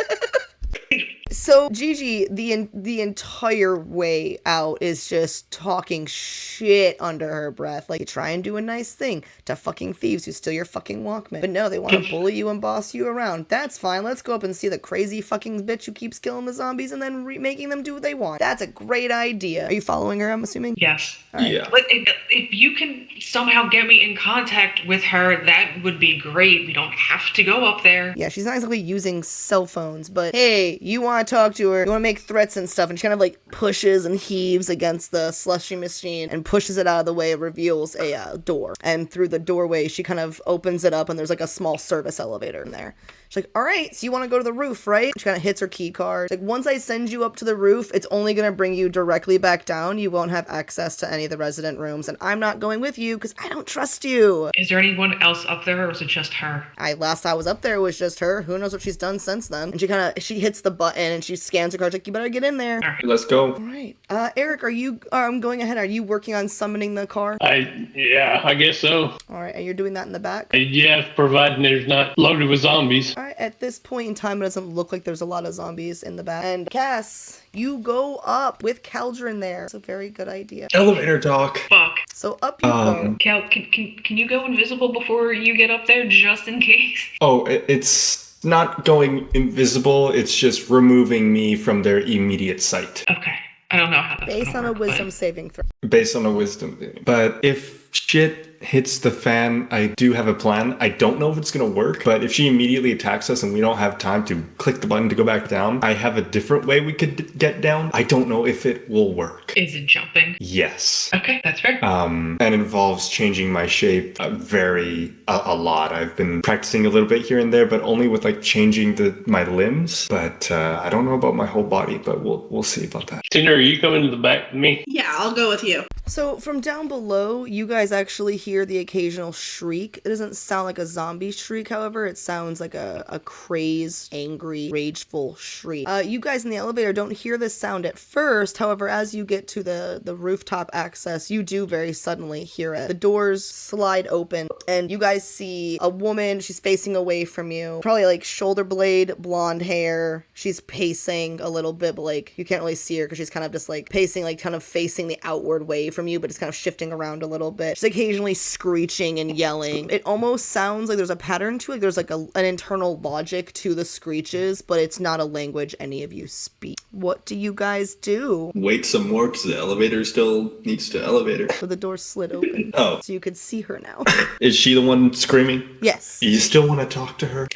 So Gigi, the entire way out is just talking shit under her breath. Like, you try and do a nice thing to fucking thieves who steal your fucking Walkman. But no, they want to bully you and boss you around. That's fine. Let's go up and see the crazy fucking bitch who keeps killing the zombies and then making them do what they want. That's a great idea. Are you following her, I'm assuming? Yes. Right. Yeah. But if you can somehow get me in contact with her, that would be great. We don't have to go up there. Yeah, she's not exactly using cell phones, but hey, you want to talk to her, you want to make threats and stuff, and she kind of like pushes and heaves against the slushy machine and pushes it out of the way. It reveals a door, and through the doorway she kind of opens it up, and there's like a small service elevator in there. She's like, all right, so you want to go to the roof, right? She kind of hits her key card. Like, once I send you up to the roof, it's only going to bring you directly back down. You won't have access to any of the resident rooms, and I'm not going with you because I don't trust you. Is there anyone else up there, or is it just her? Last I was up there, it was just her. Who knows what she's done since then? And she hits the button in, and she scans her card like, you better get in there. Let's go. All right. Eric, are you going ahead? Are you working on summoning the car? Yeah, I guess so. All right, and you're doing that in the back? Yeah, providing there's not loaded with zombies. All right, at this point in time, it doesn't look like there's a lot of zombies in the back. And Cass, you go up with Caldron there. It's a very good idea. Elevator dock. Fuck. So up you go. Cal, can you go invisible before you get up there, just in case? Oh, it's not going invisible. It's just removing me from their immediate sight. Okay. I don't know how that's Based on gonna a work, wisdom but- saving throw. Based on a wisdom thing. But if shit hits the fan, I do have a plan. I don't know if it's going to work, but if she immediately attacks us and we don't have time to click the button to go back down, I have a different way we could get down. I don't know if it will work. Is it jumping? Yes. Okay, that's fair. And involves changing my shape a lot. I've been practicing a little bit here and there, but only with like changing my limbs. But I don't know about my whole body, but we'll see about that. Tinder, are you coming to the back with me? Yeah, I'll go with you. So from down below, you guys actually hear the occasional shriek. It doesn't sound like a zombie shriek, however. It sounds like a crazed, angry, rageful shriek. You guys in the elevator don't hear this sound at first. However, as you get to the rooftop access, you do very suddenly hear it. The doors slide open, and you guys see a woman. She's facing away from you. Probably like shoulder blade, blonde hair. She's pacing a little bit, but like you can't really see her because she's kind of just like pacing, like kind of facing the outward way from you, but it's kind of shifting around a little bit. She's occasionally screeching and yelling. It almost sounds like there's a pattern to it. There's like an internal logic to the screeches, but it's not a language any of you speak. What do you guys do? Wait some more because the elevator still needs to elevator. So the door slid open. Oh. So you could see her now. Is she the one screaming? Yes. You still want to talk to her?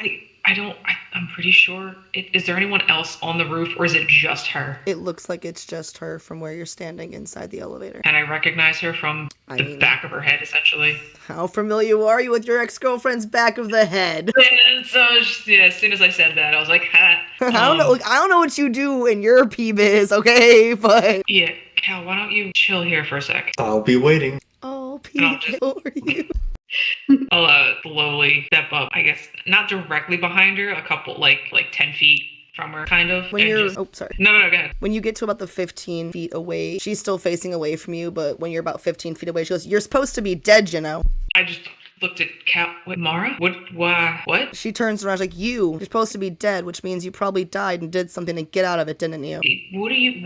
I'm pretty sure. Is there anyone else on the roof, or is it just her? It looks like it's just her from where you're standing inside the elevator. And I recognize her from the back of her head, essentially. How familiar are you with your ex-girlfriend's back of the head? And so, yeah, as soon as I said that, I was like, ha. I don't know. Look, I don't know what you do in your P-biz, okay? But Yeah, Cal, why don't you chill here for a sec? I'll be waiting. oh, P-biz, who are you? I'll slowly step up, I guess, not directly behind her, a couple, like 10 feet from her, kind of. When and you're, just- oh, sorry. No, go ahead. When you get to about the 15 feet away, she's still facing away from you, but when you're about 15 feet away, she goes, "You're supposed to be dead, you know." I just looked at Cal. What, Mara? Why? What? She turns around, she's like, you're supposed to be dead, which means you probably died and did something to get out of it, didn't you? What are you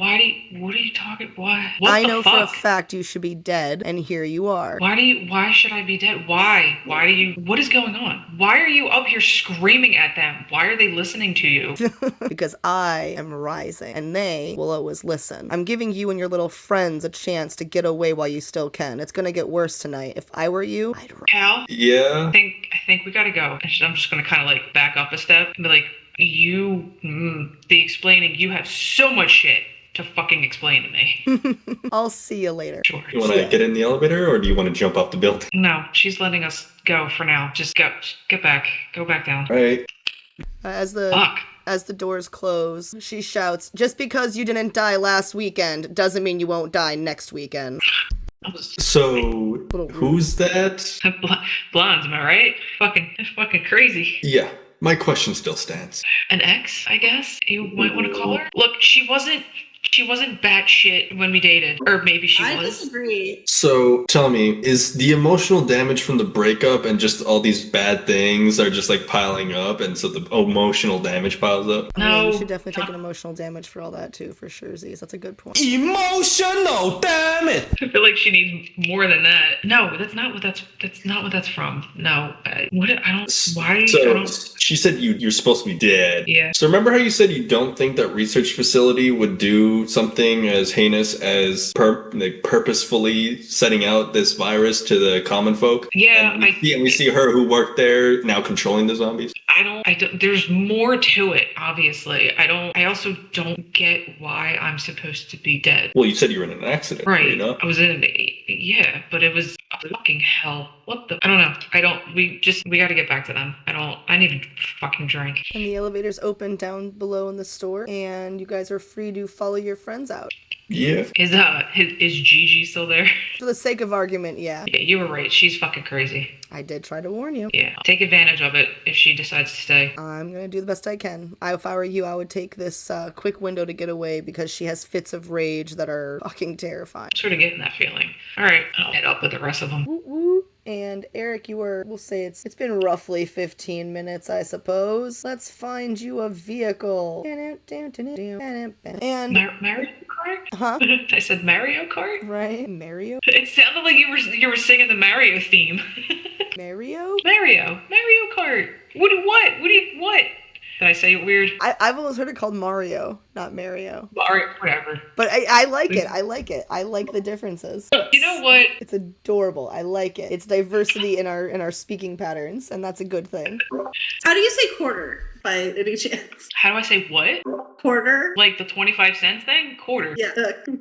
talking? Why? What I the know for a fuck? fact you should be dead, and here you are. Why should I be dead? Why? What is going on? Why are you up here screaming at them? Why are they listening to you? Because I am rising, and they will always listen. I'm giving you and your little friends a chance to get away while you still can. It's gonna get worse tonight. If I were you, I'd run. Cal? Yeah. I think we gotta go. I'm just gonna kind of like back up a step and be like, the explaining, you have so much shit to fucking explain to me. I'll see you later. Sure. You want to get in the elevator or do you want to jump off the building? No, she's letting us go for now. Just get back. Go back down. All right. As Fuck. the doors close, she shouts, "Just because you didn't die last weekend doesn't mean you won't die next weekend." So, who's that? Blondes, am I right? Fucking crazy. Yeah, my question still stands. An ex, I guess you might want to call her. Look, she wasn't batshit when we dated, or maybe she I was. disagree. So, tell me, is the emotional damage from the breakup and just all these bad things are just like piling up, and so the emotional damage piles up? Yeah, No, you should definitely take an emotional damage for all that too, for sure, Z's. That's a good point. Emotional, damn it! I feel like she needs more than that. No, that's not what that's from. No, I don't. Why? I So, don't. she said you're supposed to be dead. Yeah. So remember how you said you don't think that research facility would do something as heinous as purposefully setting out this virus to the common folk? Yeah, and we see her who worked there now controlling the zombies. I don't. There's more to it. Obviously, I also don't get why I'm supposed to be dead. Well, you said you were in an accident, were you Right. not? I was in yeah, but it was fucking hell. What the? I don't know. We got to get back to them. I need a fucking drink. And the elevators open down below in the store, and you guys are free to follow your friends out. Yeah. Is Gigi still there? For the sake of argument, yeah. Yeah, you were right. She's fucking crazy. I did try to warn you. Yeah. Take advantage of it if she decides to stay. I'm gonna do the best I can. If I were you, I would take this quick window to get away because she has fits of rage that are fucking terrifying. Sort of getting that feeling. All right, I'll head up with the rest of them. Woo woo. And Eric, we'll say it's been roughly 15 minutes, I suppose. Let's find you a vehicle. And Mario Kart? Huh? I said Mario Kart? Right, Mario? It sounded like you were singing the Mario theme. Mario? Mario Kart. What? Did I say it weird? I've always heard it called Mario, not Mario. Mario, whatever. But I like it. I like it. I like the differences. You know what? It's adorable. I like it. It's diversity in our speaking patterns, and that's a good thing. How do you say quarter by any chance? How do I say what? Quarter? Like the 25 cents thing? Quarter. Yeah.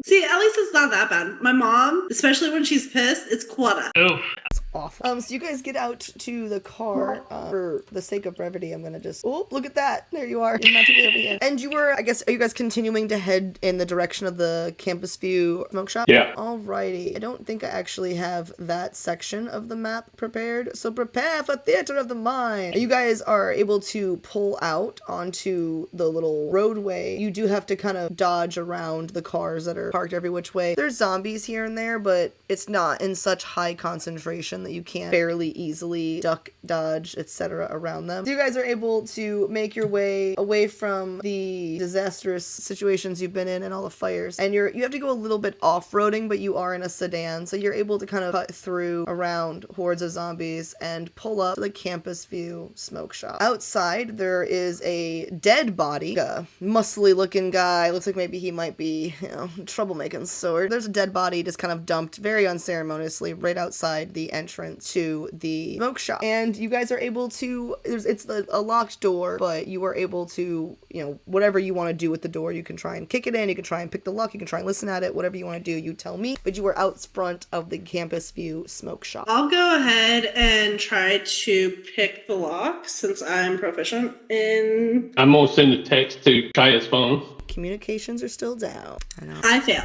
See, at least it's not that bad. My mom, especially when she's pissed, it's quota. Oh. That's awful. So you guys get out to the car. For the sake of brevity, I'm gonna just... Oh, look at that. There you are. You're magically over here. And are you guys continuing to head in the direction of the Campus View smoke shop? Yeah. Alrighty. I don't think I actually have that section of the map prepared, so prepare for theater of the mind. You guys are able to pull out onto the little roadway. You do have to kind of dodge around the cars that are parked every which way. There's zombies here and there, but it's not in such high concentration that you can't fairly easily duck, dodge, etc. around them. So you guys are able to make your way away from the disastrous situations you've been in and all the fires. And you have to go a little bit off-roading, but you are in a sedan, so you're able to kind of cut through around hordes of zombies and pull up to the Campus View smoke shop. Outside, there is a dead body, a muscly looking guy. Looks like maybe he might be, troublemaking sort. There's a dead body just kind of dumped very unceremoniously right outside the entrance to the smoke shop. And you guys are able to, it's a locked door, but you are able to, whatever you want to do with the door, you can try and kick it in, you can try and pick the lock, you can try and listen at it, whatever you want to do, you tell me. But you are out front of the Campus View smoke shop. I'll go ahead and try to pick the lock since I'm proficient in... I'm going to send a text to Kaya's phone. Communications are still down. I know. I fail.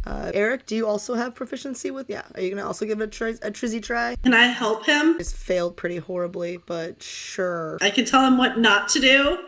Eric, do you also have proficiency with... Yeah. Are you going to also give it a trizzy try? Can I help him? Just failed pretty horribly, but sure. I can tell him what not to do.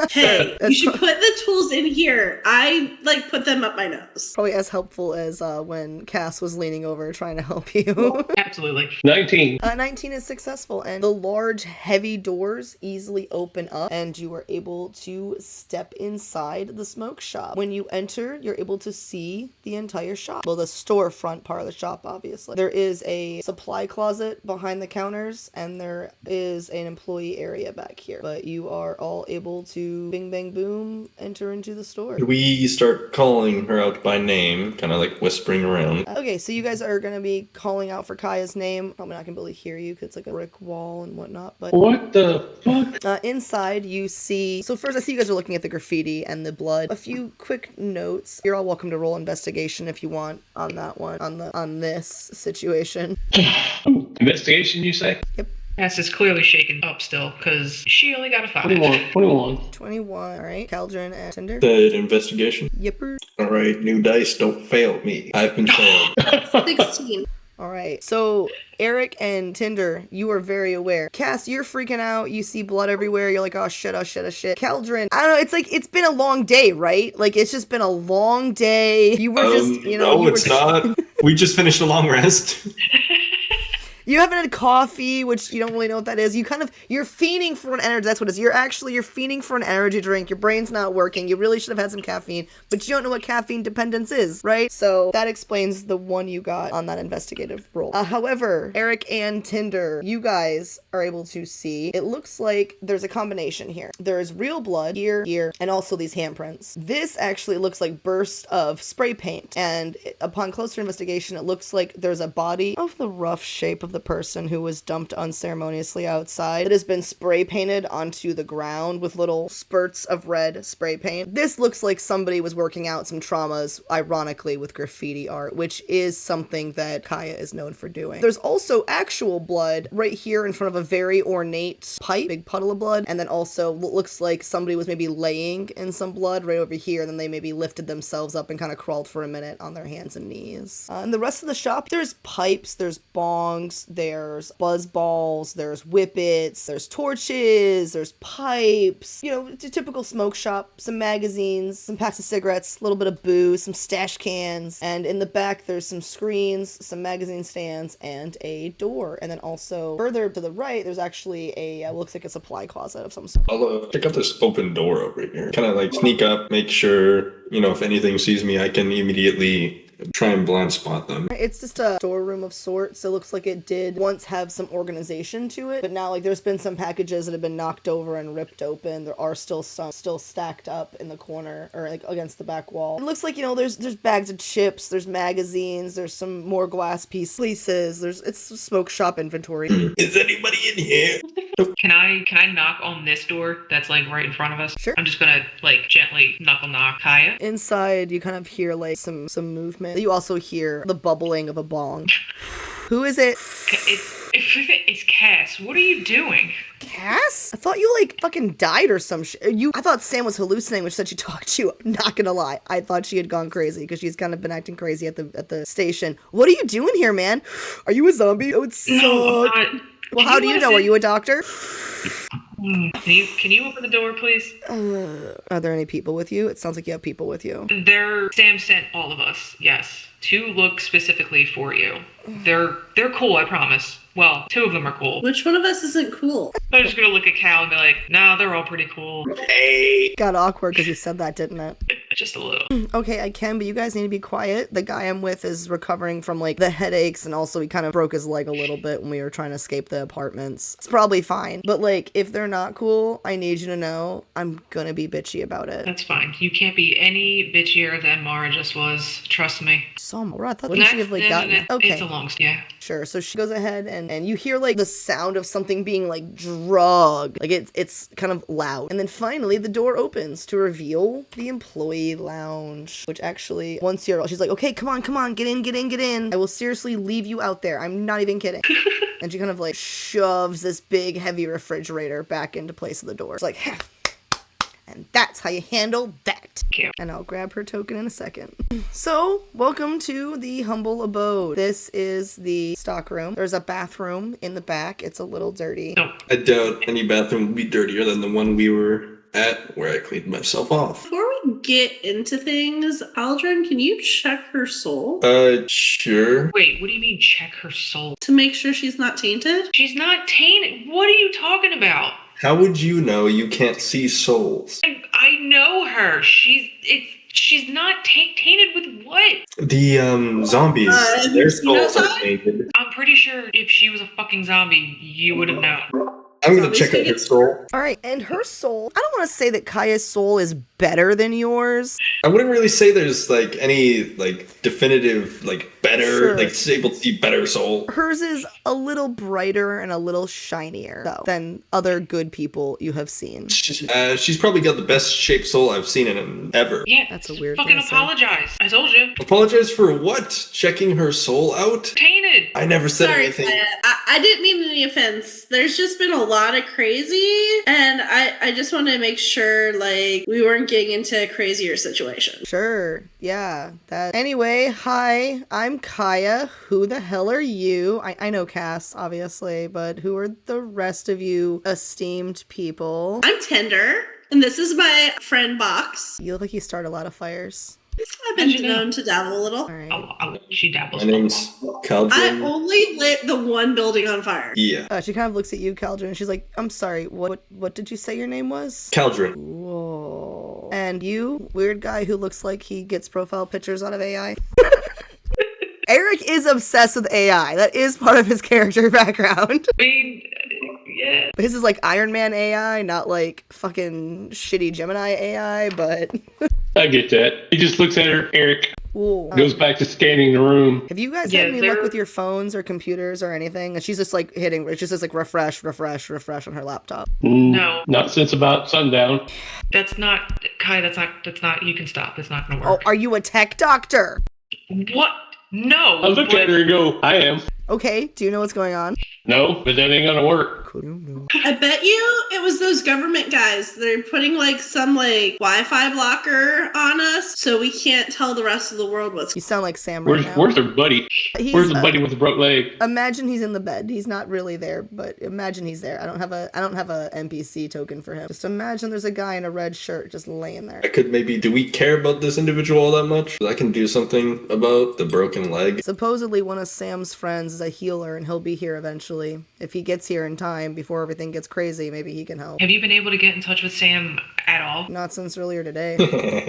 Hey, you should put the tools in here. I put them up my nose. Probably as helpful as when Cass was leaning over trying to help you. Absolutely. 19. 19 is successful, and the large, heavy doors easily open up, and you are able to step inside the smoke shop. When you enter, you're able to see the entire shop. Well, the storefront part of the shop, obviously. There is a supply closet behind the counters, and there is an employee area back here. But you are all able to bing bang boom enter into the store. We start calling her out by name, kind of whispering around. Okay, so you guys are going to be calling out for Kaya's name. Probably not going to be able to hear you because it's like a brick wall and whatnot. But What the fuck? inside you see... So first I see you guys are looking at the graffiti and the blood. A few quick notes. You're all welcome to roll investigation if you want on that one, on this situation. Investigation, you say? Yep. Cass is clearly shaken up still because she only got a 5. 21. 21. All right. Caldron and Tinder. Said investigation. Yipper. All right, new dice, don't fail me. I've been failed. 16. All right. So Eric and Tinder, you are very aware. Cass, you're freaking out. You see blood everywhere. You're like, oh shit, oh shit, oh shit. Caldron, I don't know. It's like, it's been a long day, right? Like, it's just been a long day. You were just, No, it's not. We just finished a long rest. You haven't had coffee, which you don't really know what that is. You're fiending for an energy. That's what it is. You're fiending for an energy drink. Your brain's not working. You really should have had some caffeine, but you don't know what caffeine dependence is, right? So that explains the one you got on that investigative roll. However, Eric and Tinder, you guys are able to see, it looks like there's a combination here. There's real blood here, and also these handprints. This actually looks like bursts of spray paint, and upon closer investigation, it looks like there's a body of the rough shape of the the person who was dumped unceremoniously outside. It has been spray painted onto the ground with little spurts of red spray paint. This looks like somebody was working out some traumas, ironically, with graffiti art, which is something that Kaya is known for doing. There's also actual blood right here in front of a very ornate pipe, big puddle of blood, and then also what looks like somebody was maybe laying in some blood right over here, and then they maybe lifted themselves up and kind of crawled for a minute on their hands and knees. And the rest of the shop, there's pipes, there's bongs, there's buzz balls, there's whippets, there's torches, there's pipes, you know, it's a typical smoke shop, some magazines, some packs of cigarettes, a little bit of booze, some stash cans, and in the back there's some screens, some magazine stands, and a door. And then also further to the right, there's actually a, looks like a supply closet of some sort. I'll check out this open door over here. Kind of like sneak up, make sure, you know, if anything sees me, I can immediately try and blind spot them. It's just a storeroom of sorts. It looks like it did once have some organization to it, but now like there's been some packages that have been knocked over and ripped open. There are still some still stacked up in the corner or like against the back wall. It looks like, you know, there's bags of chips, there's magazines, there's some more glass pieces. It's a smoke shop inventory. Is anybody in here? Can I knock on this door that's like right in front of us? Sure. I'm just gonna like gently knuckle knock. Kaya? Inside, you kind of hear like some movement. You also hear the bubbling of a bong. Who is it? It's Cass. What are you doing? Cass? I thought you like fucking died or some shit. I thought Sam was hallucinating when she said she talked to you. I'm not gonna lie. I thought she had gone crazy because she's kind of been acting crazy at the station. What are you doing here, man? Are you a zombie? Oh, it sucks. No, I'm not. Well, how do you know? Are you a doctor? Can you open the door, please? Are there any people with you? It sounds like you have people with you. Sam sent all of us, yes, to look specifically for you. They're cool, I promise. Well, 2 of them are cool. Which one of us isn't cool? I'm just gonna look at Cal and be like, nah, they're all pretty cool. Hey! Got awkward because you said that, didn't it? Just a little. Okay, I can, but you guys need to be quiet. The guy I'm with is recovering from like the headaches, and also he kind of broke his leg a little bit when we were trying to escape the apartments. It's probably fine, but like if they're not cool, I need you to know I'm gonna be bitchy about it. That's fine. You can't be any bitchier than Mara just was. Trust me. So Mara, I thought she have like gotten it. Okay. It's a long yeah. Sure. So she goes ahead and you hear like the sound of something being like drugged. Like it's kind of loud. And then finally the door opens to reveal the employee lounge, which actually once she's like, okay, come on, get in. I will seriously leave you out there. I'm not even kidding. And she kind of like shoves this big heavy refrigerator back into place of the door. It's like, ha. And that's how you handle that. And I'll grab her token in a second. So, welcome to the humble abode. This is the stock room. There's a bathroom in the back. It's a little dirty. No. I doubt any bathroom would be dirtier than the one we were at where I cleaned myself off. Before we get into things, Aldrin, can you check her soul? Sure. Wait, what do you mean check her soul? To make sure she's not tainted? She's not tainted. What are you talking about? How would you know you can't see souls? I know her. She's not tainted with what? The zombies, their souls are tainted. I'm pretty sure if she was a fucking zombie, you would have known. I'm gonna check out her soul. All right, and her soul, I don't want to say that Kaya's soul is better than yours. I wouldn't really say there's like any like definitive like better, Sure. like able to see better soul. Hers is a little brighter and a little shinier though, than other good people you have seen. She's probably got the best shaped soul I've seen in ever. Yeah, That's a weird fucking thing to say. apologize. I told you. Apologize for what? Checking her soul out? Tainted. I never said Sorry, anything. Kaya. I didn't mean any offense. There's just been a lot of crazy, and I just want to make sure like we weren't getting into a crazier situation. Sure, yeah, that. Anyway, hi, I'm Kaya. Who the hell are you? I know Cass, obviously, but who are the rest of you esteemed people? I'm Tender, and this is my friend Box. You look like you start a lot of fires. I've been known to dabble a little. All right. She dabbles. My name's I Caldrin. only lit the one building on fire. Yeah, She kind of looks at you, Caldrin, and she's like, I'm sorry, what did you say your name was? Caldrin. Whoa. And you, weird guy who looks like he gets profile pictures out of AI? Eric is obsessed with AI. That is part of his character background. I mean, yeah. His is like Iron Man AI, not like fucking shitty Gemini AI, but... I get that. He just looks at her, Eric. Ooh. Goes back to scanning the room. Have you guys Yeah, had any luck they're- with your phones or computers or anything? And she's just like hitting, it's just like refresh on her laptop. No. Not since about sundown. That's not, Kai, that's not, you can stop. That's not going to Oh, work. are you a tech doctor? What? No. I look at her and go, I am. Okay, do you know what's going on? No, but that ain't gonna work. I bet you it was those government guys. They're putting like some like Wi-Fi blocker on us, so we can't tell the rest of the world what's. You sound like Sam right now. Where's her buddy? He's, Where's the buddy with the broke leg? Imagine he's in the bed. He's not really there, but imagine he's there. I don't have a NPC token for him. Just imagine there's a guy in a red shirt just laying there. I could maybe. Do we care about this individual all that much? I can do something about the broken leg. Supposedly one of Sam's friends is a healer, and he'll be here eventually. If he gets here in time before everything gets crazy, maybe he can help. Have you been able to get in touch with Sam at all? Not since earlier today.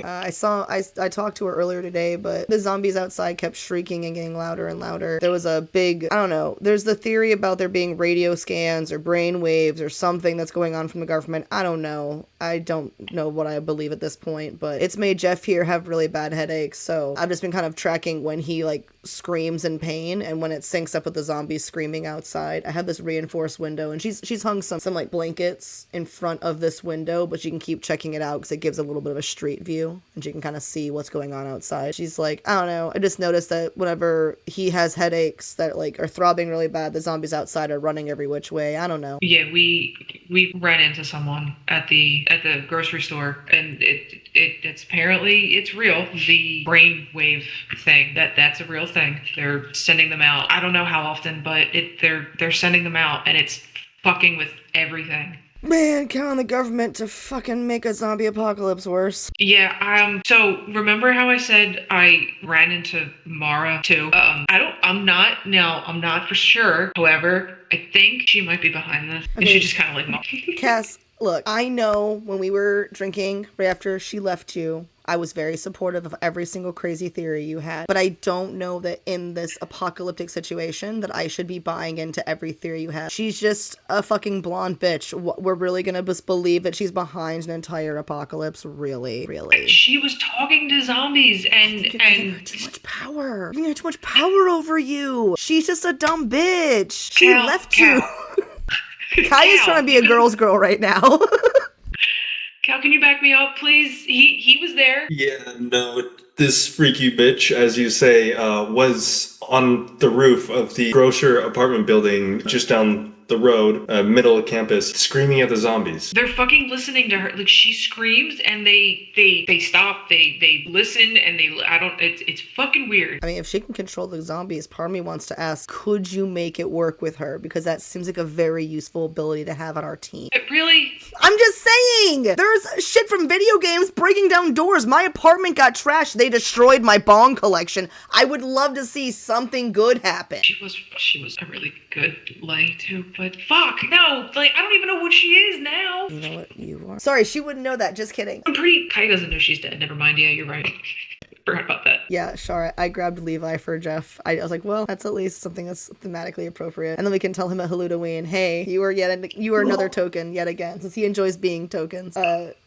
I talked to her earlier today, but the zombies outside kept shrieking and getting louder and louder. There was a big, I don't know, there's the theory about there being radio scans or brain waves or something that's going on from the government. I don't know. I don't know what I believe at this point, but it's made Jeff here have really bad headaches, so I've just been kind of tracking when he like screams in pain and when it syncs up with the zombies screaming outside. I have this reinforced window, and she's hung some like blankets in front of this window, but she can keep checking it out because it gives a little bit of a street view and she can kind of see what's going on outside. She's like, I don't know, I just noticed that whenever he has headaches that like are throbbing really bad, the zombies outside are running every which way. I don't know. Yeah, we ran into someone at the grocery store, and it's apparently it's real. The brainwave thing, that's a real thing. They're sending them out. I don't know how often, but they're sending them out, and it's fucking with everything. Man, count on the government to fucking make a zombie apocalypse worse. Yeah, so remember how I said I ran into Mara too? I'm not for sure. However, I think she might be behind this. And Okay. she just kind of like, Cass, look, I know when we were drinking right after she left you, I was very supportive of every single crazy theory you had, but I don't know that in this apocalyptic situation that I should be buying into every theory you have. She's just a fucking blonde bitch. We're really gonna just believe that she's behind an entire apocalypse? Really? she was talking to zombies You're giving her too much power. You're giving her too much power over you. She's just a dumb bitch. She Cal, left Cal. you. Kai is trying to be a girl's girl right now. Cal, can you back me up, please? He was there. Yeah, no, this freaky bitch, as you say, was on the roof of the grocer apartment building just down the road, middle of campus, screaming at the zombies. They're fucking listening to her. Like, she screams and they stop. They listen and it's fucking weird. I mean, if she can control the zombies, part of me wants to ask, could you make it work with her? Because that seems like a very useful ability to have on our team. It really? I'm just saying! There's shit from video games breaking down doors. My apartment got trashed. They destroyed my bong collection. I would love to see something good happen. She was a really good lay too, but fuck, no, like, I don't even know what she is now. You know what you are? Sorry, she wouldn't know that. Just kidding. Kai doesn't know she's dead. Never mind. Yeah, you're right. Forgot about that. Yeah, sure. I grabbed Levi for Jeff. I was like, well, that's at least something that's thematically appropriate. And then we can tell him at Halloween, hey, you are another token yet again, since he enjoys being tokens.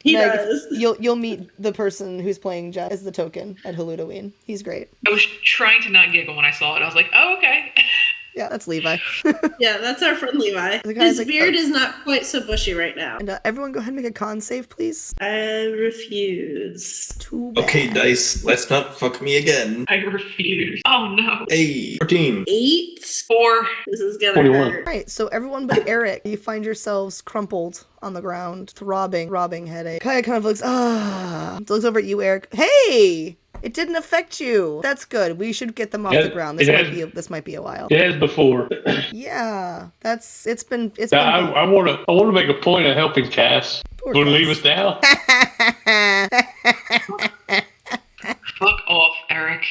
He Meg, does. You'll meet the person who's playing Jeff as the token at Halloween. He's great. I was trying to not giggle when I saw it. I was like, oh, okay. Yeah, that's Levi. Yeah, that's our friend Levi. The guy's His like, beard is not quite so bushy right now. And everyone go ahead and make a con save, please. I refuse. Too bad. Okay, dice, let's not fuck me again. I refuse. Oh no. Hey, 14. 8. 4. This is gonna 21. hurt. All right, so everyone but Eric, you find yourselves crumpled on the ground, throbbing headache. Kaya kind of looks over at you, Eric. Hey! It didn't affect you. That's good. We should get them off the ground. This might be a while. It has before. Yeah, it's been. Now, I want to make a point of helping Cass. Poor Want to Cass. leave us down? Fuck off, Eric.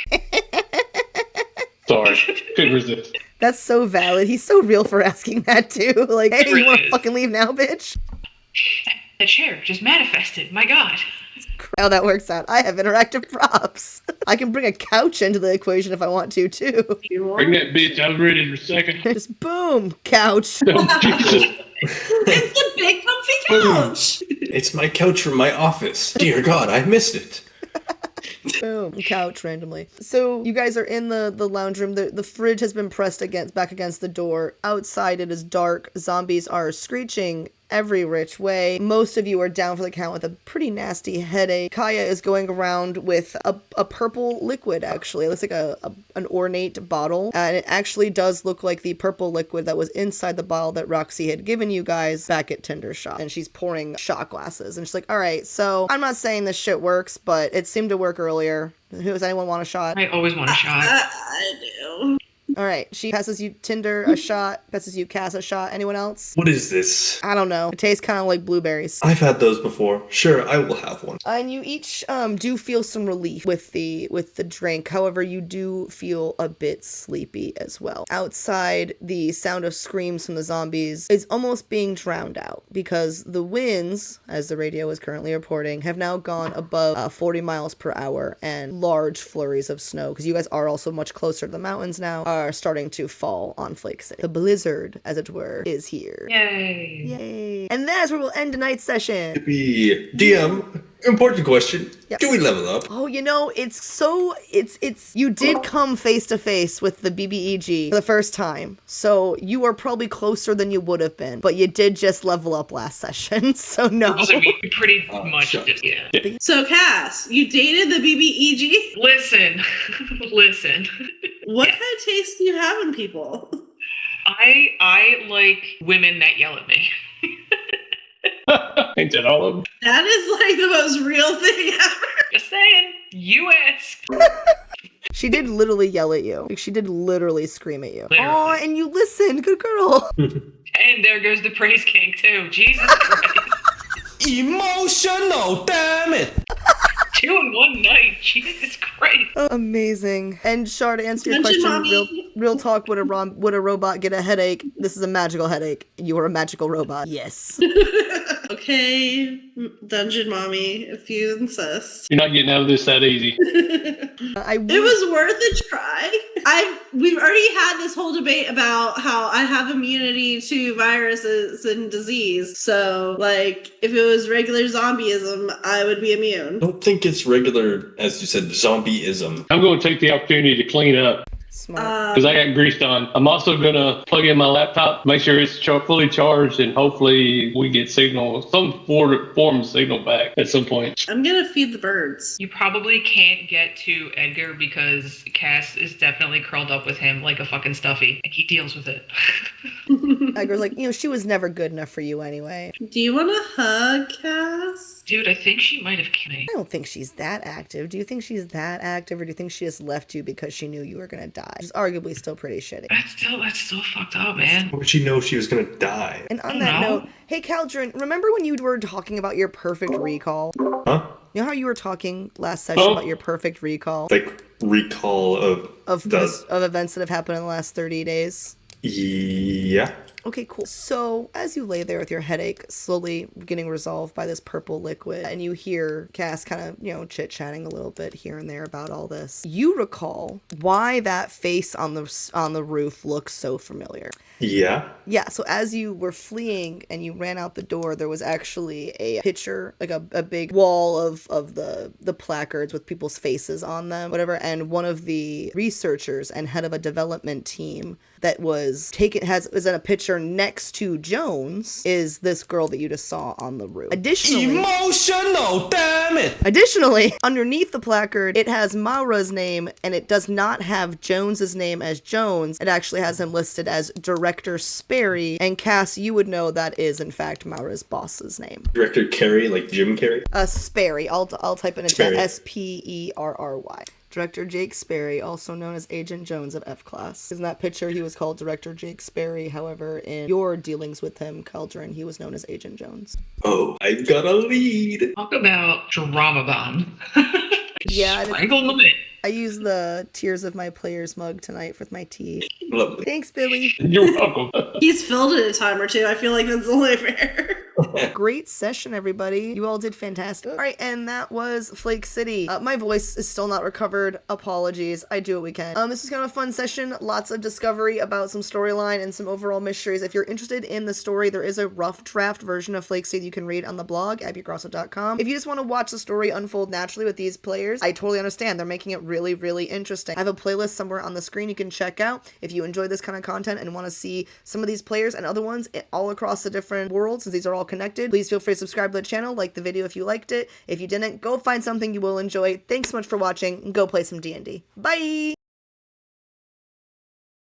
Sorry, couldn't resist. That's so valid. He's so real for asking that too. Like, hey, you want to is. fucking leave now, bitch? The chair just manifested. My God. How that works out. I have interactive props. I can bring a couch into the equation if I want to too. You want? Bring that bitch. I was ready in a second. Just boom, couch. Oh, Jesus. It's the big comfy couch. It's my couch from my office. Dear God, I missed it. Boom, couch randomly. So you guys are in the lounge room. The fridge has been pressed back against the door. Outside it is dark. Zombies are screeching every which way. Most of you are down for the count with a pretty nasty headache. Kaya is going around with a purple liquid, actually. It looks like an ornate bottle. And it actually does look like the purple liquid that was inside the bottle that Roxy had given you guys back at Tinder Shop. And she's pouring shot glasses. And she's like, all right, so I'm not saying this shit works, but it seemed to work earlier. Does anyone want a shot? I always want a shot. I do. All right, she passes you Tinder a shot, passes you Cass a shot. Anyone else? What is this? I don't know. It tastes kind of like blueberries. I've had those before. Sure, I will have one. And you each do feel some relief with the drink. However, you do feel a bit sleepy as well. Outside, the sound of screams from the zombies is almost being drowned out because the winds, as the radio is currently reporting, have now gone above 40 miles per hour, and large flurries of snow, because you guys are also much closer to the mountains now, are starting to fall on Flake City. The blizzard, as it were, is here. Yay. Yay. And that's where we'll end tonight's session. DM, important question. Yep. Do we level up? Oh, you did come face to face with the BBEG for the first time. So you are probably closer than you would have been, but you did just level up last session. So no. Also, we pretty much just, yeah. So, Cass, you dated the BBEG? Listen. What kind of taste do you have in people? I like women that yell at me. Ain't that all of them? That is like the most real thing ever. Just saying. You asked. She did literally yell at you. Like, she did literally scream at you. Literally. Oh, and you listened. Good girl. And there goes the praise king too. Jesus Christ. Emotional, damn it! 2 in one night. Jesus Christ. Oh, amazing. And Char, to answer your Dungeon question, Mommy. real talk, would a robot get a headache? This is a magical headache. You are a magical robot. Yes. Okay, Dungeon Mommy, if you insist. You're not getting out of this that easy. It was worth a try. We've already had this whole debate about how I have immunity to viruses and disease. So, like, if it was regular zombieism, I would be immune. I don't think it's regular, as you said, zombieism. I'm going to take the opportunity to clean up Smart. because I got greased on. I'm also going to plug in my laptop, make sure it's fully charged, and hopefully we get signal, some form of signal back at some point. I'm gonna feed the birds. You probably can't get to Edgar because Cass is definitely curled up with him like a fucking stuffy, and he deals with it. Edgar's like, she was never good enough for you anyway. Do you want to hug, Cass? Dude, I think she might have killed me. I don't think she's that active. Do you think she's that active, or do you think she just left you because she knew you were gonna die? Which is arguably still pretty shitty. That's still fucked up, man. How would she know she was gonna die? And on that note, hey Caldron, remember when you were talking about your perfect recall? Huh? You know how you were talking last session about your perfect recall? Like, recall of events that have happened in the last 30 days? Yeah. Okay, cool. So, as you lay there with your headache slowly getting resolved by this purple liquid, and you hear Cass kind of, chit-chatting a little bit here and there about all this, you recall why that face on the roof looks so familiar. Yeah. Yeah, so as you were fleeing and you ran out the door, there was actually a picture, like a big wall of the placards with people's faces on them, whatever, and one of the researchers and head of a development team that was in a picture next to Jones is this girl that you just saw on the roof. Emotional, damn it! Additionally, underneath the placard, it has Maura's name, and it does not have Jones's name as Jones. It actually has him listed as Director Sperry, and Cass, you would know that is, in fact, Maura's boss's name. Director Carey, like Jim Carrey? Sperry. I'll type in a chat. Sperry. Sperry. Director Jake Sperry, also known as Agent Jones of F-Class. In that picture, he was called Director Jake Sperry. However, in your dealings with him, Caldron, he was known as Agent Jones. Oh, I've got a lead. Talk about drama bomb. Yeah, Strangled them in. I use the Tears of My Players mug tonight with my tea. Lovely. Thanks, Billy. You're welcome. He's filled it a time or two. I feel like that's only fair. Great session, everybody. You all did fantastic. All right, and that was Flake City. My voice is still not recovered. Apologies. I do what we can. This was kind of a fun session. Lots of discovery about some storyline and some overall mysteries. If you're interested in the story, there is a rough draft version of Flake City you can read on the blog, abbygrosso.com. If you just want to watch the story unfold naturally with these players, I totally understand. They're making it really, really interesting. I have a playlist somewhere on the screen you can check out if you enjoy this kind of content and want to see some of these players and other ones all across the different worlds, since these are all connected. Please feel free to subscribe to the channel, like the video if you liked it. If you didn't, go find something you will enjoy. Thanks so much for watching, and go play some D&D. Bye!